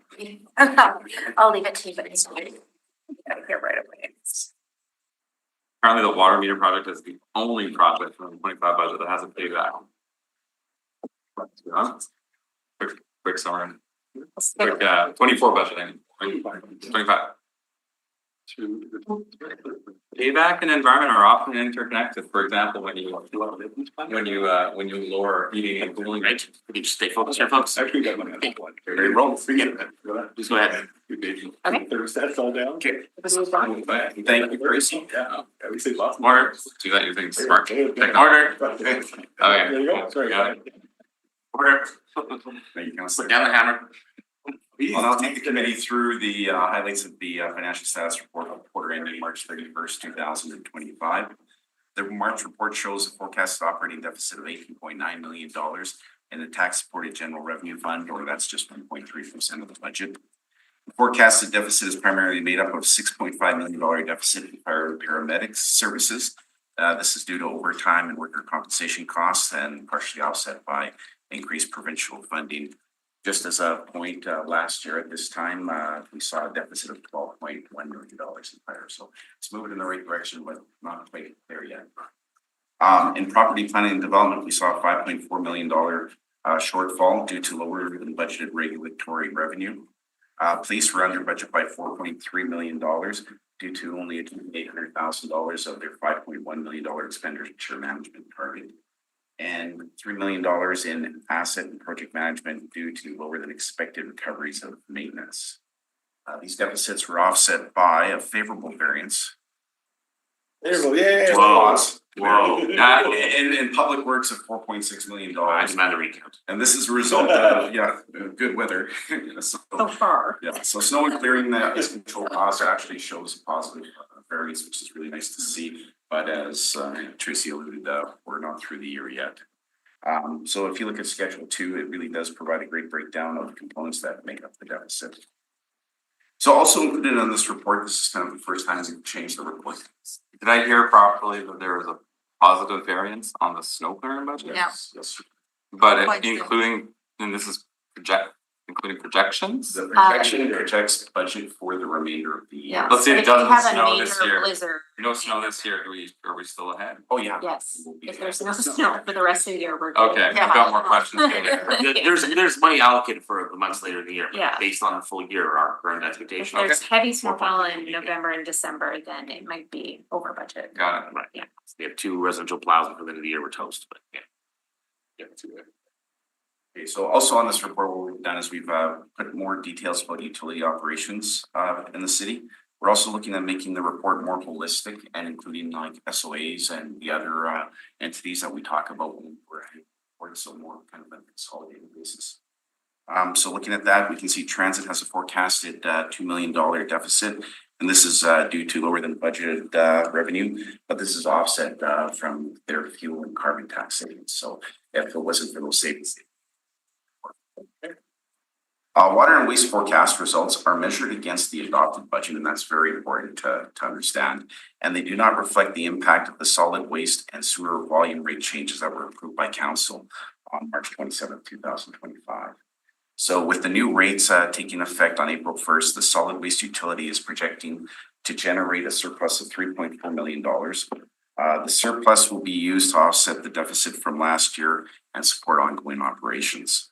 I'll leave it to you, but it's here right away. Apparently the water meter project is the only project from the 25 budget that hasn't paid back. Quick summary. Quick 24 budgeting, 25. Payback and environment are often interconnected. For example, when you lower heating and cooling Right, rates. we can just stay focused here, folks. Actually, got one. Very wrong. Just go ahead. Okay. Thermostat's all down. Okay. Thank you, Gracie. Yeah, we say lots. Order, do that using smart. Okay. Order. Okay. Okay. There you go. Sorry. Got it. Order. Thank you, Put Councillor. down the hammer. Well, I'll take the committee through the highlights of the financial status report of quarter ending March 31st, 2025. The March report shows a forecasted operating deficit of $18.9 million in the tax supported general revenue fund, or that's just 1.3% of the budget. The forecasted deficit is primarily made up of $6.5 million deficit in fire and paramedics services. This is due to overtime and worker compensation costs and partially offset by increased provincial funding. Just as a point, last year at this time, we saw a deficit of $12.1 million in fire. So it's moving in the right direction, but not quite there yet. In property planning and development, we saw a $5.4 million shortfall due to lower than budgeted regulatory revenue. Police were under budget by $4.3 million due to only achieving $800,000 of their $5.1 million expenditure management target. And $3 million in asset and project management due to lower than expected recoveries of maintenance. These deficits were offset by a favorable variance. Favorable, yeah. Whoa. In public works of $4.6 million. I demand a recount. And this is a result of, good weather. So far. Yeah, so snow and clearing that is control cost actually shows a positive variance, which is really nice to see. But as Tracy alluded, we're not through the year yet. So if you look at Schedule 2, it really does provide a great breakdown of the components that make up the deficit. So also included on this report, this is kind of the first time we've changed the report. Did I hear properly that there was a positive variance on the snow clearing budget? Yeah. Yes. But Quite true. including, and this is including projections? The projection projects budget for the remainder of the year. Yeah. Let's say But it if we doesn't have a snow this major year. blizzard, No snow this year, are we still ahead? Oh, yeah. yes, We'll be if there. there's no snow for the rest of the year, we're good. Okay, I've got more questions. There's money allocated for the months later in the year, Yeah. but based on the full year, our current If expectation. there's heavy snowfall in November and December, then it might be over budget. Got it. Right, yeah, we have 2 residential plows for the end of the year, we're toast, but yeah. Okay, so also on this report, what we've done is we've put more details about utility operations in the city. We're also looking at making the report more holistic and including like SOAs and the other entities that we talk about when we're reporting, so more kind of a consolidated basis. So looking at that, we can see transit has a forecasted $2 million deficit. And this is due to lower than budgeted revenue, but this is offset from their fuel and carbon tax savings. So if it wasn't for those savings. Water and waste forecast results are measured against the adopted budget, and that's very important to understand. And they do not reflect the impact of the solid waste and sewer volume rate changes that were approved by council on March 27th, 2025. So with the new rates taking effect on April 1st, the solid waste utility is projecting to generate a surplus of $3.4 million. The surplus will be used to offset the deficit from last year and support ongoing operations.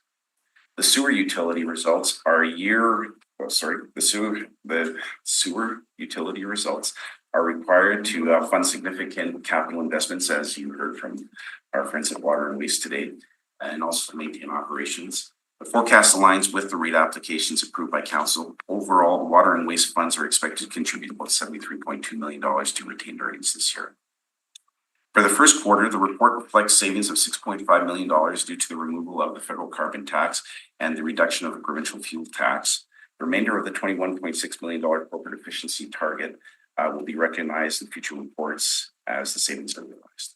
The sewer utility results are the sewer utility results are required to fund significant capital investments, as you heard from our friends at Water and Waste today, and also to maintain operations. The forecast aligns with the rate applications approved by council. Overall, water and waste funds are expected to contribute about $73.2 million to retained earnings this year. For the first quarter, the report reflects savings of $6.5 million due to the removal of the federal carbon tax and the reduction of the provincial fuel tax. The remainder of the $21.6 million corporate efficiency target will be recognized in future reports as the savings are realized.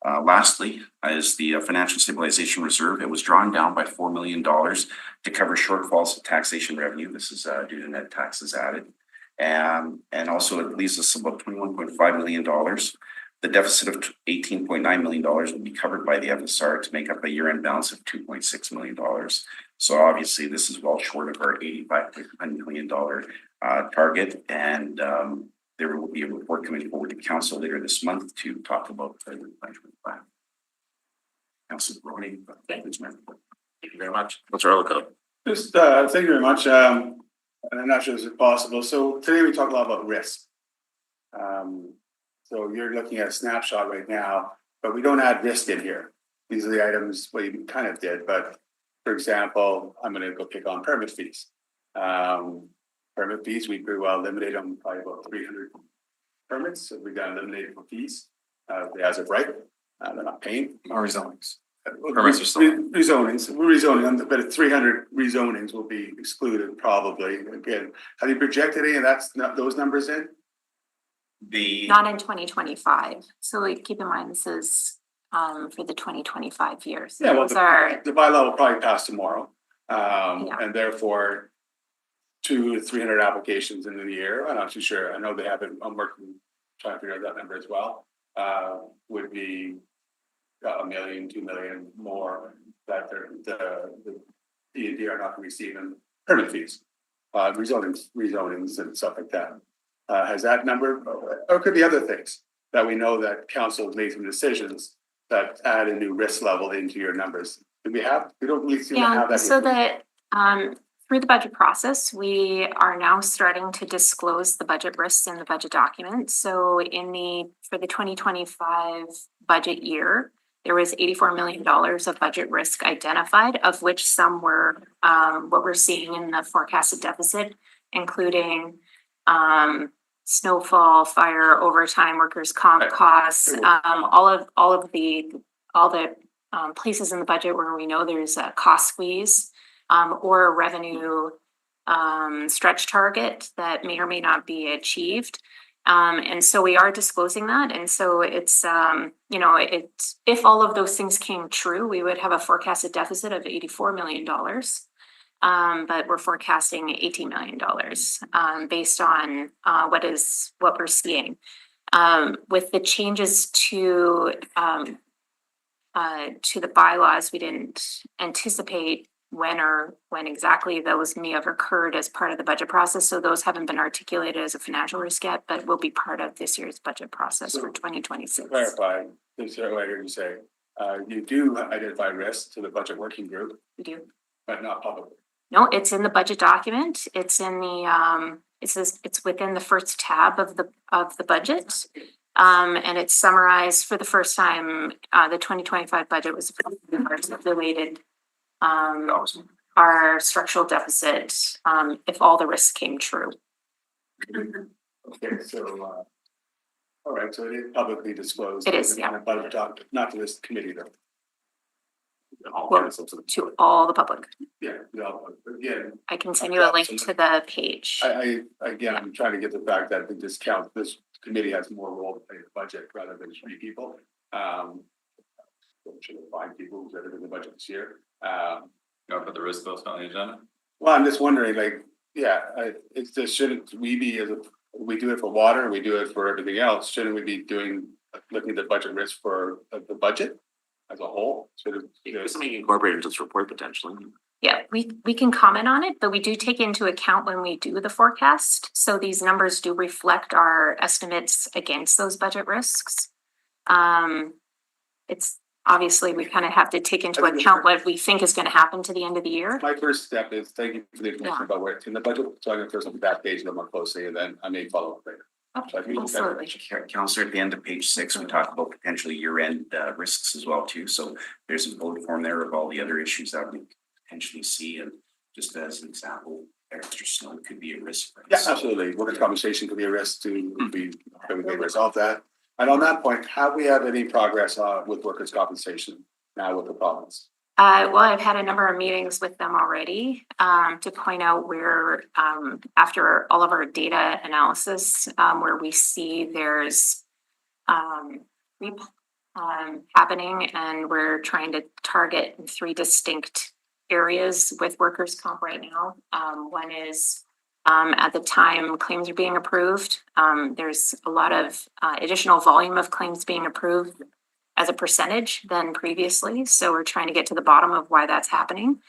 Lastly, is the financial stabilization reserve. It was drawn down by $4 million to cover shortfalls of taxation revenue. This is due to net taxes added. And also it leaves us about $21.5 million. The deficit of $18.9 million will be covered by the FSR to make up a year-end balance of $2.6 million. So obviously this is well short of our $85.9 million target. And there will be a report coming forward to council later this month to talk about the replenishment plan. Councilor Brony, thank you very much. What's our outlook? Just, thank you very much. And I'm not sure this is possible. So today we talk a lot about risk. So you're looking at a snapshot right now, but we don't add risk in here. These are the items, well, you kind of did, but for example, I'm going to go pick on permit fees. Permit fees, we pretty well eliminated them by about 300 permits. So we got eliminated for fees as of right. They're not paying. Or rezonings. Permits are still rezonings. We're rezoning them, but 300 rezonings will be excluded probably. Again, have you projected any of those numbers in? Not in 2025. So like, keep in mind, this is for the 2025 year. So Yeah, well, those are, the bylaw will probably pass tomorrow. Yeah. And therefore 200 to 300 applications in the year. I'm not too sure. I know they have it. I'm working, trying to figure out that number as well. Would be $1 million, $2 million more that the D&D are not receiving permit fees, rezonings and stuff like that. Has that number, or it could be other things that we know that council has made some decisions that add a new risk level into your numbers. Do we have? We don't really seem to have that. so that through the budget process, we are now starting to disclose the budget risks in the budget document. So for the 2025 budget year, there was $84 million of budget risk identified, of which some were what we're seeing in the forecasted deficit, including snowfall, fire, overtime, workers' comp costs, all the places in the budget where we know there's a cost squeeze or a revenue stretch target that may or may not be achieved. And so we are disclosing that. And so it's, if all of those things came true, we would have a forecasted deficit of $84 million. But we're forecasting $18 million based on what we're seeing. With the changes to the bylaws, we didn't anticipate when exactly those may have occurred as part of the budget process. So those haven't been articulated as a financial risk yet, but will be part of this year's budget process for 2026. Clarify, this is what I heard you say, you do identify risks to the budget working group, We do. but not publicly. No, it's in the budget document. It's in the, it says it's within the first tab of the budget. And it's summarized for the first time, the 2025 budget was related our structural deficit, if all the risks came true. Okay, so, all right, so it is publicly disclosed. It is, yeah. On a budget doc, not to this committee though. All Well, council to the- To all the public. Yeah, no, but again, I can send you a link to the page. again, I'm trying to get the fact that the discount, this committee has more role to play in the budget rather than 3 people. Should have 5 people who's ever in the budget this year. You know, put the risk bills on the agenda. Well, I'm just wondering, like, it's just, shouldn't we be we do it for water, we do it for everything else, shouldn't we be looking at the budget risk for the budget as a whole? Should it, It's something incorporated into this report potentially. Yeah, we can comment on it, but we do take into account when we do the forecast. So these numbers do reflect our estimates against those budget risks. It's obviously, we kind of have to take into account what we think is going to happen to the end of the year. my first step is thank you for the information about where it's in the budget, so I can first look at that page a little more closely, and then I may follow up later. So I think that's- Absolutely. Counselor, at the end of page 6, we talk about potentially year-end risks as well too. So there's a bullet form there of all the other issues that we potentially see. And just as an example, extra snow could be a risk. Yeah, absolutely. Workers' compensation could be a risk to we resolve that. And on that point, have we had any progress with workers' compensation now with the province? Well, I've had a number of meetings with them already, to point out where, after all of our data analysis, where we see there's, happening, and we're trying to target 3 distinct areas with workers' comp right now. One is, at the time claims are being approved, there's a lot of, additional volume of claims being approved as a percentage than previously. So we're trying to get to the bottom of why that's happening.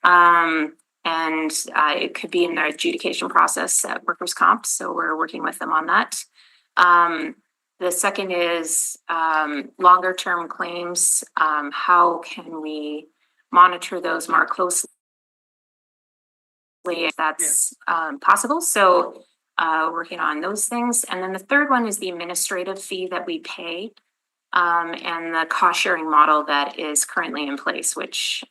And it could be in the adjudication process at workers' comp. So we're working with them on that. The second is longer term claims. How can we monitor those more closely if that's possible? So working on those things. And then the third one is the administrative fee that we pay. And the cost sharing model that is currently in place, which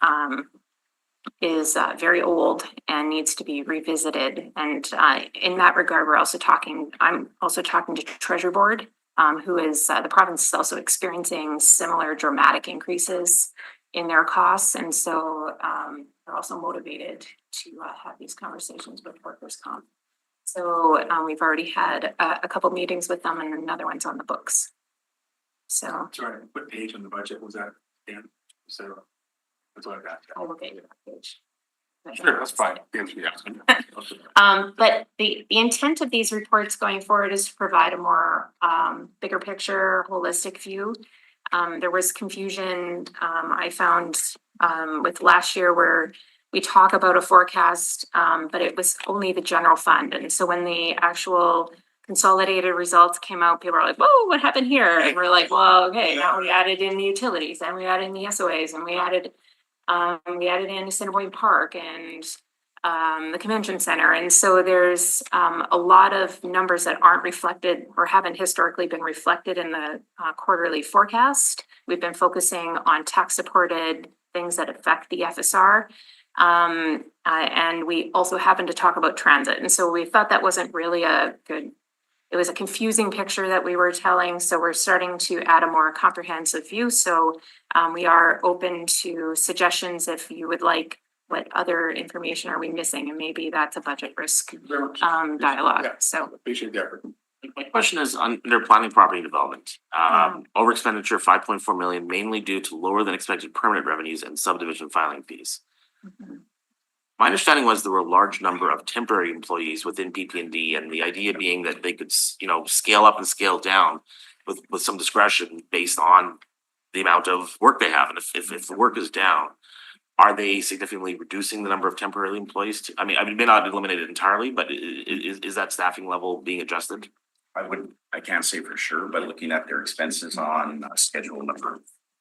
is very old and needs to be revisited. And in that regard, I'm also talking to Treasury Board, who is, the province is also experiencing similar dramatic increases in their costs. And so they're also motivated to have these conversations with workers' comp. So we've already had a couple meetings with them, and another one's on the books. So Sorry, what page on the budget was that? Dan? So that's what I got. I'll look at your page. Sure, that's fine. Yeah. But the intent of these reports going forward is to provide a more bigger picture, holistic view. There was confusion I found with last year where we talk about a forecast, but it was only the general fund. And so when the actual consolidated results came out, people were like, whoa, what happened here? And we're like, well, okay, now we added in the utilities, and we added in the SOAs, and we added in Assiniboine Park and the convention center. And so there's a lot of numbers that aren't reflected or haven't historically been reflected in the quarterly forecast. We've been focusing on tax supported things that affect the FSR. And we also happen to talk about transit. And so we thought that wasn't really it was a confusing picture that we were telling. So we're starting to add a more comprehensive view. So we are open to suggestions if you would like. What other information are we missing? And maybe that's a budget risk dialogue. Yeah. So Appreciate the effort. My question is under planning property development, over expenditure 5.4 million, mainly due to lower than expected permanent revenues and subdivision filing fees. My understanding was there were a large number of temporary employees within PP&D, and the idea being that they could, scale up and scale down with some discretion based on the amount of work they have. And if the work is down, Are they significantly reducing the number of temporary employees to, I mean, may not eliminate it entirely, but is that staffing level being adjusted? I can't say for sure, but looking at their expenses on schedule number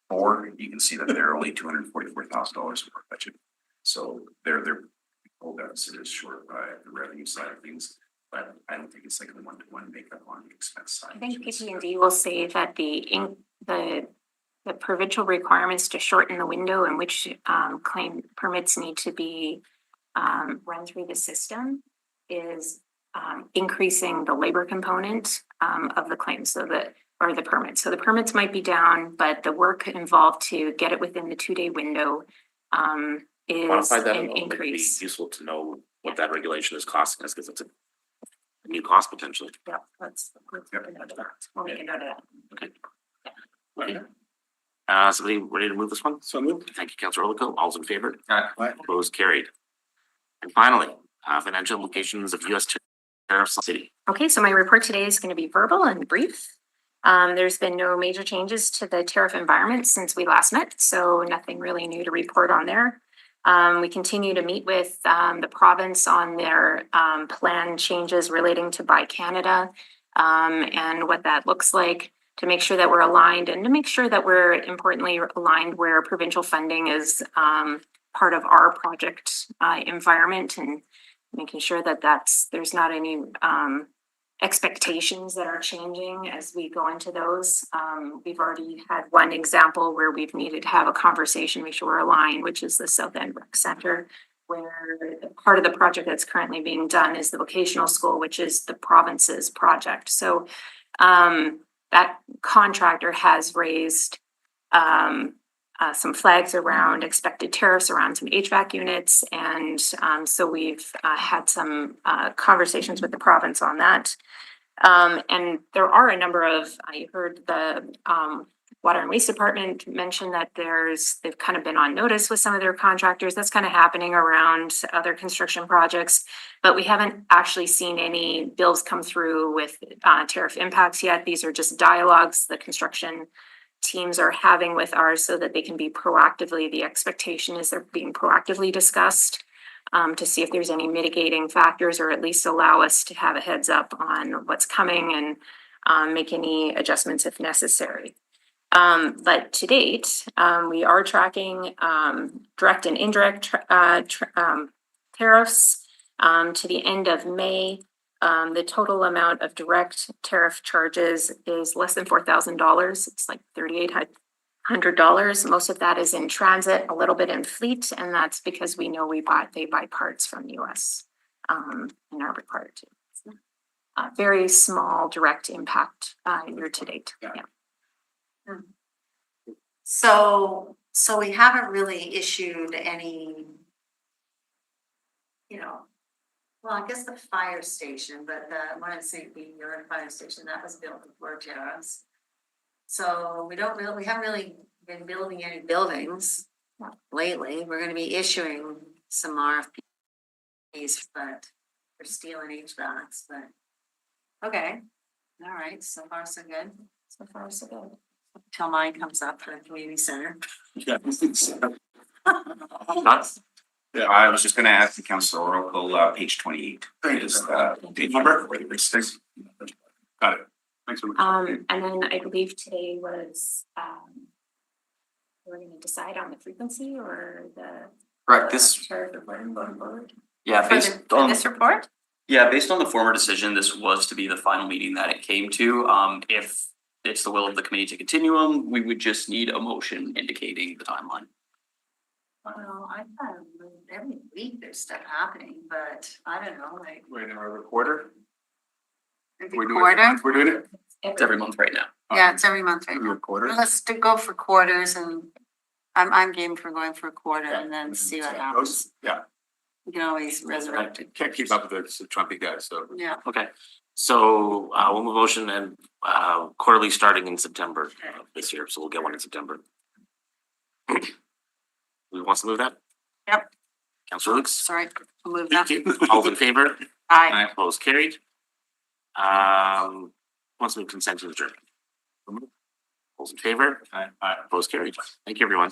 4, you can see that they're only $244,000 per budget. So their whole deficit is short by the revenue side of things, but I don't think it's like a one-to-one makeup on the expense side. I think PG&D will say that the provincial requirements to shorten the window in which claim permits need to be run through the system is increasing the labor component of the claim, so that, or the permit. So the permits might be down, but the work involved to get it within the 2-day window is Quantify that, an it'd be increase. useful to know what that regulation is costing us, because it's a new cost potentially. Yeah, let's make a note of that. We'll make a note of that. Okay. Somebody ready to move this one? So moved. Thank you, Councilor Olico. All's in favor? Aye. Opposed, carried. And finally, financial implications of US tariffs on the city. Okay, so my report today is going to be verbal and brief. There's been no major changes to the tariff environment since we last met, so nothing really new to report on there. We continue to meet with the province on their plan changes relating to Buy Canada and what that looks like, to make sure that we're aligned and to make sure that we're importantly aligned where provincial funding is part of our project environment, and making sure that there's not any expectations that are changing as we go into those. We've already had one example where we've needed to have a conversation, make sure we're aligned, which is the South End Rec Center, where part of the project that's currently being done is the vocational school, which is the province's project. So that contractor has raised some flags around expected tariffs around some HVAC units. And so we've had some conversations with the province on that. And there are a number of, I heard the Water and Waste Department mention that they've kind of been on notice with some of their contractors. That's kind of happening around other construction projects, but we haven't actually seen any bills come through with tariff impacts yet. These are just dialogues the construction teams are having with ours so that they can be proactively, the expectation is they're being proactively discussed to see if there's any mitigating factors, or at least allow us to have a heads up on what's coming and make any adjustments if necessary. But to date, we are tracking direct and indirect tariffs to the end of May. The total amount of direct tariff charges is less than $4,000. It's like $3,800. Most of that is in transit, a little bit in fleet, and that's because we know they buy parts from the US and are required to. Very small direct impact year to date. Yeah. So we haven't really issued any, well, I guess the fire station, but when I say your fire station, that was built before tariffs. So we haven't really been building any buildings lately. We're gonna be issuing some RFPs, but for steel and HVACs, but okay. All right, so far so good. So far, so good. Till mine comes up for the community center. Yeah. Thoughts? Yeah, I was just gonna ask the council, Oracle, page 28. Thank you. Is page number where the risks. Got it. Thanks so much. And then I believe today was, we're gonna decide on the frequency or the. Correct, this, Tariff reporting going forward. yeah, based For on, this report? yeah, based on the former decision, this was to be the final meeting that it came to. If it's the will of the committee to continue them, we would just need a motion indicating the timeline. Well, I thought every week there's stuff happening, but I don't know, like. We're in our recorder. Every We're doing quarter? it. We're doing it. It's every month right now. Yeah, it's every month right now. Recorder. Let's go for quarters, and I'm game for going for a quarter and then see what happens. Yeah, We can always I resurrect it. can't keep up with the Trumpy guys, so. Yeah. Okay, so we'll move motion and quarterly starting in September this year, so we'll get one in September. Who wants to move that? Yep. Councilor Lukes? Sorry, I'll move that. Thank you. All in favor? Aye. Opposed, carried. Wants to move consent to adjourn. All in favor? Aye. Opposed, carried. Thank you, everyone.